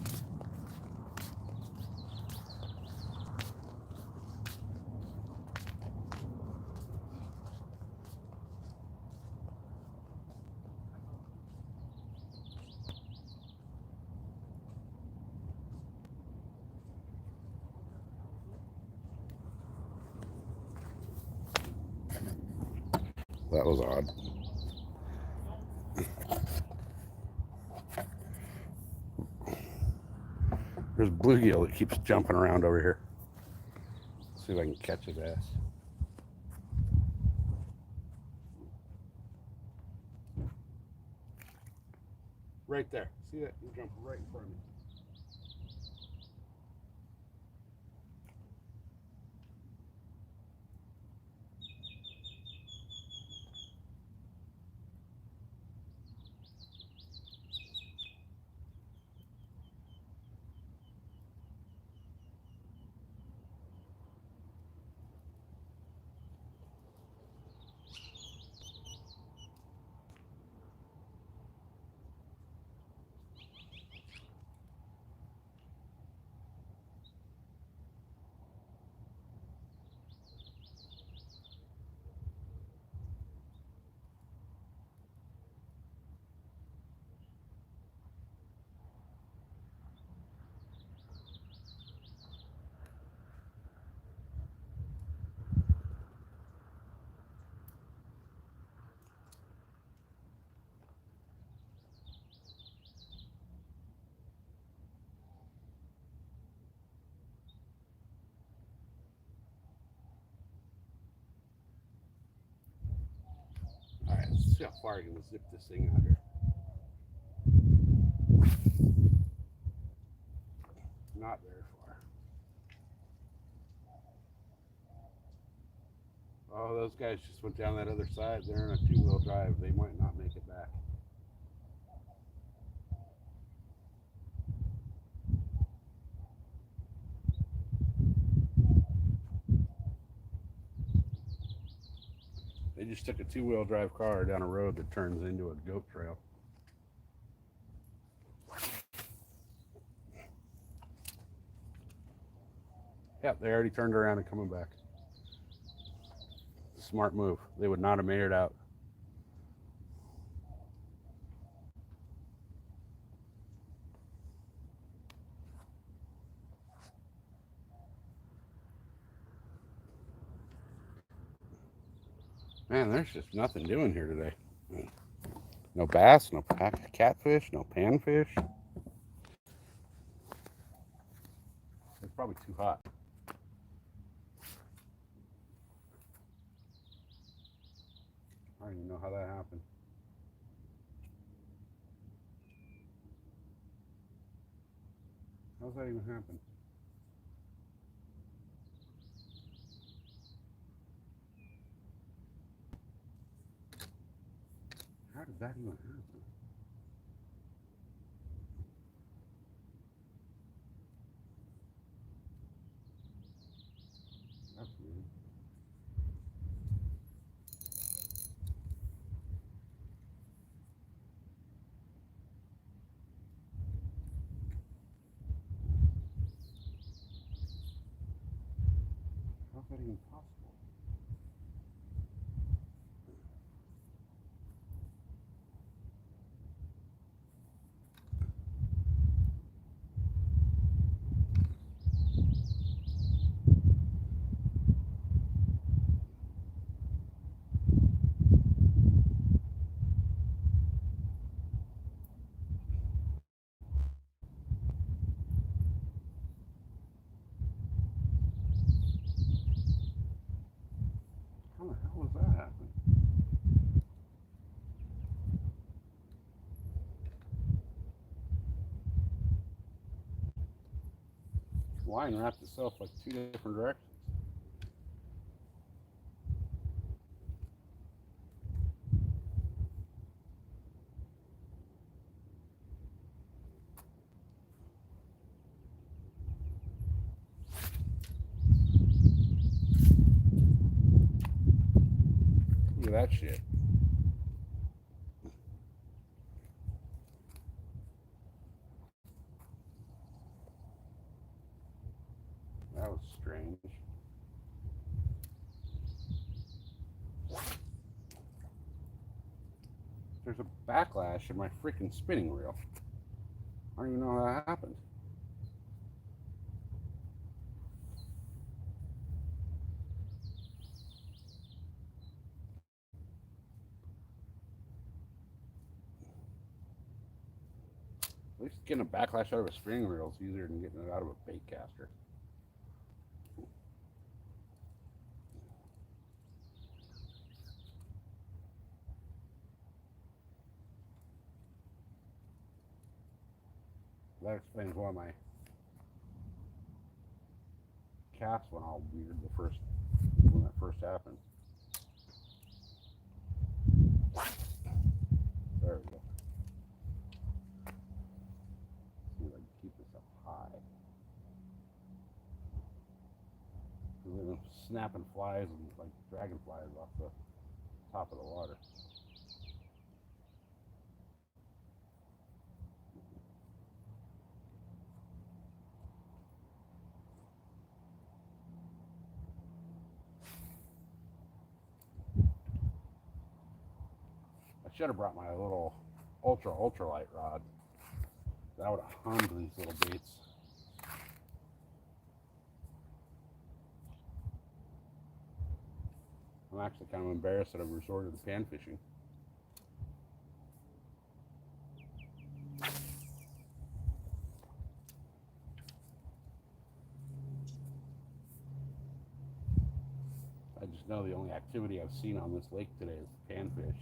Speaker 1: That was odd. There's bluegill that keeps jumping around over here. Let's see if I can catch his ass. Right there. See that? He jumped right in front of me. see how far I can zip this thing out here. Not very far. Oh, those guys just went down that other side. They're in a two-wheel drive. They might not make it back. They just took a two-wheel drive car down a road that turns into a goat trail. Yep, they already turned around and coming back. Smart move. They would not have made it out. Man, there's just nothing doing here today. No bass, no catfish, no panfish. It's probably too hot. I don't even know how that happened. How's that even happen? How did that even happen? That's weird. How's that even possible? How the hell was that happening? Line wrapped itself like two different directions. Look at that shit. That was strange. There's a backlash in my freaking spinning reel. I don't even know how that happened. At least getting a backlash out of a spinning reel is easier than getting it out of a bait caster. That explains why my cast went all weird when that first happened. There we go. See if I can keep this up high. Because they've been snapping flies and like dragonflies off the top of the water. I should have brought my little ultralight rod. That would have harmed these little baits. I'm actually kind of embarrassed that I've resorted to pan fishing. I just know the only activity I've seen on this lake today is panfish.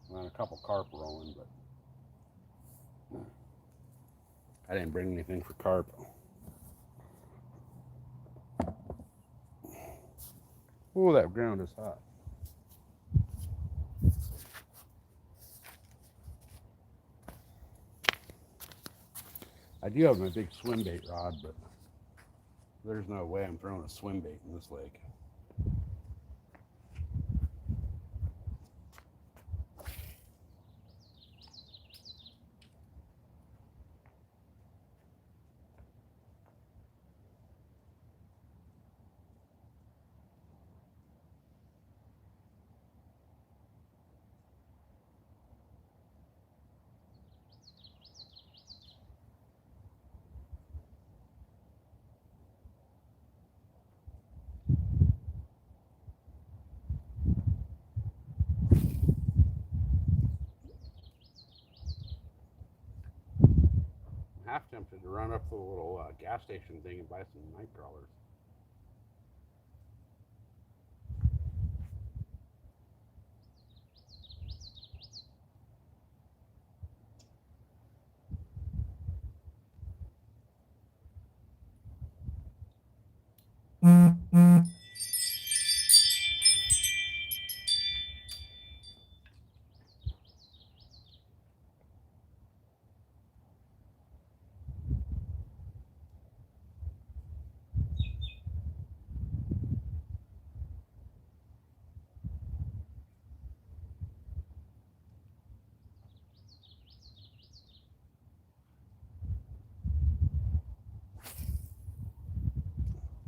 Speaker 1: And a couple carp rolling, but I didn't bring anything for carp. Oh, that ground is hot. I do have my big swim bait rod, but there's no way I'm throwing a swim bait in this lake. I'm half tempted to run up to the little gas station thing and buy some night crawlers.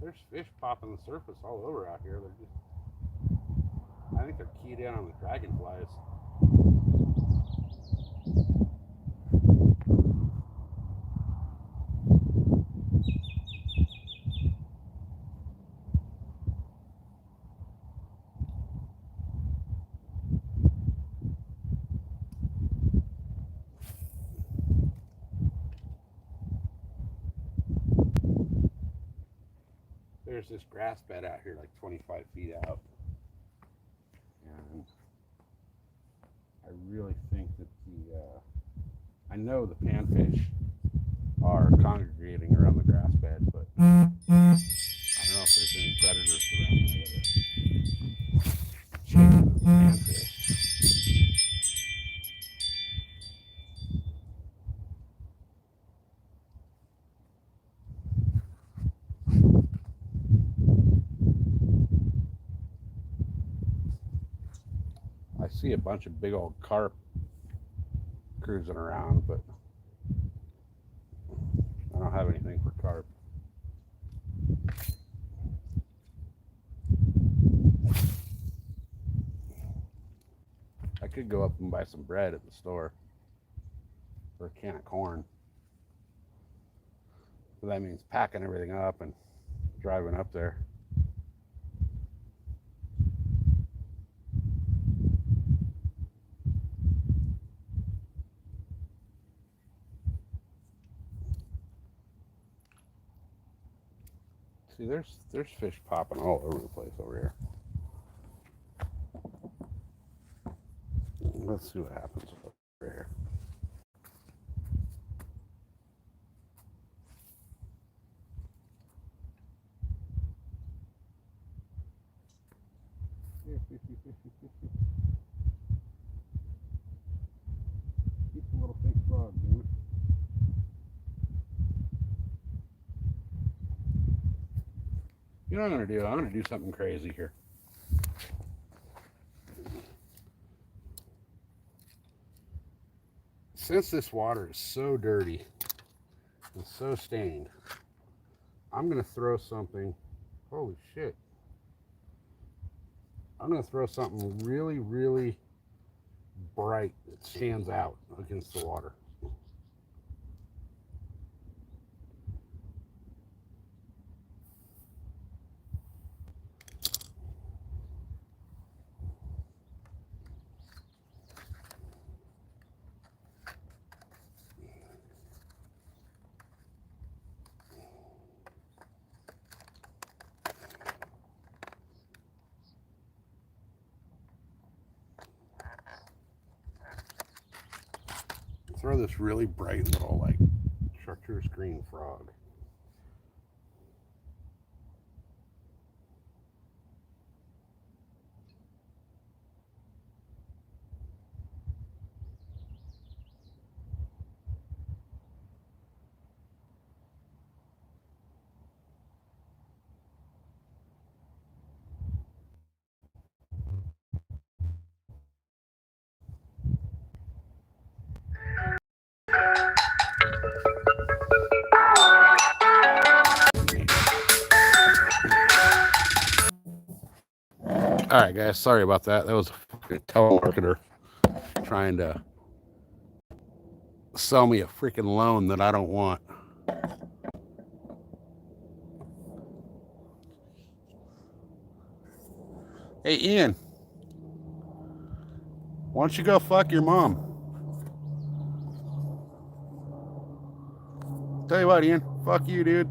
Speaker 1: There's fish popping the surface all over out here. They're just, I think they're keyed in on the dragonflies. There's this grass bed out here like 25 feet out. And I really think that I know the panfish are congregating around the grass bed, but I don't know if there's any predators around there that are chasing the panfish. I see a bunch of big old carp cruising around, but I don't have anything for carp. I could go up and buy some bread at the store or a can of corn. But that means packing everything up and driving up there. See, there's fish popping all over the place over here. Let's see what happens over here. Fishy. Keep the little fake frog, dude. You know what I'm gonna do? I'm gonna do something crazy here. Since this water is so dirty and so stained, I'm gonna throw something. Holy shit. I'm gonna throw something really, really bright that stands out against the water. throw this really bright little like chartreuse green frog. All right, guys. Sorry about that. That was a telemarketer trying to sell me a freaking loan that I don't want. Hey, Ian. Why don't you go fuck your mom? Tell you what, Ian. Fuck you, dude.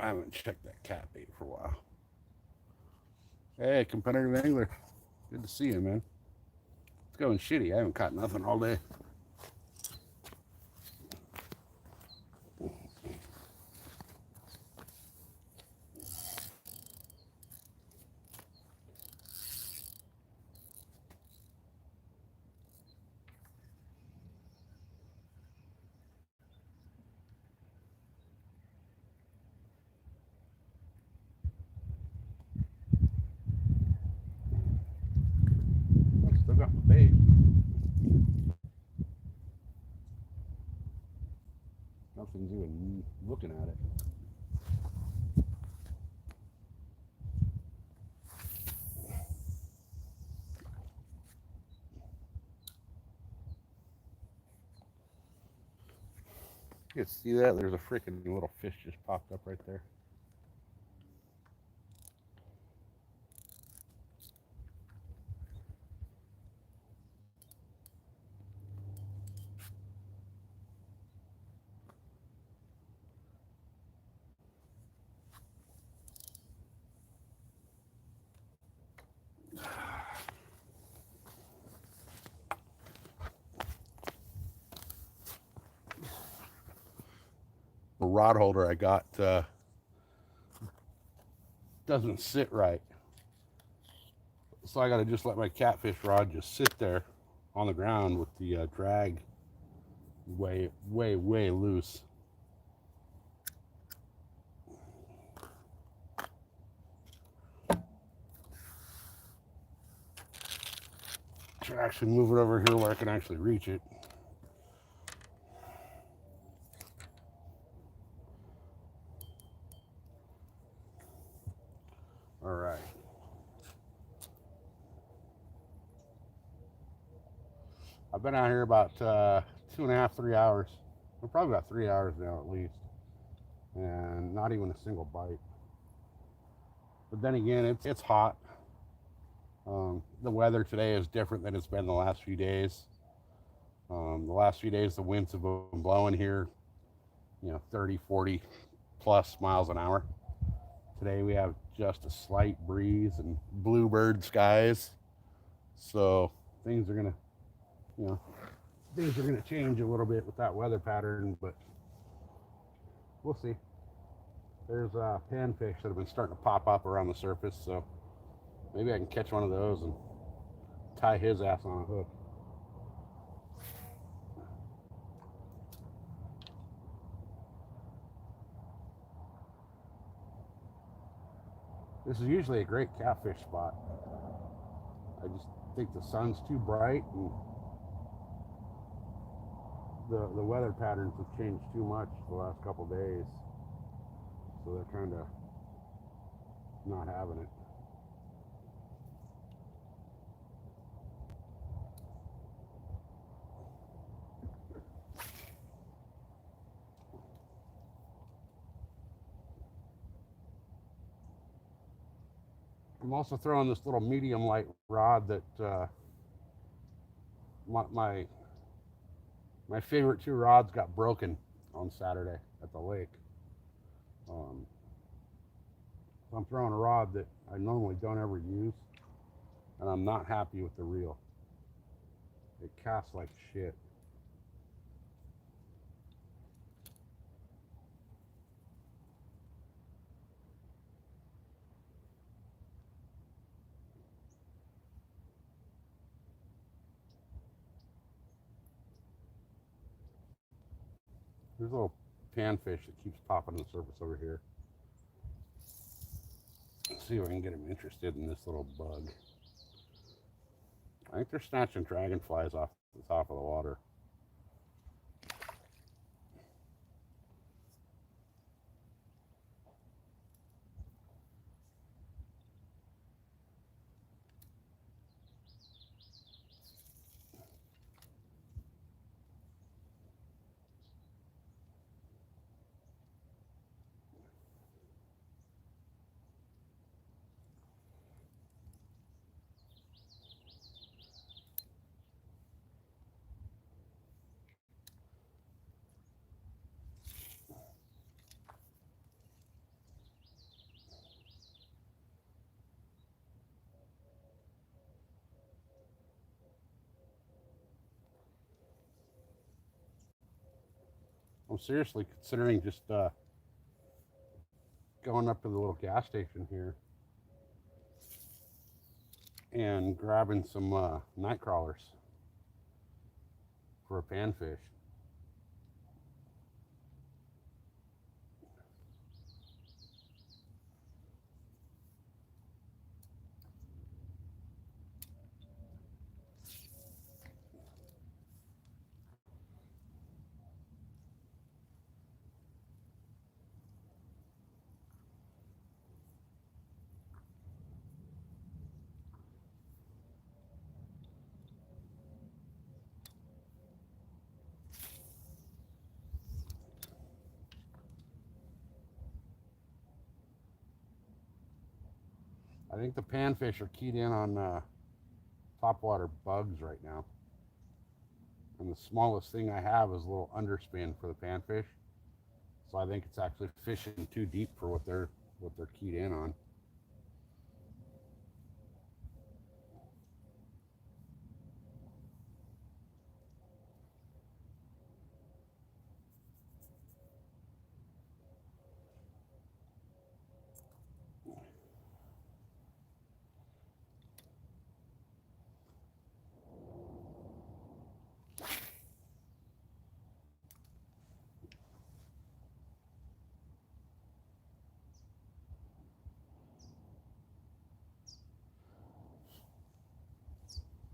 Speaker 1: I haven't checked that cat bait for a while. Hey, competitive angler. Good to see you, man. It's going shitty. I haven't caught nothing all day. I still got my bait. Nothing's even looking at it. You see that? There's a freaking little fish just popped up right there. The rod holder I got doesn't sit right. So I got to just let my catfish rod just sit there on the ground with the drag way loose. Should actually move it over here where I can actually reach it. All right. I've been out here about 2.5, 3 hours. Well, probably about 3 hours now at least. And not even a single bite. But then again, it's hot. The weather today is different than it's been the last few days. The last few days, the winds have been blowing here, 30, 40 plus miles an hour. Today we have just a slight breeze and bluebird skies. So things are gonna, change a little bit with that weather pattern, but we'll see. There's panfish that have been starting to pop up around the surface, so maybe I can catch one of those and tie his ass on a hook. This is usually a great catfish spot. I just think the sun's too bright and the weather patterns have changed too much the last couple days. So they're kind of not having it. I'm also throwing this little medium light rod that my favorite two rods got broken on Saturday at the lake. So I'm throwing a rod that I normally don't ever use, and I'm not happy with the reel. It casts like shit. There's a little panfish that keeps popping on the surface over here. Let's see if I can get him interested in this little bug. I think they're snatching dragonflies off the top of the water. I'm seriously considering just going up to the little gas station here and grabbing some night crawlers for a panfish. I think the panfish are keyed in on topwater bugs right now. And the smallest thing I have is a little underspin for the panfish. So I think it's actually fishing too deep for what they're keyed in on.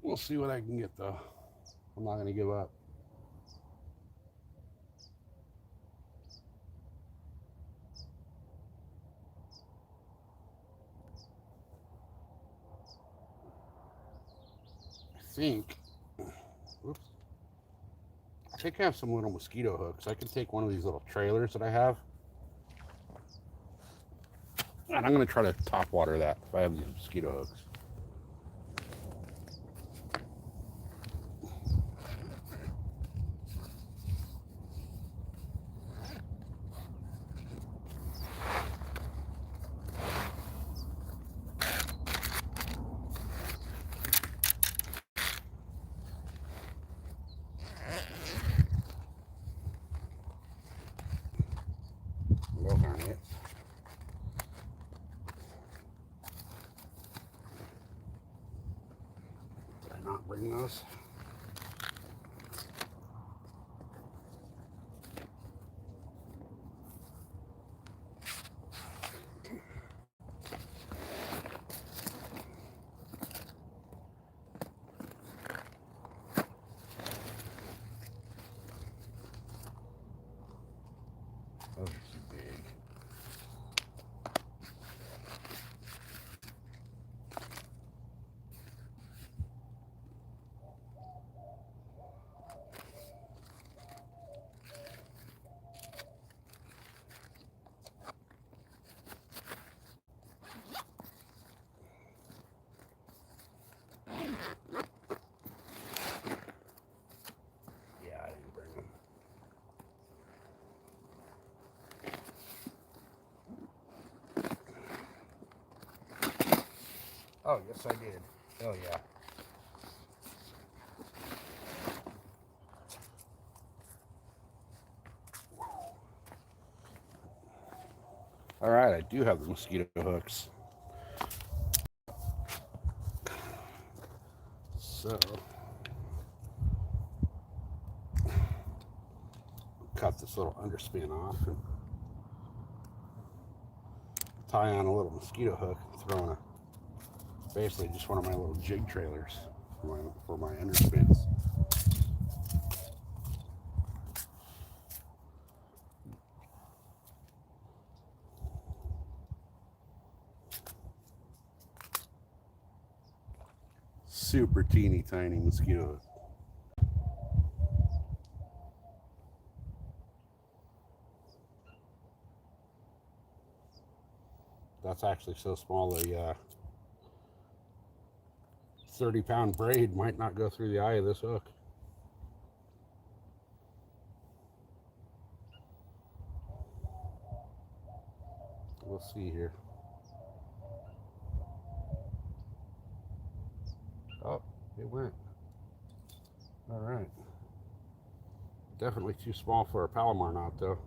Speaker 1: We'll see what I can get though. I'm not going to give up. Oops. I think I have some little mosquito hooks. I can take one of these little trailers that I have. And I'm going to try to top water that if I have these mosquito hooks. Those aren't it. Did I not bring those? Those are too big. Yeah, I didn't bring them. Oh, yes, I did. Oh, yeah. All right, I do have the mosquito hooks. So, cut this little underspin off and tie on a little mosquito hook and throw in basically just one of my little jig trailers for my underspins. Super teeny tiny mosquito hook. That's actually so small the 30-pound braid might not go through the eye of this hook. We'll see here. Oh, it went. All right. Definitely too small for a Palomar knot, though.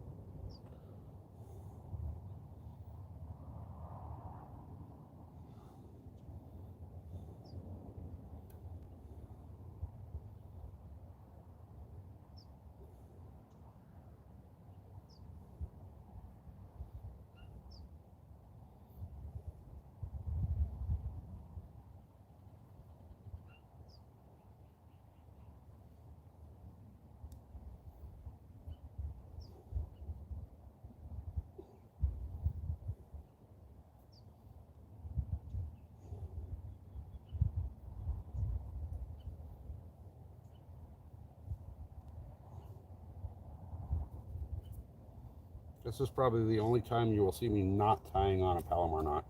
Speaker 1: This is probably the only time you will see me not tying on a Palomar knot.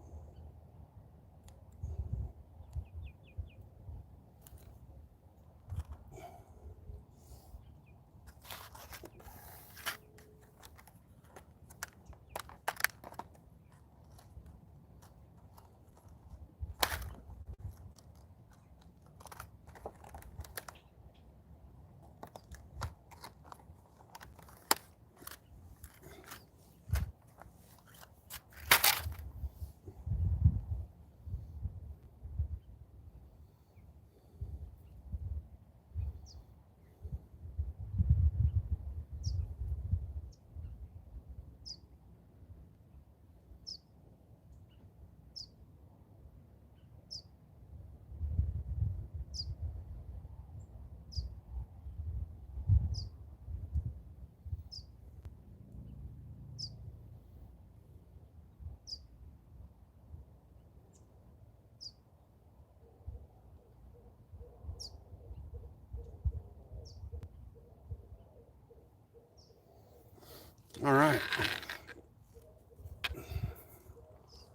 Speaker 1: All right.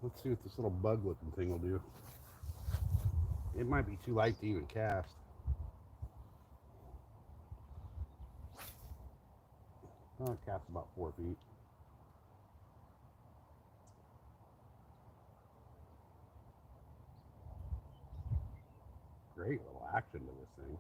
Speaker 1: Let's see what this little bug looking thing will do. It might be too light to even cast. Oh, it casts about 4 feet. Great little action to this thing.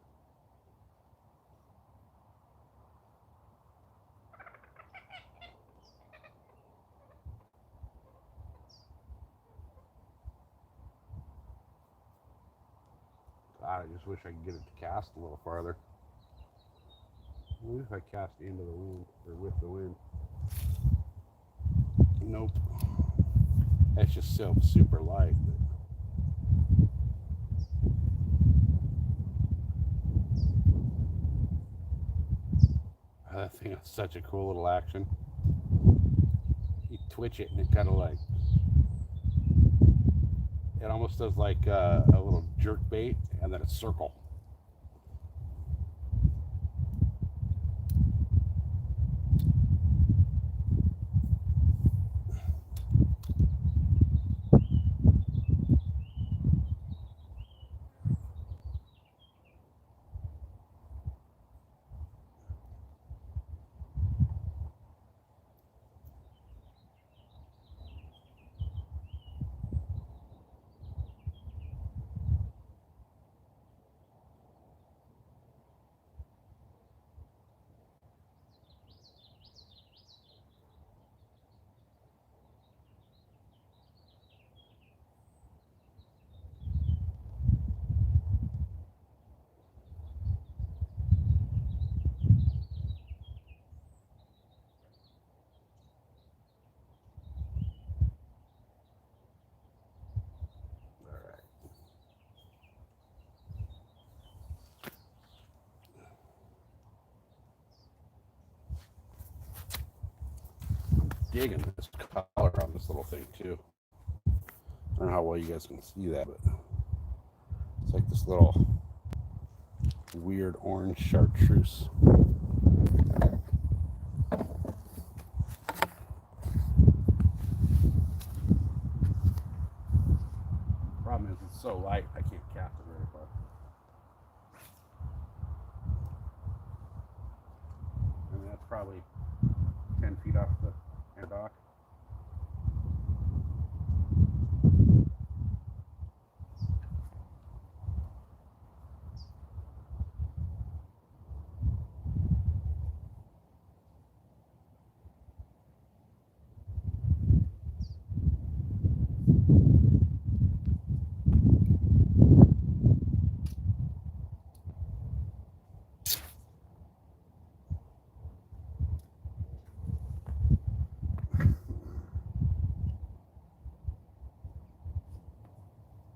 Speaker 1: God, I just wish I could get it to cast a little farther. Maybe if I cast into the wind, or with the wind. Nope. That's just so super light. That thing is such a cool little action. You twitch it and it kind of like, it almost does like a little jerk bait and then a circle. Digging this color on this little thing too. I don't know how well you guys can see that, but it's like this little weird orange chartreuse. Problem is it's so light I can't cast it very far. I mean, that's probably 10 feet off the dock.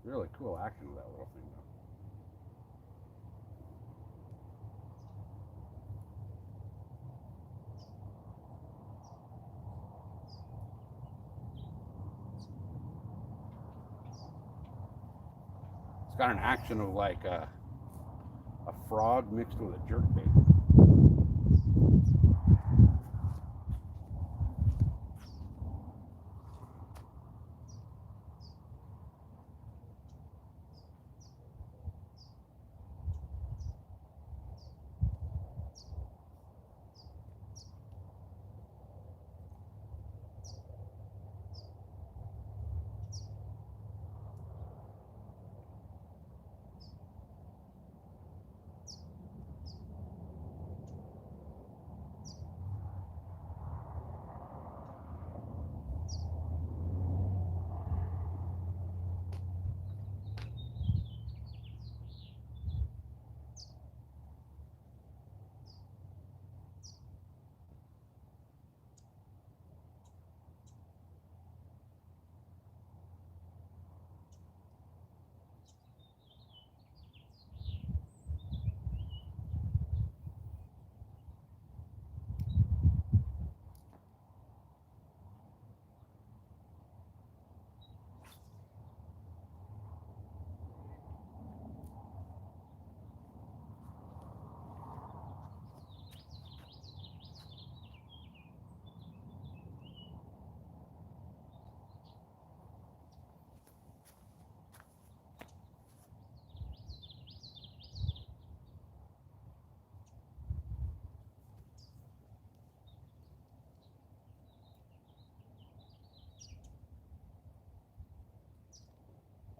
Speaker 1: Really cool action with that little thing, though. It's got an action of like a frog mixed with a jerkbait.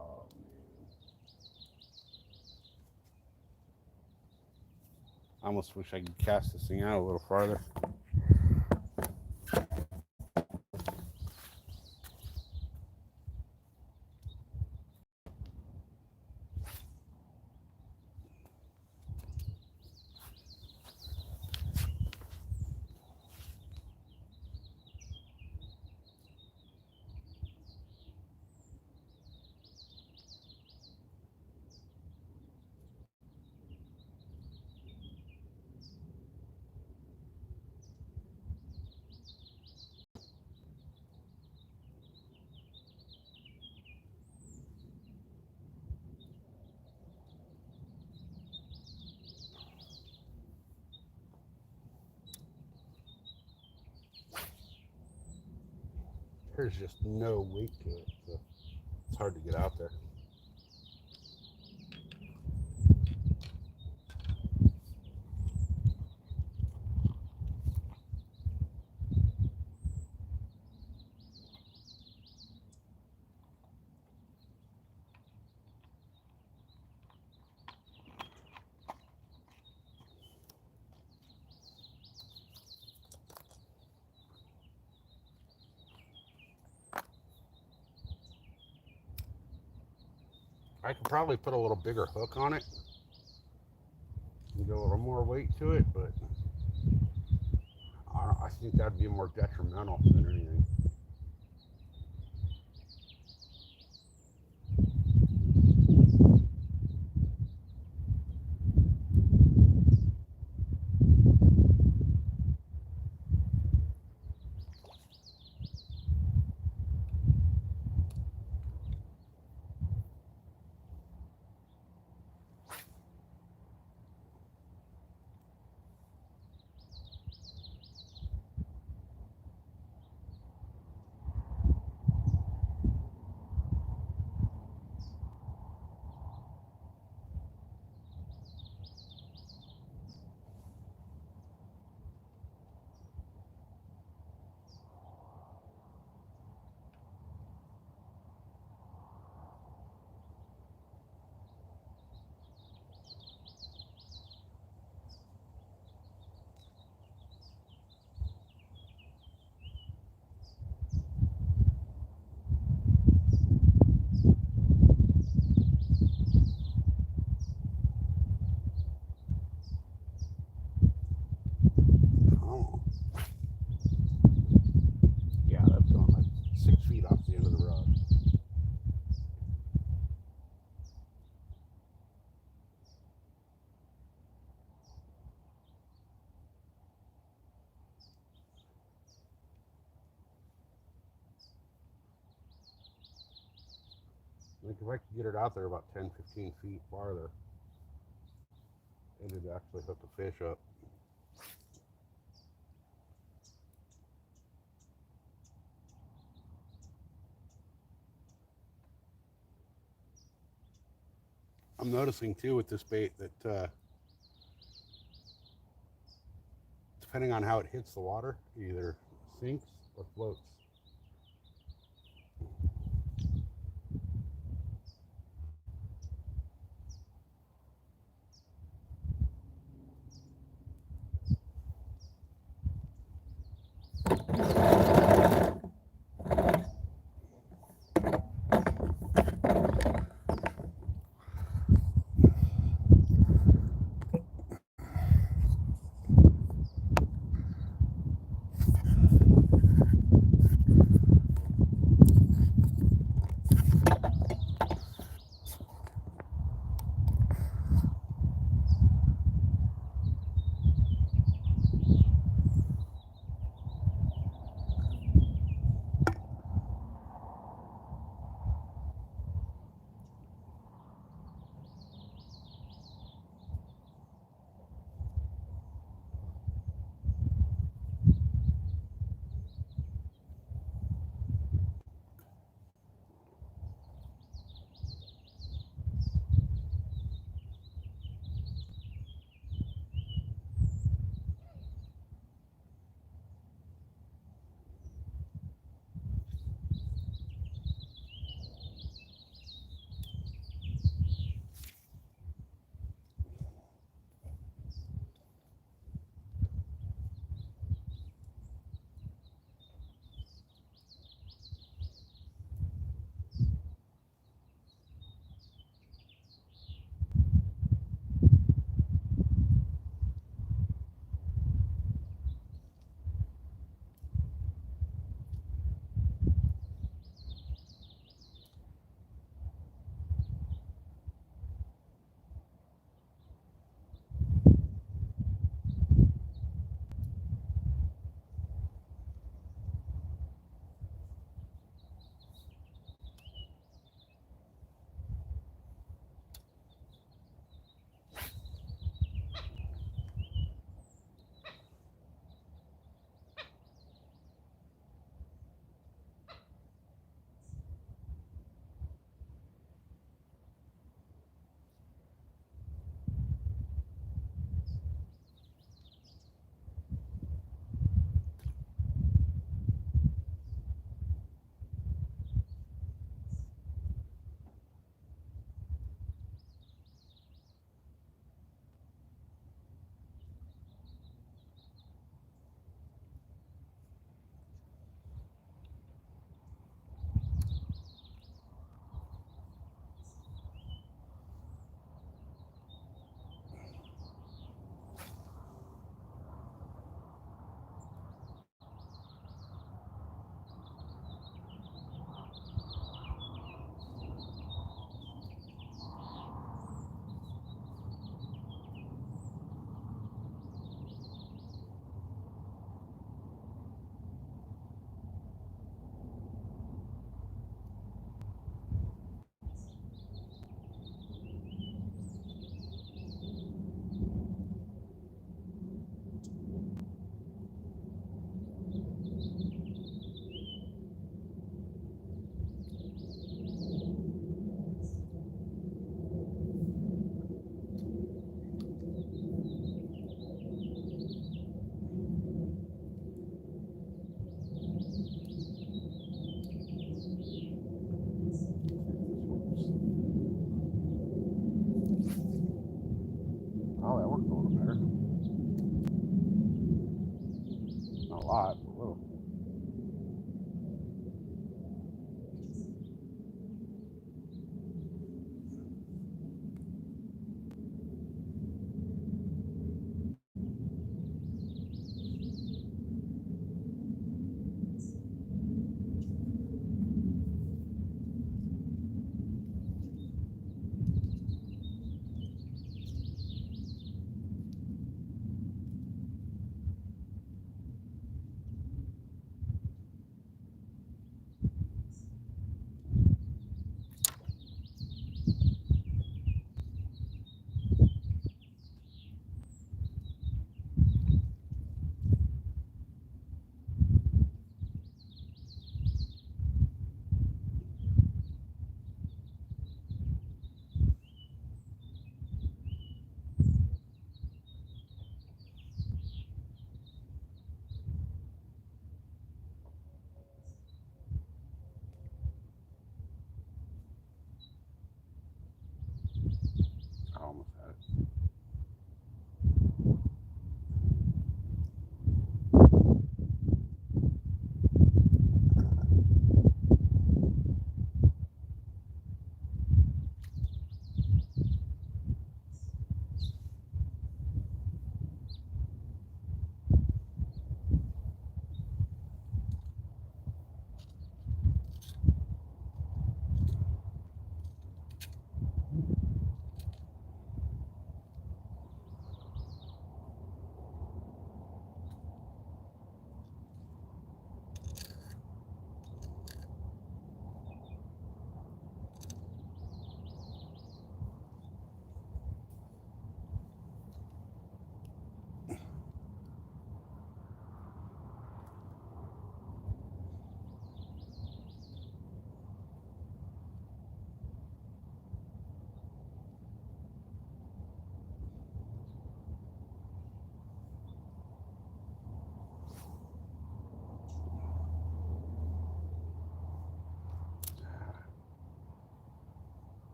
Speaker 1: Oh, man. I almost wish I could cast this thing out a little farther. There's just no weight to it, so it's hard to get out there. I could probably put a little bigger hook on it and get a little more weight to it, but I think that'd be more detrimental than anything. Like if I could get it out there about 10, 15 feet farther, it'd actually hook a fish up. I'm noticing too with this bait that depending on how it hits the water, it either sinks or floats.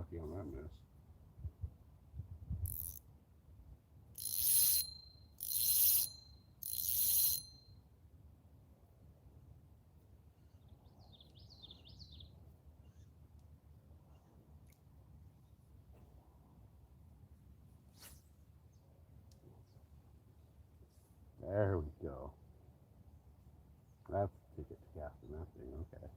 Speaker 1: lucky on that miss. There we go. That's the ticket to casting that thing. Okay.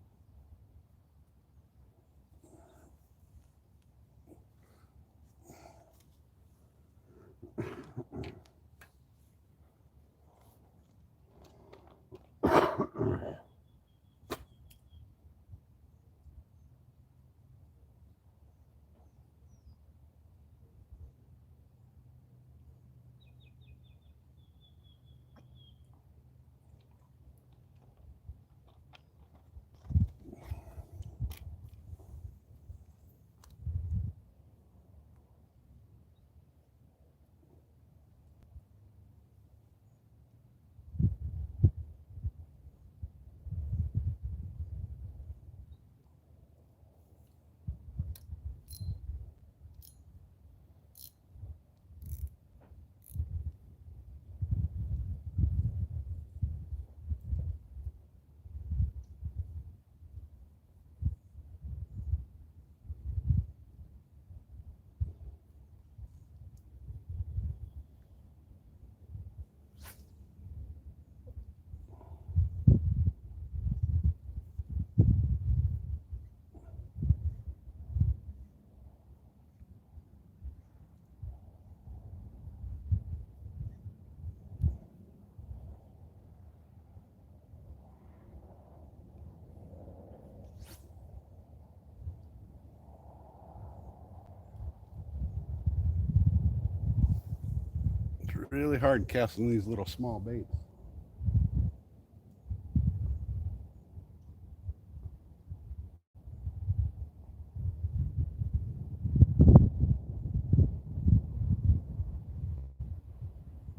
Speaker 1: It's really hard casting these little small baits.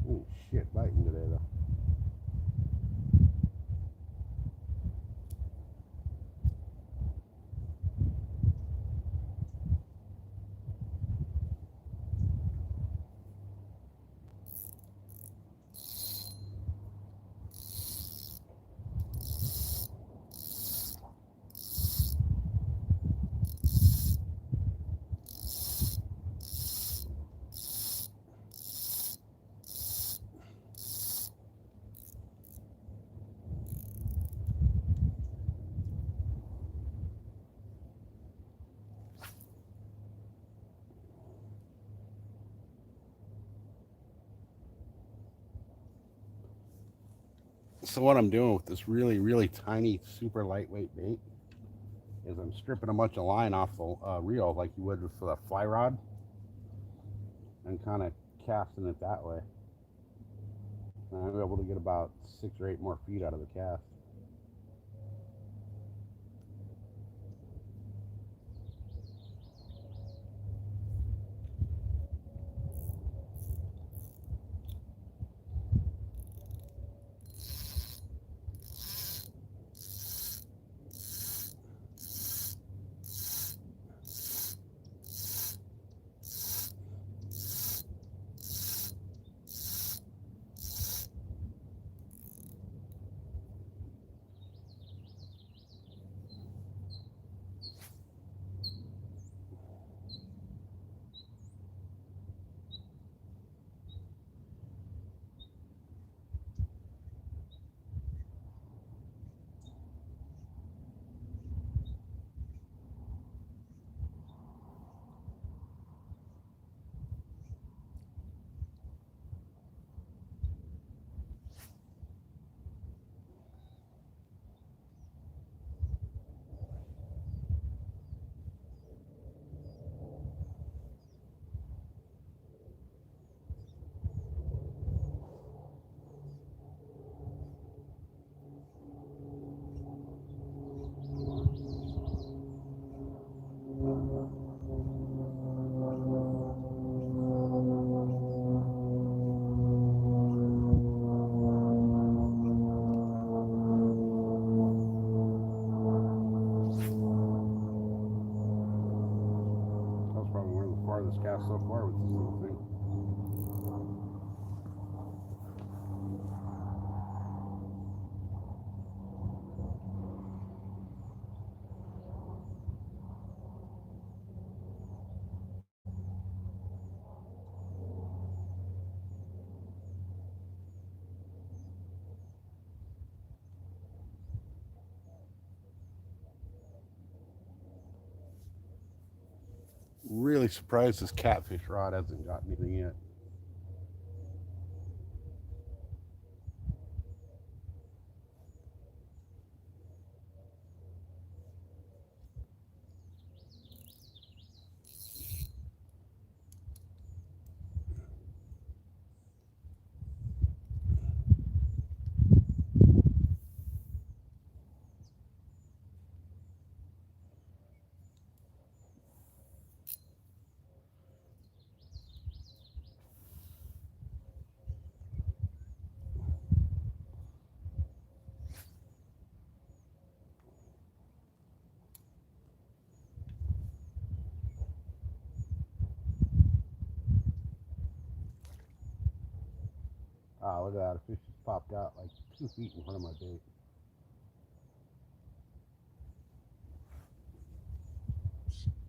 Speaker 1: Oh shit, biting today though. So what I'm doing with this really tiny, super lightweight bait is I'm stripping a bunch of line off the reel like you would with a fly rod and kind of casting it that way. And I'm able to get about 6 or 8 more feet out of the cast. this cast so far with this little thing. Really surprised this catfish rod hasn't got anything yet. Ah, look at that. A fish just popped out like 2 feet in front of my bait.